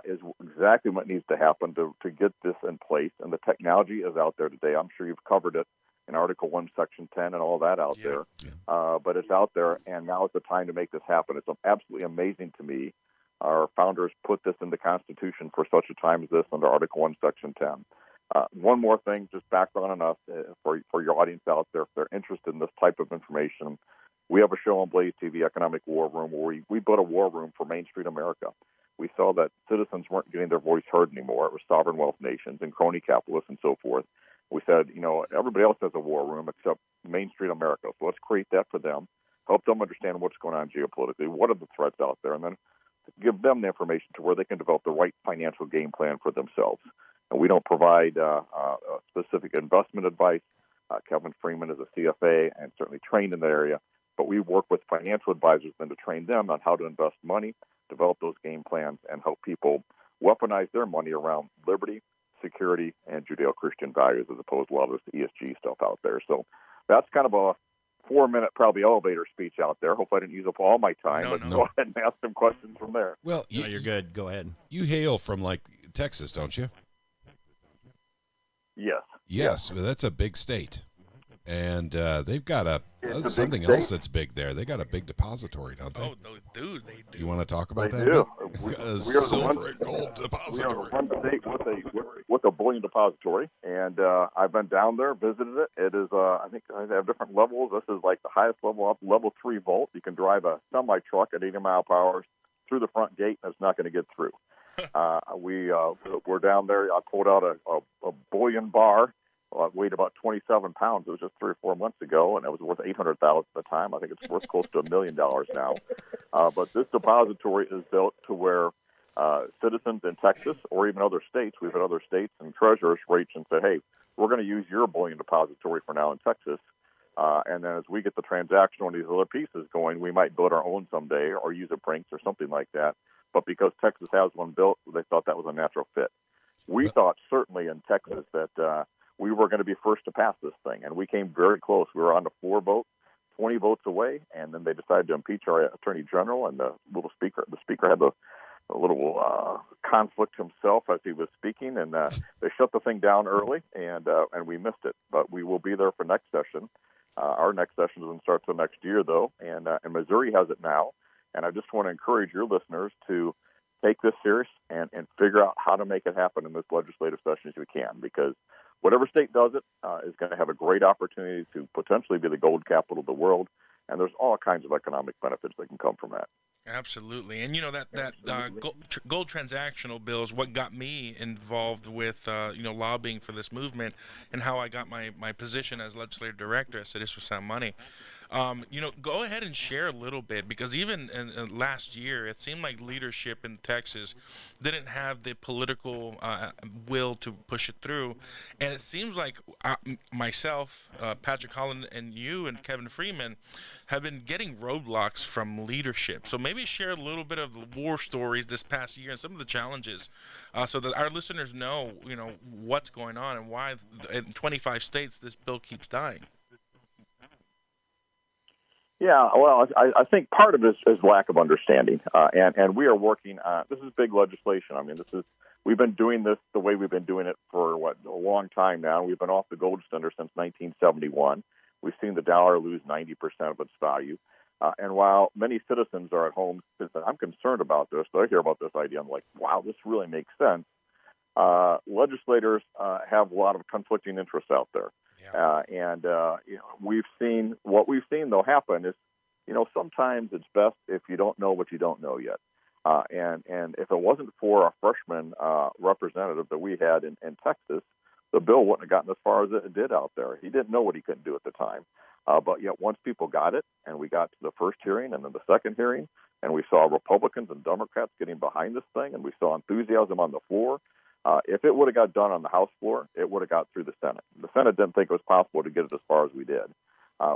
is exactly what needs to happen to get this in place. And the technology is out there today. I'm sure you've covered it in Article 1, Section 10 and all that out there. But it's out there, and now is the time to make this happen. It's absolutely amazing to me. Our founders put this in the Constitution for such a time as this under Article 1, Section 10. One more thing, just background on us, for your audience out there, if they're interested in this type of information, we have a show on Blaze TV, Economic War Room, where we built a war room for Main Street America. We saw that citizens weren't getting their voice heard anymore. It was sovereign wealth nations and crony capitalists and so forth. We said, everybody else has a war room except Main Street America. So let's create that for them, help them understand what's going on geopolitically, what are the threats out there, and then give them the information to where they can develop the right financial game plan for themselves. And we don't provide specific investment advice. Kevin Freeman is a CFA and certainly trained in that area. But we work with financial advisors then to train them on how to invest money, develop those game plans, and help people weaponize their money around liberty, security, and Judeo-Christian values as opposed to a lot of this ESG stuff out there. So that's kind of a 4-minute probably elevator speech out there. Hope I didn't use up all my time. Go ahead and ask some questions from there. Well, you're good. Go ahead. You hail from Texas, don't you? Yes. Yes, well, that's a big state. And they've got something else that's big there. They got a big depository, don't they? Oh, dude, they do. You want to talk about that? They do. We are silver and gold depository. We are the one state with a bullion depository, and I've been down there, visited it. It is, I think they have different levels. This is like the highest level up, level 3 vault. You can drive a semi-truck at 80 mile per hour through the front gate, and it's not going to get through. We're down there. I pulled out a bullion bar. Well, it weighed about 27 pounds. It was just 3 or 4 months ago, and it was worth $800,000 at the time. I think it's worth close to $1 million now. But this depository is built to where citizens in Texas or even other states, we've had other states and treasurers reach and say, hey, we're going to use your bullion depository for now in Texas. And then as we get the transaction on these other pieces going, we might build our own someday or use a Brinks or something like that. But because Texas has one built, they thought that was a natural fit. We thought certainly in Texas that we were going to be first to pass this thing, and we came very close. We were on the floor vote, 20 votes away, and then they decided to impeach our attorney general, and the speaker had a little conflict himself as he was speaking, and they shut the thing down early, and we missed it. But we will be there for next session. Our next session doesn't start till next year, though, and Missouri has it now. And I just want to encourage your listeners to take this serious and figure out how to make it happen in this legislative session as we can, because whatever state does it is going to have a great opportunity to potentially be the gold capital of the world, and there's all kinds of economic benefits that can come from that. Absolutely. And, that gold transactional bill is what got me involved with, lobbying for this movement and how I got my position as legislative director at Citizens for Sound Money. Go ahead and share a little bit, because even in last year, it seemed like leadership in Texas didn't have the political will to push it through. And it seems like myself, Patrick Holland, and you and Kevin Freeman have been getting roadblocks from leadership. So maybe share a little bit of the war stories this past year and some of the challenges so that our listeners know, what's going on and why in 25 states this bill keeps dying. Yeah, well, I think part of it is lack of understanding, and we are working on, this is big legislation. I mean, we've been doing this the way we've been doing it for, a long time now. We've been off the gold standard since 1971. We've seen the dollar lose 90% of its value. And while many citizens are at home, I'm concerned about this, but I hear about this idea, I'm like, wow, this really makes sense. Legislators have a lot of conflicting interests out there. Yeah. We've seen though happen is, sometimes it's best if you don't know what you don't know yet. And if it wasn't for a freshman representative that we had in Texas, the bill wouldn't have gotten as far as it did out there. He didn't know what he couldn't do at the time. But yet once people got it, and we got to the first hearing and then the second hearing, and we saw Republicans and Democrats getting behind this thing, and we saw enthusiasm on the floor, if it would have got done on the House floor, it would have got through the Senate. The Senate didn't think it was possible to get it as far as we did.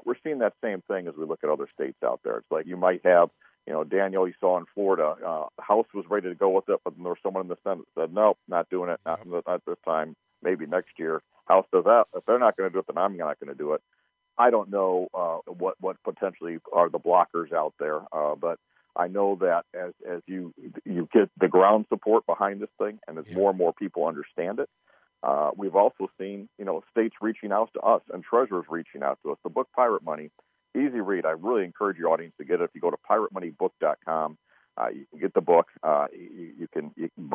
We're seeing that same thing as we look at other states out there. It's like you might have, Daniel, you saw in Florida, the House was ready to go with it, but then there was someone in the Senate that said, nope, not doing it, not this time, maybe next year. House does that. If they're not going to do it, then I'm not going to do it. I don't know what potentially are the blockers out there, but I know that as you get the ground support behind this thing, and as more and more people understand it, we've also seen, states reaching out to us and treasurers reaching out to us. The book Pirate Money, easy read. I really encourage your audience to get it. If you go to piratemoneybook.com, you can get the book.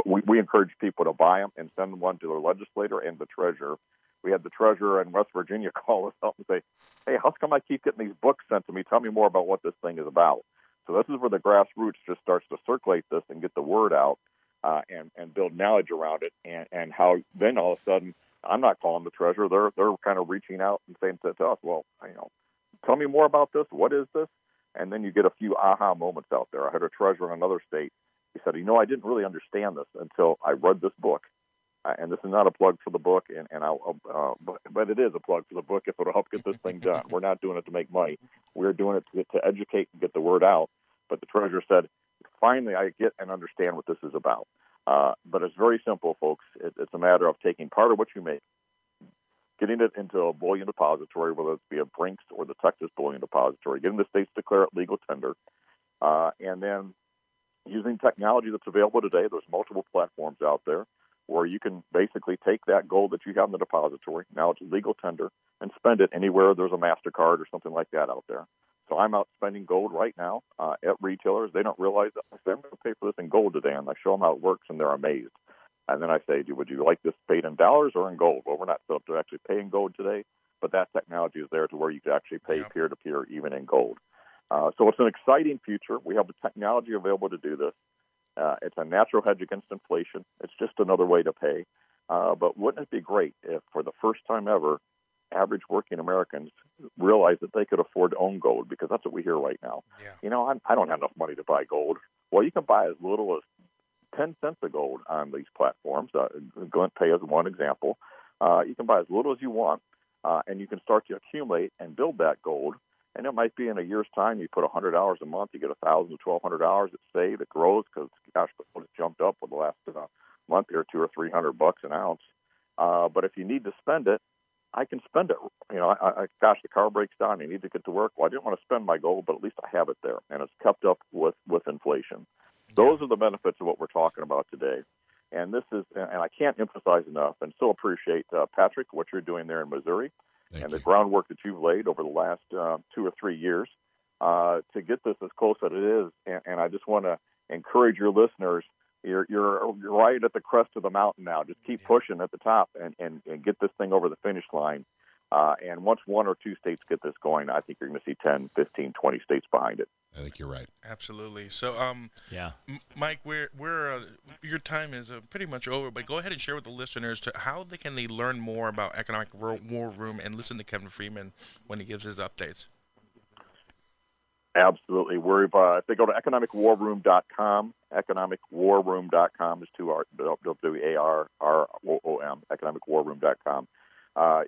We encourage people to buy them and send one to their legislator and the treasurer. We had the treasurer in West Virginia call us up and say, "Hey, how come I keep getting these books sent to me? Tell me more about what this thing is about." So this is where the grassroots just starts to circulate this and get the word out and build knowledge around it. And how then all of a sudden, I'm not calling the treasurer. They're kind of reaching out and saying to us, "Well, tell me more about this. What is this?" And then you get a few aha moments out there. I had a treasurer in another state. He said, I didn't really understand this until I read this book. And this is not a plug for the book, but it is a plug for the book if it'll help get this thing done. We're not doing it to make money. We're doing it to educate and get the word out. But the treasurer said, finally, I get and understand what this is about. But it's very simple, folks. It's a matter of taking part of what you make, getting it into a bullion depository, whether it be a Brinks or the Texas Bullion Depository, getting the states to declare it legal tender, and then using technology that's available today. There's multiple platforms out there where you can basically take that gold that you have in the depository, now it's legal tender, and spend it anywhere there's a MasterCard or something like that out there. So I'm out spending gold right now at retailers. They don't realize that. I say, I'm going to pay for this in gold today, and I show them how it works, and they're amazed. And then I say, would you like this paid in dollars or in gold? Well, we're not set up to actually pay in gold today, but that technology is there to where you can actually pay peer-to-peer even in gold. So it's an exciting future. We have the technology available to do this. It's a natural hedge against inflation. It's just another way to pay. But wouldn't it be great if, for the first time ever, average working Americans realized that they could afford to own gold? Because that's what we hear right now. Yeah. I don't have enough money to buy gold. Well, you can buy as little as 10 cents of gold on these platforms. Glint Pay is one example. You can buy as little as you want, and you can start to accumulate and build that gold. And it might be in a year's time, you put $100 a month, you get $1,000 to $1,200. It's saved, it grows because, gosh, gold has jumped up for the last month here, $200 or $300 an ounce. But if you need to spend it, I can spend it. Gosh, the car breaks down, you need to get to work. Well, I didn't want to spend my gold, but at least I have it there, and it's kept up with inflation. Those are the benefits of what we're talking about today. And this is, and I can't emphasize enough, and so appreciate, Patrick, what you're doing there in Missouri. Thank you. The groundwork that you've laid over the last 2 or 3 years to get this as close as it is. And I just want to encourage your listeners. You're right at the crest of the mountain now. Just keep pushing at the top and get this thing over the finish line. And once 1 or 2 states get this going, I think you're going to see 10, 15, 20 states behind it. I think you're right. Absolutely. So, Mike, we're your time is pretty much over, but go ahead and share with the listeners how can they learn more about Economic War Room and listen to Kevin Freeman when he gives his updates. Absolutely. If they go to economicwarroom.com, economicwarroom.com is WARROOM, economicwarroom.com.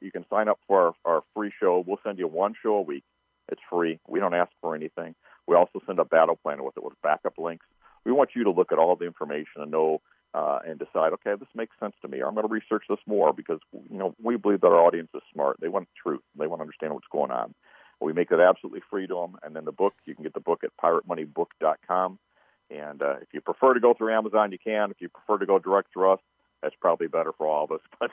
You can sign up for our free show. We'll send you 1 show a week. It's free. We don't ask for anything. We also send a battle plan with it with backup links. We want you to look at all the information and know and decide, okay, this makes sense to me. I'm going to research this more because, we believe that our audience is smart. They want the truth. They want to understand what's going on. We make it absolutely free to them. And then the book, you can get the book at piratemoneybook.com. And if you prefer to go through Amazon, you can. If you prefer to go direct through us, that's probably better for all of us. But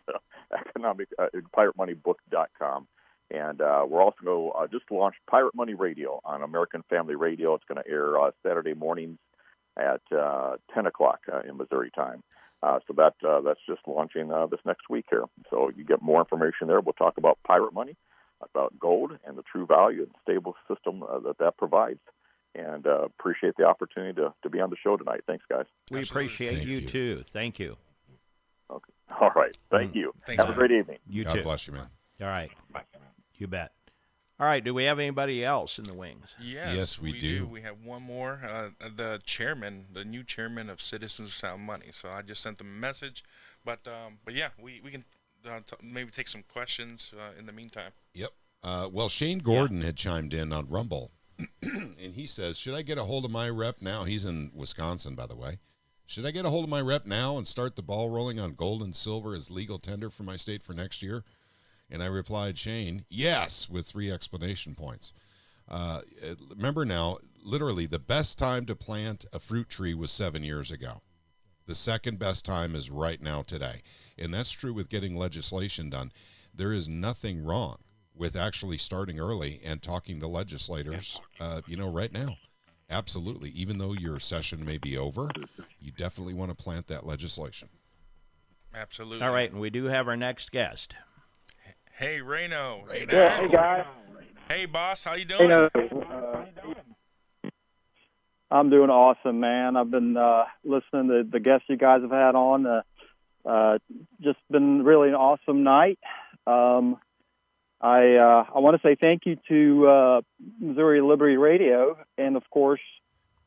piratemoneybook.com. And we're also going to just launch Pirate Money Radio on American Family Radio. It's going to air Saturday mornings at 10 o'clock in Missouri time. So that's just launching this next week here. So you get more information there. We'll talk about pirate money, about gold, and the true value and stable system that provides. And appreciate the opportunity to be on the show tonight. Thanks, guys. We appreciate you too. Thank you. Okay. All right. Thank you. Thanks, Have a great evening. You God too. bless you, man. All right. You bet. All right. Do we have anybody else in the wings? Yes, we do. We have one more. The new chairman of Citizens of Sound Money. So I just sent them a message. But yeah, we can maybe take some questions in the meantime. Yep. Well, Shane Gordon had chimed in on Rumble, and he says, should I get a hold of my rep now? He's in Wisconsin, by the way. Should I get a hold of my rep now and start the ball rolling on gold and silver as legal tender for my state for next year? And I replied, Shane, yes, with 3 explanation points. Remember now, literally the best time to plant a fruit tree was 7 years ago. The second best time is right now today. And that's true with getting legislation done. There is nothing wrong with actually starting early and talking to legislators, right now. Absolutely. Even though your session may be over, you definitely want to plant that legislation. Absolutely. All right, and we do have our next guest. Hey, Reno. Yeah, hey guys. Hey, boss. How you doing? I'm doing awesome, man. I've been listening to the guests you guys have had on. Just been really an awesome night. I want to say thank you to Missouri Liberty Radio and, of course,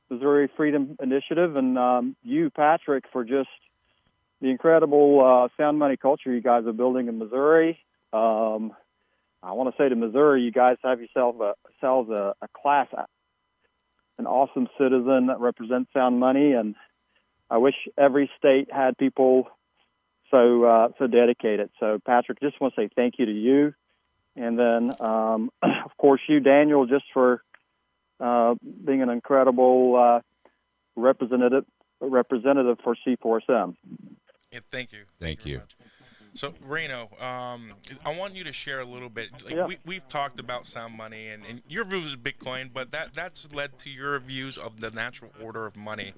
Missouri Freedom Initiative, and you, Patrick, for just the incredible sound money culture you guys are building in Missouri. I want to say to Missouri, you guys have yourselves a class, an awesome citizen that represents sound money, and I wish every state had people so dedicated. So, Patrick, just want to say thank you to you, and then, of course, you, Daniel, just for being an incredible representative for C4SM. Yeah, thank you. Thank you. Much. So, Reno, I want you to share a little bit. We've talked about sound money and your views of Bitcoin, but that's led to your views of the natural order of money.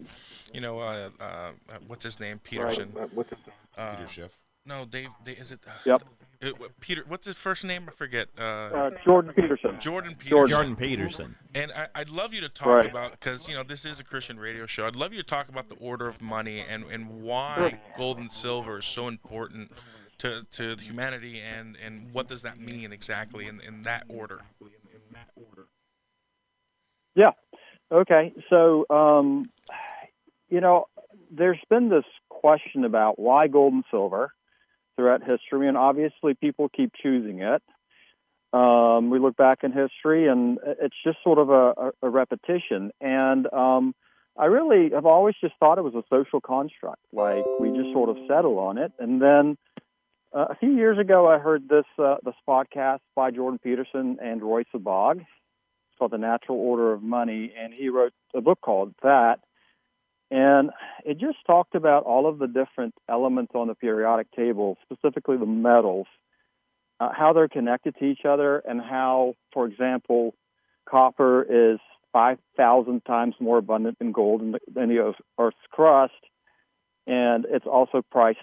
What's his name? Peterson. Peter Schiff. No, Dave. Is it? Yep. Peter. What's his first name? I forget. Jordan Peterson. Jordan Peterson. Jordan Peterson. And I'd love you to talk about, because this is a Christian radio show. I'd love you to talk about the order of money and why gold and silver is so important to humanity, and what does that mean exactly in that order? Yeah. Okay. So, there's been this question about why gold and silver throughout history, and obviously people keep choosing it. We look back in history, and it's just sort of a repetition. And I really have always just thought it was a social construct, like we just sort of settle on it. And then a few years ago, I heard this podcast by Jordan Peterson and Roy Sabag. It's called The Natural Order of Money, and he wrote a book called that. And it just talked about all of the different elements on the periodic table, specifically the metals, how they're connected to each other, and how, for example, copper is 5,000 times more abundant in gold than the Earth's crust, and it's also priced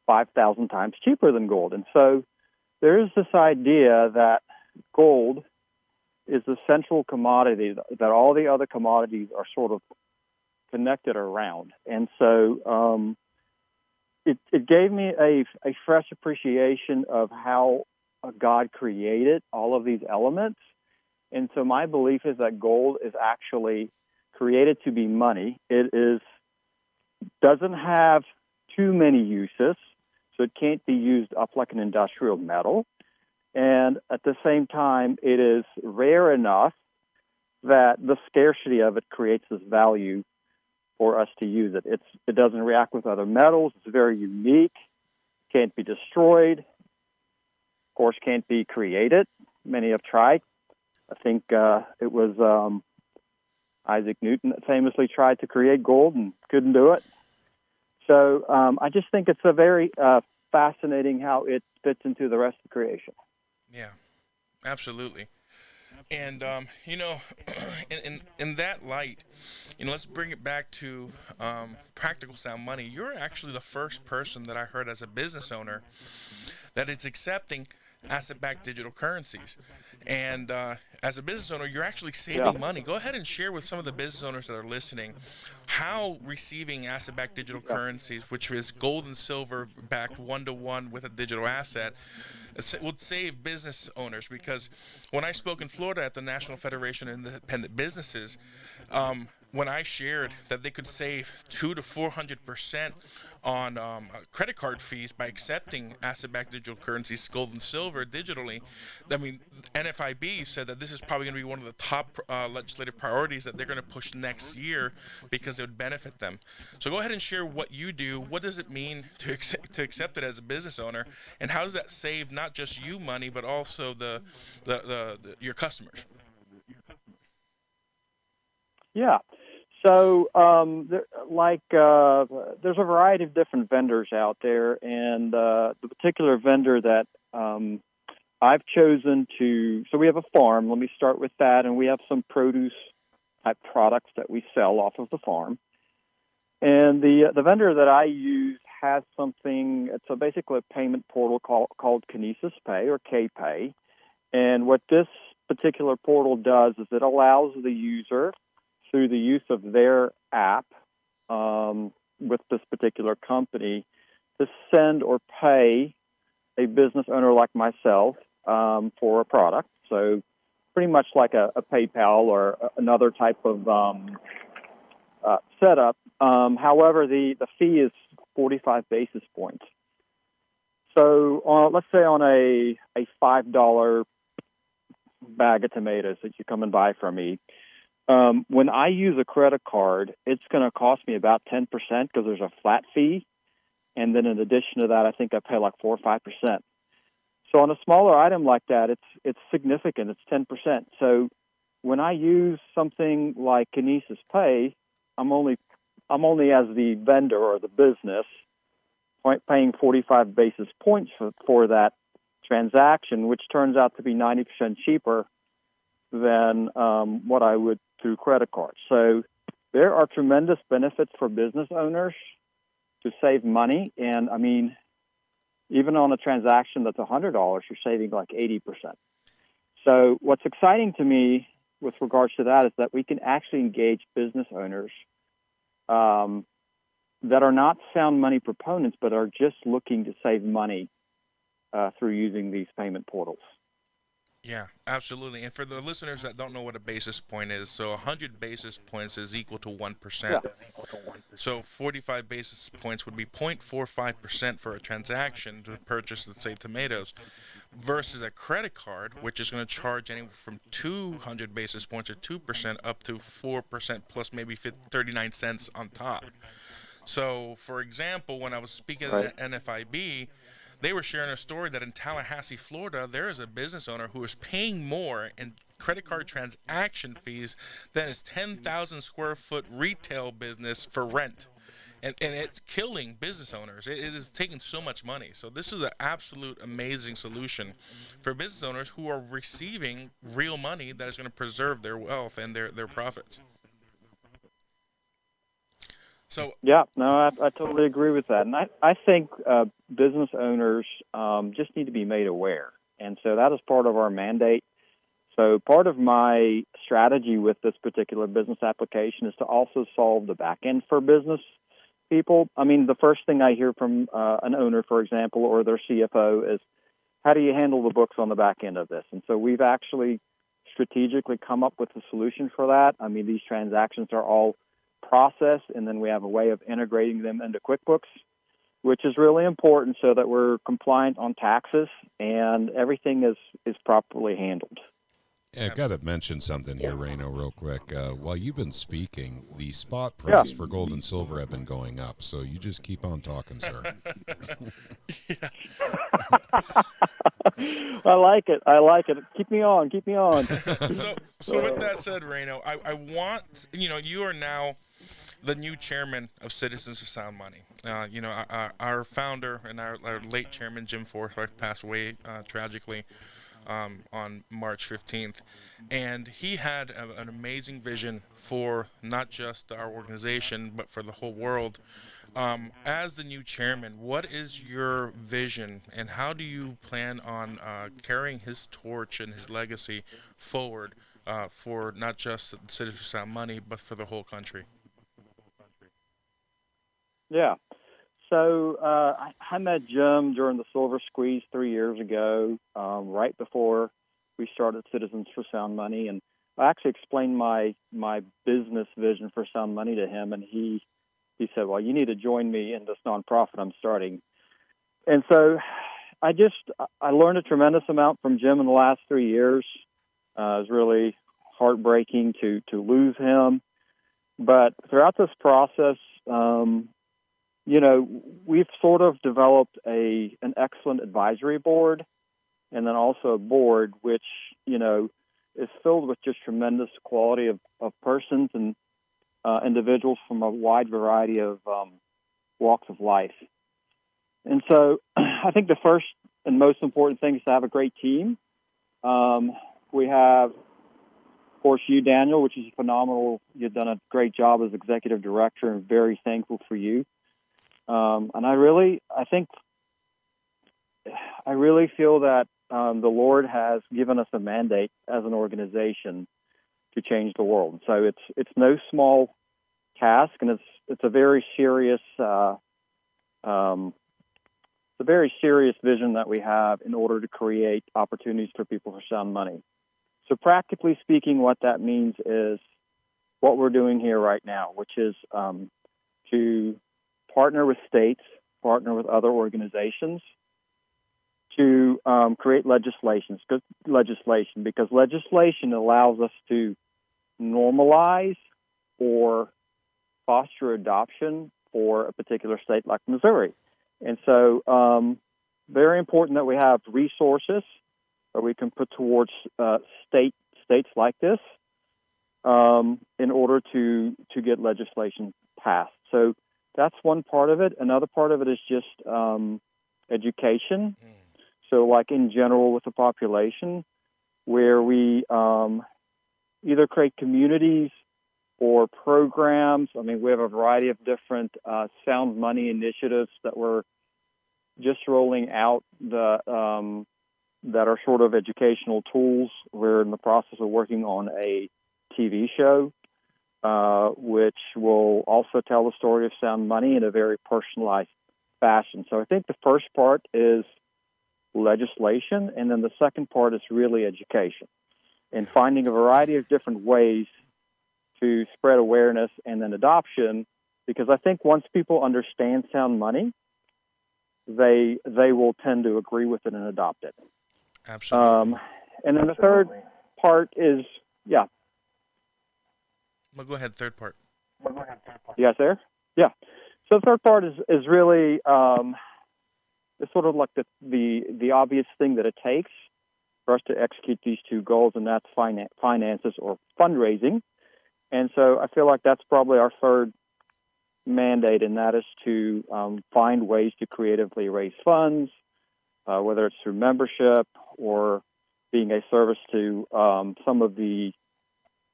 5,000 times cheaper than gold. And so there is this idea that gold is the central commodity, that all the other commodities are sort of connected around. And so it gave me a fresh appreciation of how God created all of these elements. And so my belief is that gold is actually created to be money. It doesn't have too many uses, so it can't be used up like an industrial metal. And at the same time, it is rare enough that the scarcity of it creates this value for us to use it. It doesn't react with other metals. It's very unique. Can't be destroyed. Of course, can't be created. Many have tried. I think it was Isaac Newton that famously tried to create gold and couldn't do it. So I just think it's a very fascinating how it fits into the rest of creation. Yeah, absolutely. And, in that light, let's bring it back to practical sound money. You're actually the first person that I heard as a business owner that is accepting asset-backed digital currencies. And as a business owner, you're actually saving money. Go ahead and share with some of the business owners that are listening how receiving asset-backed digital currencies, which is gold and silver backed one-to-one with a digital asset, would save business owners. Because when I spoke in Florida at the National Federation of Independent Businesses, when I shared that they could save 200 to 400% on credit card fees by accepting asset-backed digital currencies, gold and silver, digitally, I mean, NFIB said that this is probably going to be one of the top legislative priorities that they're going to push next year because it would benefit them. So go ahead and share what you do. What does it mean to accept it as a business owner, and how does that save not just you money, but also your customers? Yeah. So, there's a variety of different vendors out there, and the particular vendor that I've chosen to. So we have a farm. Let me start with that, and we have some produce type products that we sell off of the farm. And the vendor that I use has something. It's basically a payment portal called Kinesis Pay or KPay. And what this particular portal does is it allows the user, through the use of their app with this particular company, to send or pay a business owner like myself for a product. So pretty much like a PayPal or another type of setup. However, the fee is 45 basis points. So let's say on a $5 bag of tomatoes that you come and buy from me, when I use a credit card, it's going to cost me about 10% because there's a flat fee. And then in addition to that, I think I pay like 4 or 5%. So on a smaller item like that, it's significant. It's 10%. So when I use something like Kinesis Pay, I'm only as the vendor or the business paying 45 basis points for that transaction, which turns out to be 90% cheaper than what I would through credit cards. So there are tremendous benefits for business owners to save money. And I mean, even on a transaction that's $100, you're saving like 80%. So what's exciting to me with regards to that is that we can actually engage business owners that are not sound money proponents, but are just looking to save money through using these payment portals. Yeah, absolutely. And for the listeners that don't know what a basis point is, so 100 basis points is equal to 1%. Yeah. So 45 basis points would be 0.45% for a transaction to purchase, let's say, tomatoes, versus a credit card, which is going to charge anywhere from 200 basis points or 2% up to 4% plus maybe 39 cents on top. So, for example, when I was speaking at NFIB, they were sharing a story that in Tallahassee, Florida, there is a business owner who is paying more in credit card transaction fees than his 10,000 square foot retail business for rent. And it's killing business owners. It is taking so much money. So this is an absolute amazing solution for business owners who are receiving real money that is going to preserve their wealth and their profits. So yeah, no, I totally agree with that. And I think business owners just need to be made aware. And so that is part of our mandate. So part of my strategy with this particular business application is to also solve the back end for business people. I mean, the first thing I hear from an owner, for example, or their CFO is, how do you handle the books on the back end of this? And so we've actually strategically come up with a solution for that. I mean, these transactions are all processed, and then we have a way of integrating them into QuickBooks, which is really important so that we're compliant on taxes and everything is properly handled. Yeah, I've got to mention something here, Reno, real quick. While you've been speaking, the spot price for gold and silver have been going up, so you just keep on talking, sir. I like it. Keep me on. So with that said, Reno, I want, you are now the new chairman of Citizens for Sound Money. Our founder and our late chairman, Jim Forsyth, passed away tragically on March 15th. And he had an amazing vision for not just our organization, but for the whole world. As the new chairman, what is your vision, and how do you plan on carrying his torch and his legacy forward for not just Citizens for Sound Money, but for the whole country? Yeah. So I met Jim during the Silver Squeeze 3 years ago, right before we started Citizens for Sound Money, and I actually explained my business vision for Sound Money to him, and he said, well, you need to join me in this nonprofit I'm starting. And so I learned a tremendous amount from Jim in the last 3 years. It was really heartbreaking to lose him. But throughout this process, we've sort of developed an excellent advisory board, and then also a board which, is filled with just tremendous quality of persons and individuals from a wide variety of walks of life. And so I think the first and most important thing is to have a great team. We have, of course, you, Daniel, which is phenomenal. You've done a great job as executive director, and very thankful for you. And I really feel that the Lord has given us a mandate as an organization to change the world. So it's no small task, and it's a very serious vision that we have in order to create opportunities for people for sound money. So practically speaking, what that means is what we're doing here right now, which is to partner with states, partner with other organizations to create legislation, because legislation allows us to normalize or foster adoption for a particular state like Missouri. And so very important that we have resources that we can put towards states like this in order to get legislation passed. So that's one part of it. Another part of it is just education. So like in general with the population, where we either create communities or programs. I mean, we have a variety of different sound money initiatives that we're just rolling out that are sort of educational tools. We're in the process of working on a TV show, which will also tell the story of sound money in a very personalized fashion. So I think the first part is legislation, and then the second part is really education and finding a variety of different ways to spread awareness and then adoption, because I think once people understand sound money, they will tend to agree with it and adopt it. Absolutely. And then the third part is, Well, go ahead, third part. You guys there? Yeah. So the third part is really it's sort of like the obvious thing that it takes for us to execute these two goals, and that's finances or fundraising. And so I feel like that's probably our third mandate, and that is to find ways to creatively raise funds, whether it's through membership or being a service to some of the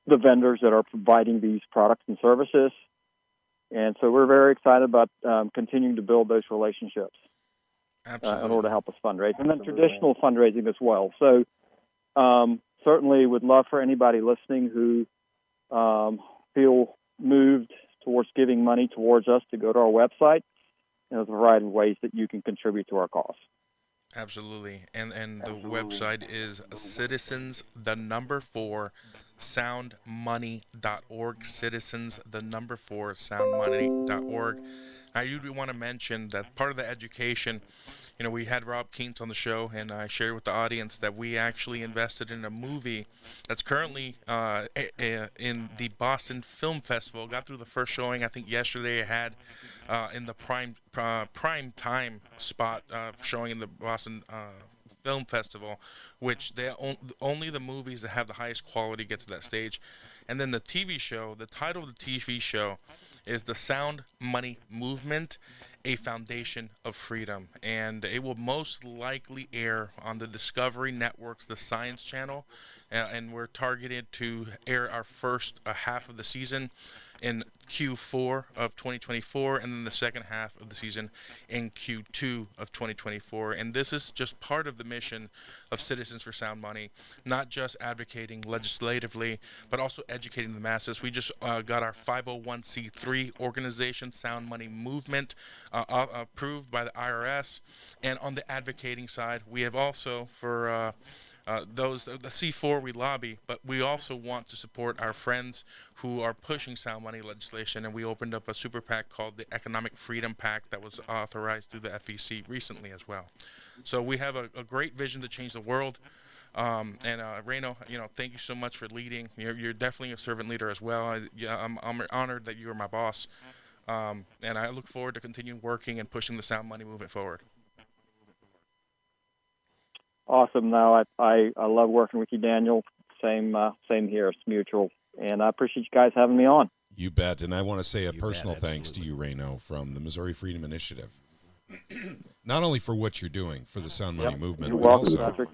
vendors that are providing these products and services. And so we're very excited about continuing to build those relationships in order to help us fundraise. And then traditional fundraising as well. So certainly would love for anybody listening who feel moved towards giving money towards us to go to our website. And there's a variety of ways that you can contribute to our cause. Absolutely. And the website is citizens, the number 4, soundmoney.org. Citizens, the number 4, soundmoney.org. I usually want to mention that part of the education, we had Rob Keens on the show, and I shared with the audience that we actually invested in a movie that's currently in the Boston Film Festival. Got through the first showing, I think yesterday. I had in the prime time spot showing in the Boston Film Festival, which only the movies that have the highest quality get to that stage. And then the TV show, the title of the TV show is The Sound Money Movement, a Foundation of Freedom. And it will most likely air on the Discovery Network's The Science Channel. And we're targeted to air our first half of the season in Q4 of 2024, and then the second half of the season in Q2 of 2024. And this is just part of the mission of Citizens for Sound Money, not just advocating legislatively, but also educating the masses. We just got our 501c3 organization, Sound Money Movement, approved by the IRS. And on the advocating side, we have also for the C4 we lobby, but we also want to support our friends who are pushing sound money legislation, and we opened up a super PAC called the Economic Freedom PAC that was authorized through the FEC recently as well. So we have a great vision to change the world. And Reno, thank you so much for leading. You're definitely a servant leader as well. I'm honored that you are my boss, and I look forward to continuing working and pushing the sound money movement forward. Awesome. No, I love working with you, Daniel. Same here. It's mutual. And I appreciate you guys having me on. You bet. And I want to say a personal thanks to you, Reno, from the Missouri Freedom Initiative. Not only for what you're doing for the Sound Money movement, You're but welcome, also, Patrick.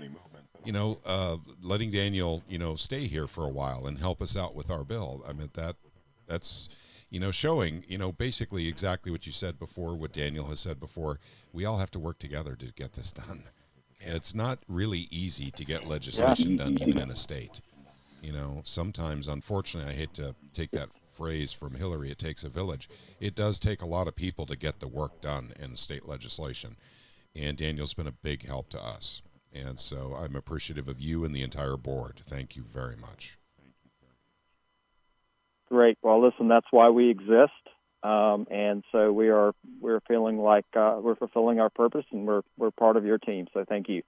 letting Daniel, stay here for a while and help us out with our bill. I mean, that's, showing, basically exactly what you said before, what Daniel has said before. We all have to work together to get this done. Yeah. It's not really easy to get legislation done, even in a state. Sometimes, unfortunately, I hate to take that phrase from Hillary, it takes a village. It does take a lot of people to get the work done in state legislation. And Daniel's been a big help to us. And so I'm appreciative of you and the entire board. Thank you very much. Great. Well, listen, that's why we exist. And so we're feeling like we're fulfilling our purpose, and we're part of your team. So thank you.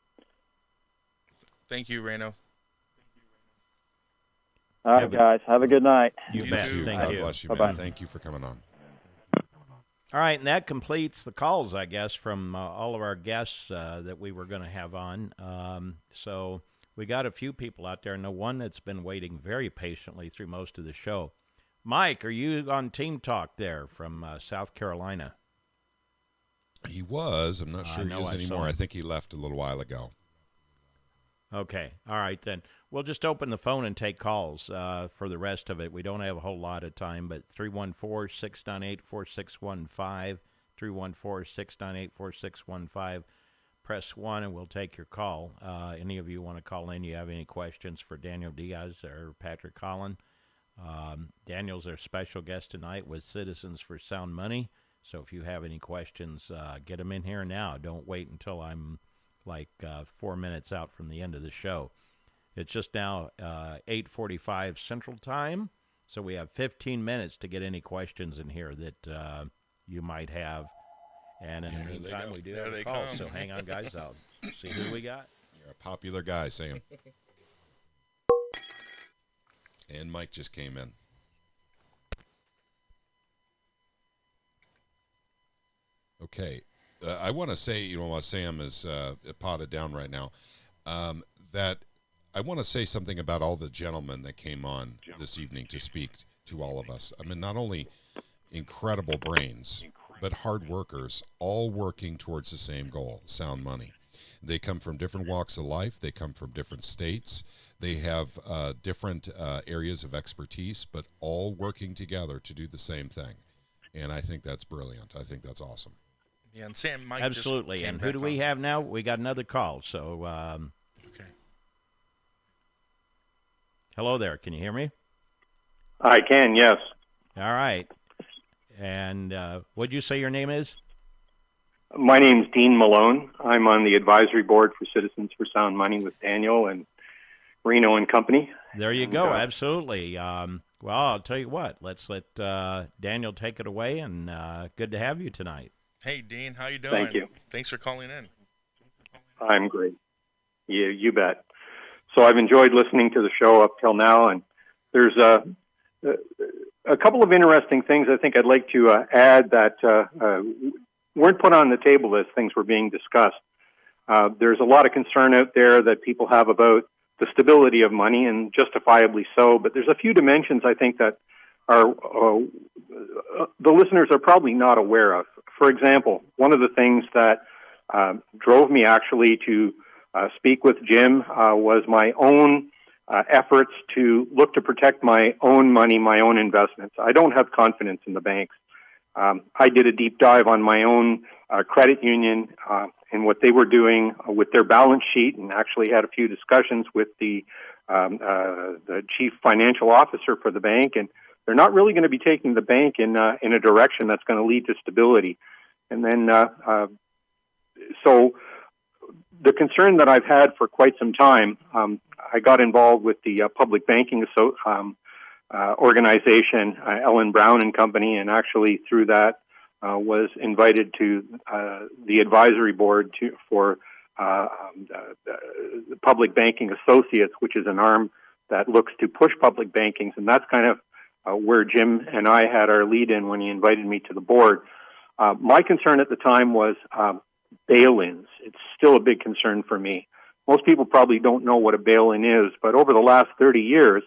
Thank you, Reno. All right, guys. Have a good night. You bet. Too. Thank God you. bless you, Bye-bye. man. Thank you for coming on. All right, and that completes the calls, I guess, from all of our guests that we were going to have on. So we got a few people out there, and the one that's been waiting very patiently through most of the show. Mike, are you on Team Talk there from South Carolina? He was. I'm not sure he is anymore. I think he left a little while ago. Okay. All right, then. We'll just open the phone and take calls for the rest of it. We don't have a whole lot of time, but 314-698-4615, 314-698-4615. Press 1, and we'll take your call. Any of you want to call in, you have any questions for Daniel Diaz or Patrick Holland? Daniel's our special guest tonight with Citizens for Sound Money. So if you have any questions, get them in here now. Don't wait until I'm like 4 minutes out from the end of the show. It's just now 8:45 Central Time, so we have 15 minutes to get any questions in here that you might have. And in the meantime, we do have a call, so hang on, guys. I'll see who we got. You're a popular guy, Sam. And Mike just came in. Okay. I want to say, while Sam is potted down right now, that I want to say something about all the gentlemen that came on this evening to speak to all of us. I mean, not only incredible brains, but hard workers, all working towards the same goal, sound money. They come from different walks of life. They come from different states. They have different areas of expertise, but all working together to do the same thing. And I think that's brilliant. I think that's awesome. Yeah, and Sam, Mike absolutely. Just and who do we have now? We got another call. So, okay. Hello there. Can you hear me? I can, yes. All right. And what'd you say your name is? My name's Dean Malone. I'm on the advisory board for Citizens for Sound Money with Daniel and Reno and Company. There you go. Absolutely. Well, I'll tell you what. Let's let Daniel take it away, and good to have you tonight. Hey, Dean. How you doing? Thank you. Thanks for calling in. I'm great. You bet. So I've enjoyed listening to the show up till now, and there's a couple of interesting things I think I'd like to add that weren't put on the table as things were being discussed. There's a lot of concern out there that people have about the stability of money, and justifiably so, but there's a few dimensions I think that are the listeners are probably not aware of. For example, one of the things that drove me actually to speak with Jim was my own efforts to look to protect my own money, my own investments. I don't have confidence in the banks. I did a deep dive on my own credit union and what they were doing with their balance sheet, and actually had a few discussions with the chief financial officer for the bank, and they're not really going to be taking the bank in a direction that's going to lead to stability. And then, so the concern that I've had for quite some time, I got involved with the public banking organization, Ellen Brown and Company, and actually through that was invited to the advisory board for the Public Banking Associates, which is an arm that looks to push public bankings, and that's kind of where Jim and I had our lead in when he invited me to the board. My concern at the time was bail-ins. It's still a big concern for me. most people probably don't know what a bail-in is, but over the last 30 years,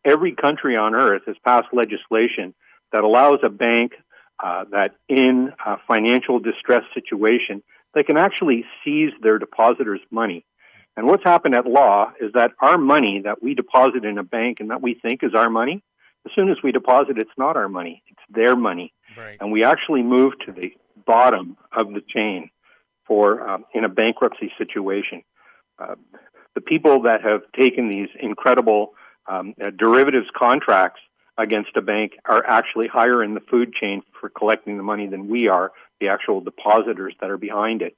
every country on earth has passed legislation that allows a bank that in a financial distress situation, they can actually seize their depositors' money. And what's happened at law is that our money that we deposit in a bank and that we think is our money, as soon as we deposit, it's not our money, it's their money. Right. And we actually move to the bottom of the chain for in a bankruptcy situation. The people that have taken these incredible derivatives contracts against a bank are actually higher in the food chain for collecting the money than we are, the actual depositors that are behind it.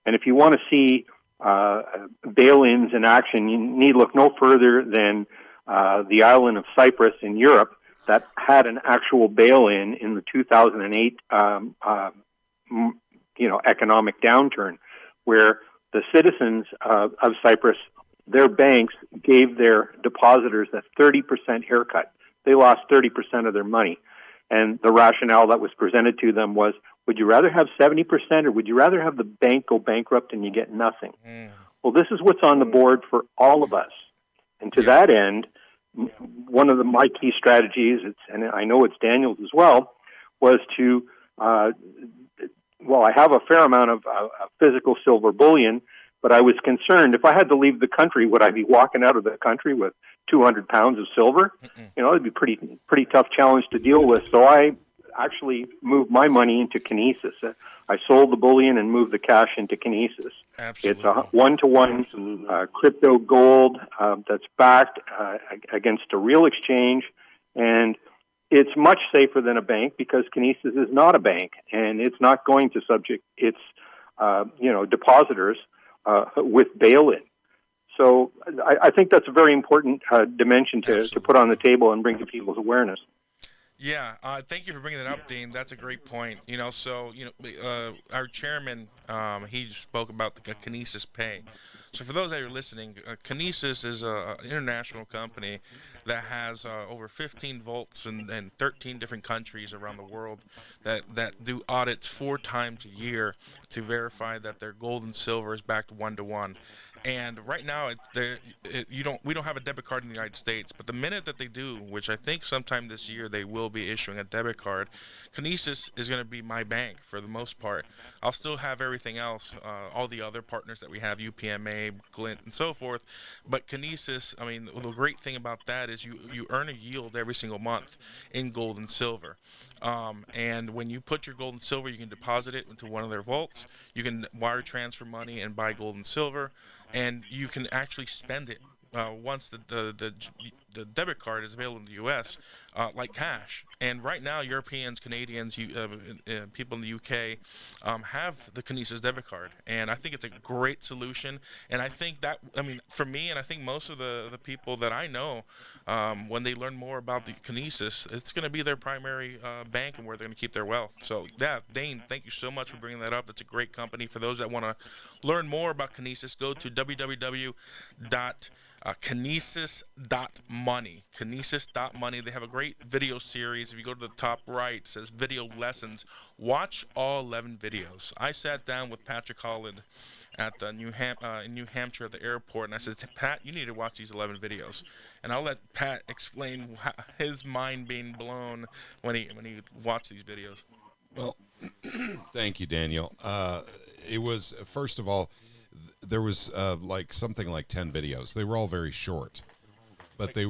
And if you want to see bail-ins in action, you need look no further than the island of Cyprus in Europe that had an actual bail-in the 2008 economic downturn, where the citizens of Cyprus, their banks gave their depositors a 30% haircut. They lost 30% of their money. And the rationale that was presented to them was, would you rather have 70% or would you rather have the bank go bankrupt and you get nothing? Well, this is what's on the board for all of us. And to that end, one of my key strategies, and I know it's Daniel's as well, was to, I have a fair amount of physical silver bullion, but I was concerned if I had to leave the country, would I be walking out of the country with 200 pounds of silver? It'd be pretty tough challenge to deal with. So I actually moved my money into Kinesis. I sold the bullion and moved the cash into Kinesis. Absolutely. It's a one-to-one crypto gold that's backed against a real exchange, and it's much safer than a bank because Kinesis is not a bank, and it's not going to subject its depositors with bail-in. So I think that's a very important dimension to put on the table and bring to people's awareness. Yeah, thank you for bringing that up, Dean. That's a great point. Our chairman, he spoke about the Kinesis Pay. So for those that are listening, Kinesis is an international company that has over 15 vaults in 13 different countries around the world that do audits 4 times a year to verify that their gold and silver is backed 1-to-1. And right now, we don't have a debit card in the United States, but the minute that they do, which I think sometime this year they will be issuing a debit card, Kinesis is going to be my bank for the most part. I'll still have everything else, all the other partners that we have, UPMA, Glint, and so forth. But Kinesis, I mean, the great thing about that is you earn a yield every single month in gold and silver. And when you put your gold and silver, you can deposit it into one of their vaults. You can wire transfer money and buy gold and silver. And you can actually spend it once the debit card is available in the U.S. Like cash. And right now, Europeans, Canadians, people in the U.K. Have the Kinesis debit card, and I think it's a great solution. And I think that, for me, and I think most of the people that I know, when they learn more about the Kinesis, it's going to be their primary bank and where they're going to keep their wealth. So, yeah, Dane, thank you so much for bringing that up. That's a great company. For those that want to learn more about Kinesis, go to www.kinesis.money. Kinesis.money. They have a great video series. If you go to the top right, it says video lessons. Watch all 11 videos. I sat down with Patrick Holland at the in New Hampshire at the airport, and I said, Pat, you need to watch these 11 videos. And I'll let Pat explain his mind being blown when he watched these videos. Well, thank you, Daniel. It was, first of all, there was something like 10 videos. They were all very short, but they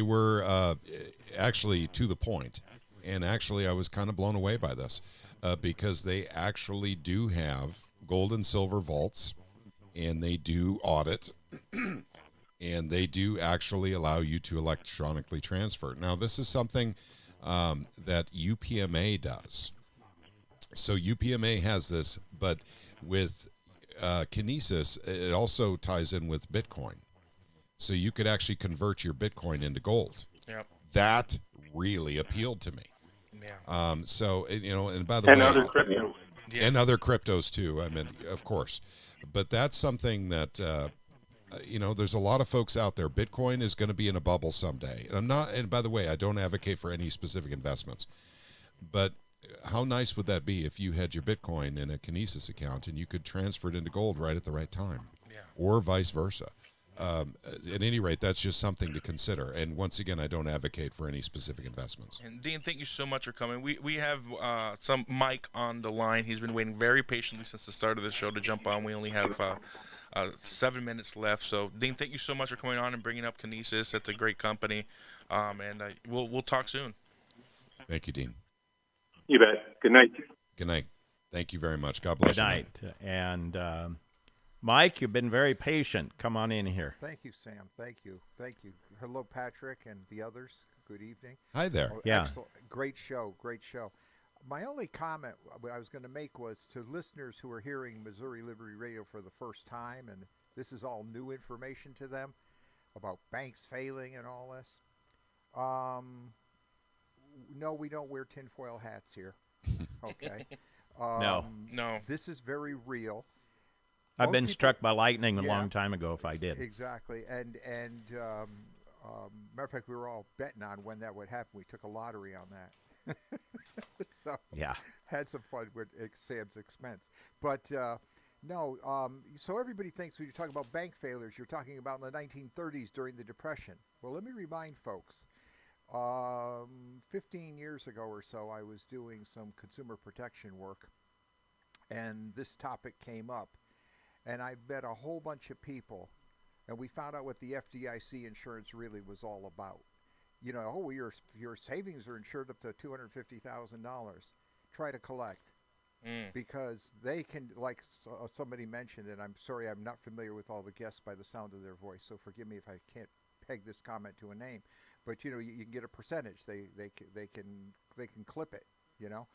were actually to the point. And actually, I was kind of blown away by this because they actually do have gold and silver vaults, and they do audit, and they do actually allow you to electronically transfer. Now, this is something that UPMA does. So UPMA has this, but with Kinesis, it also ties in with Bitcoin. So you could actually convert your Bitcoin into gold. Yep. That really appealed to me. Yeah. And by the way, other cryptos. Yeah. And other cryptos too. I mean, of course, but that's something that there's a lot of folks out there. Bitcoin is going to be in a bubble someday. And by the way, I don't advocate for any specific investments, but how nice would that be if you had your Bitcoin in a Kinesis account and you could transfer it into gold right at the right time? or vice versa. At any rate, that's just something to consider. And once again, I don't advocate for any specific investments. And Dean, thank you so much for coming. We have some Mike on the line. He's been waiting very patiently since the start of the show to jump on. We only have 7 minutes left. So, Dean, thank you so much for coming on and bringing up Kinesis. That's a great company. And we'll talk soon. Thank you, Dean. You bet. Good night. Good night. Thank you very much. God bless Good you. night. And Mike, you've been very patient. Come on in here. Thank you, Sam. Thank you. Thank you. Hello, Patrick and the others. Good evening. Hi there. Oh, Yeah. Excellent. Great show. Great show. My only comment I was going to make was to listeners who are hearing Missouri Liberty Radio for the first time, and this is all new information to them about banks failing and all this. No, we don't wear tinfoil hats here. Okay. No. This is very real. I've Most been people- struck by lightning a Yeah. long time ago if I did. Exactly. And matter of fact, we were all betting on when that would happen. We took a lottery on that. So Yeah. had some fun with Sam's expense. But no, so everybody thinks when you talk about bank failures, you're talking about in the 1930s during the Depression. Well, let me remind folks. 15 years ago or so, I was doing some consumer protection work, and this topic came up. And I met a whole bunch of people, and we found out what the FDIC insurance really was all about. You know, oh, your savings are insured up to $250,000. Try to collect. Because they can, like somebody mentioned, and I'm sorry I'm not familiar with all the guests by the sound of their voice, so forgive me if I can't peg this comment to a name. But you know, you can get a percentage. They can clip it. You know.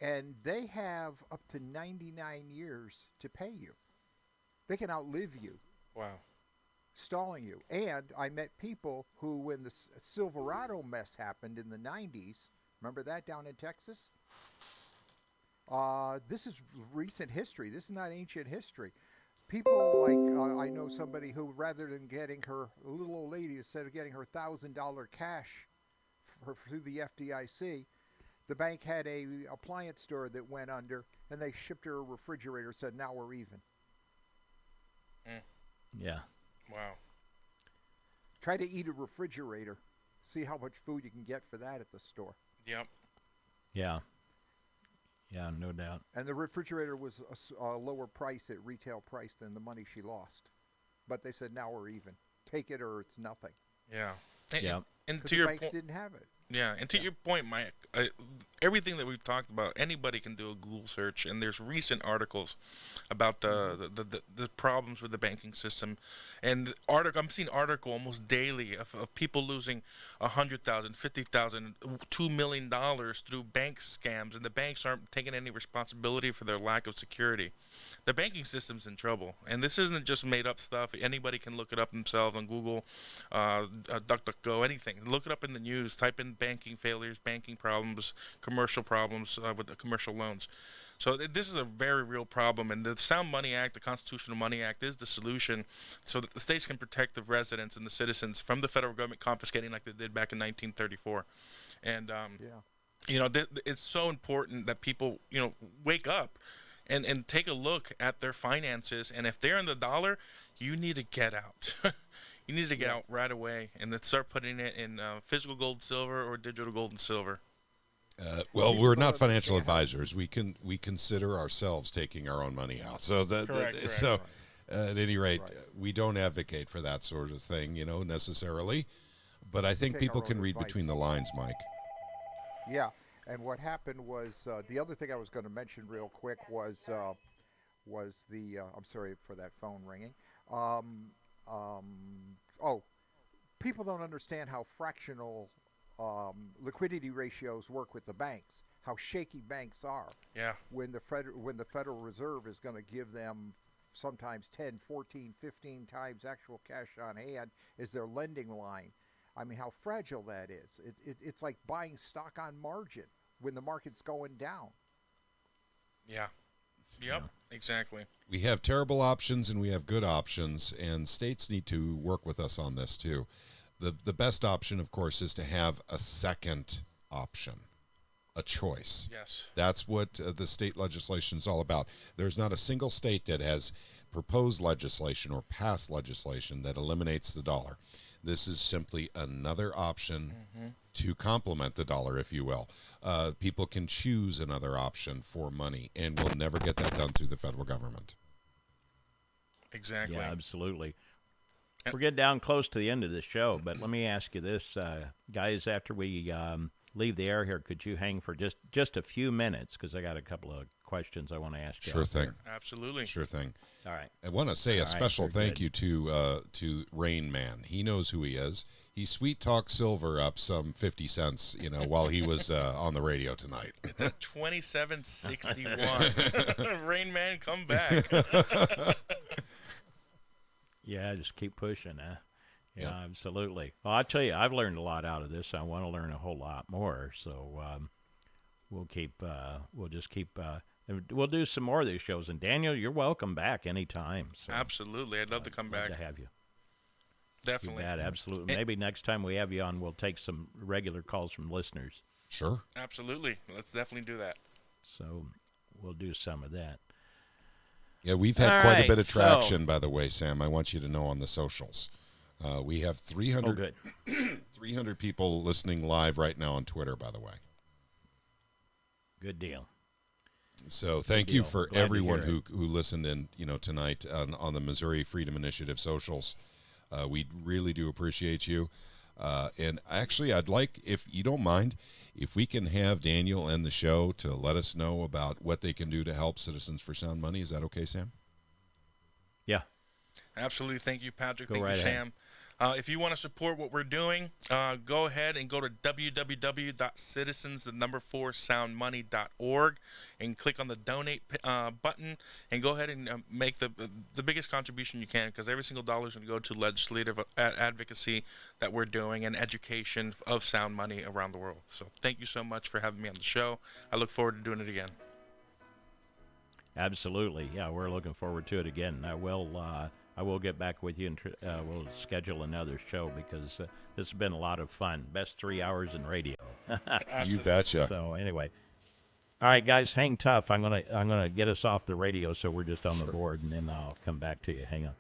And they have up to 99 years to pay you. They can outlive you. Wow. Stalling you. And I met people who, when the Silverado mess happened in the 90s, remember that down in Texas? This is recent history. This is not ancient history. People like, I know somebody who, rather than getting her, a little old lady, instead of getting her $1,000 cash through the FDIC, the bank had a appliance store that went under, and they shipped her a refrigerator, said, now we're even. Yeah. Wow. Try to eat a refrigerator. See how much food you can get for that at the store. Yep. Yeah. Yeah, no doubt. And the refrigerator was a lower price at retail price than the money she lost. But they said, now we're even. Take it or it's nothing. Yeah. Yeah. And to the your banks point, didn't have it. Yeah, and to your point, Mike, everything that we've talked about, anybody can do a Google search, and there's recent articles about the problems with the banking system, and I'm seeing article almost daily of people losing $100,000, $50,000, $2 million through bank scams, and the banks aren't taking any responsibility for their lack of security. The banking system's in trouble, and this isn't just made up stuff. Anybody can look it up themselves on Google, DuckDuckGo, anything. Look it up in the news. Type in banking failures, banking problems, commercial problems with the commercial loans. So this is a very real problem, and the Sound Money Act, the Constitutional Money Act, is the solution so that the states can protect the residents and the citizens from the federal government confiscating like they did back in 1934. And, you know, it's so important that people, you know, wake up and take a look at their finances. And if they're in the dollar, you need to get out. You need to get out right away and then start putting it in physical gold and silver or digital gold and silver. Well, we're not financial advisors. We consider ourselves taking our own money out. So Correct. So at any rate, we don't advocate for that sort of thing, you know, necessarily. But I think people can read between the lines, Mike. Yeah, and what happened was the other thing I was going to mention real quick was the I'm sorry for that phone ringing. People don't understand how fractional liquidity ratios work with the banks, how shaky banks are. Yeah. When the Federal Reserve is going to give them sometimes 10, 14, 15 times actual cash on hand as their lending line. I mean, how fragile that is. It's like buying stock on margin when the market's going down. Yeah. Yep, exactly. We have terrible options and we have good options, and states need to work with us on this too. The best option, of course, is to have a second option, a choice. Yes. That's what the state legislation is all about. There's not a single state that has propose legislation or pass legislation that eliminates the dollar. This is simply another option to complement the dollar, if you will. People can choose another option for money, and we'll never get that done through the federal government. Exactly. Yeah, absolutely. We're getting down close to the end of the show, but let me ask you this, guys. After we leave the air here, could you hang for just a few minutes? Because I got a couple of questions I want to ask you. Sure thing. Absolutely. Sure thing. All right. I want to say a special thank good. you to Rain Man. He knows who he is. He sweet talked Silver up some 50 cents, while he was on the radio tonight. It's at 27.61. Rain Man, come back. Yeah, just keep pushing, huh? Yeah, absolutely. Well, I tell you, I've learned a lot out of this. I want to learn a whole lot more. So we'll just keep. We'll do some more of these shows. And Daniel, you're welcome back anytime. So, absolutely, I'd love to come back. To have you. Definitely. You bet, absolutely. Maybe next time we have you on, we'll take some regular calls from listeners. Sure. Absolutely. Let's definitely do that. So we'll do some of that. Yeah, we've had quite a bit of traction, by the way, Sam. I want you to know on the socials. We have 300 people listening live right now on Twitter, by the way. Good deal. So thank you for everyone who listened in, tonight on the Missouri Freedom Initiative socials. We really do appreciate you. And actually, I'd like, if you don't mind, if we can have Daniel end the show to let us know about what they can do to help Citizens for Sound Money. Is that okay, Sam? Yeah. Absolutely. Thank you, Patrick. Go Thank right you, ahead. Sam. If you want to support what we're doing, go ahead and go to www.citizens4soundmoney.org and click on the donate button and go ahead and make the biggest contribution you can, because every single dollar is going to go to legislative advocacy that we're doing and education of sound money around the world. So thank you so much for having me on the show. I look forward to doing it again. Absolutely. Yeah, we're looking forward to it again. I will get back with you and we'll schedule another show, because this has been a lot of fun. Best 3 hours in radio. You betcha. So anyway, all right, guys, hang tough. I'm gonna get us off the radio, so we're just on the board, and then I'll come back to you. Hang on.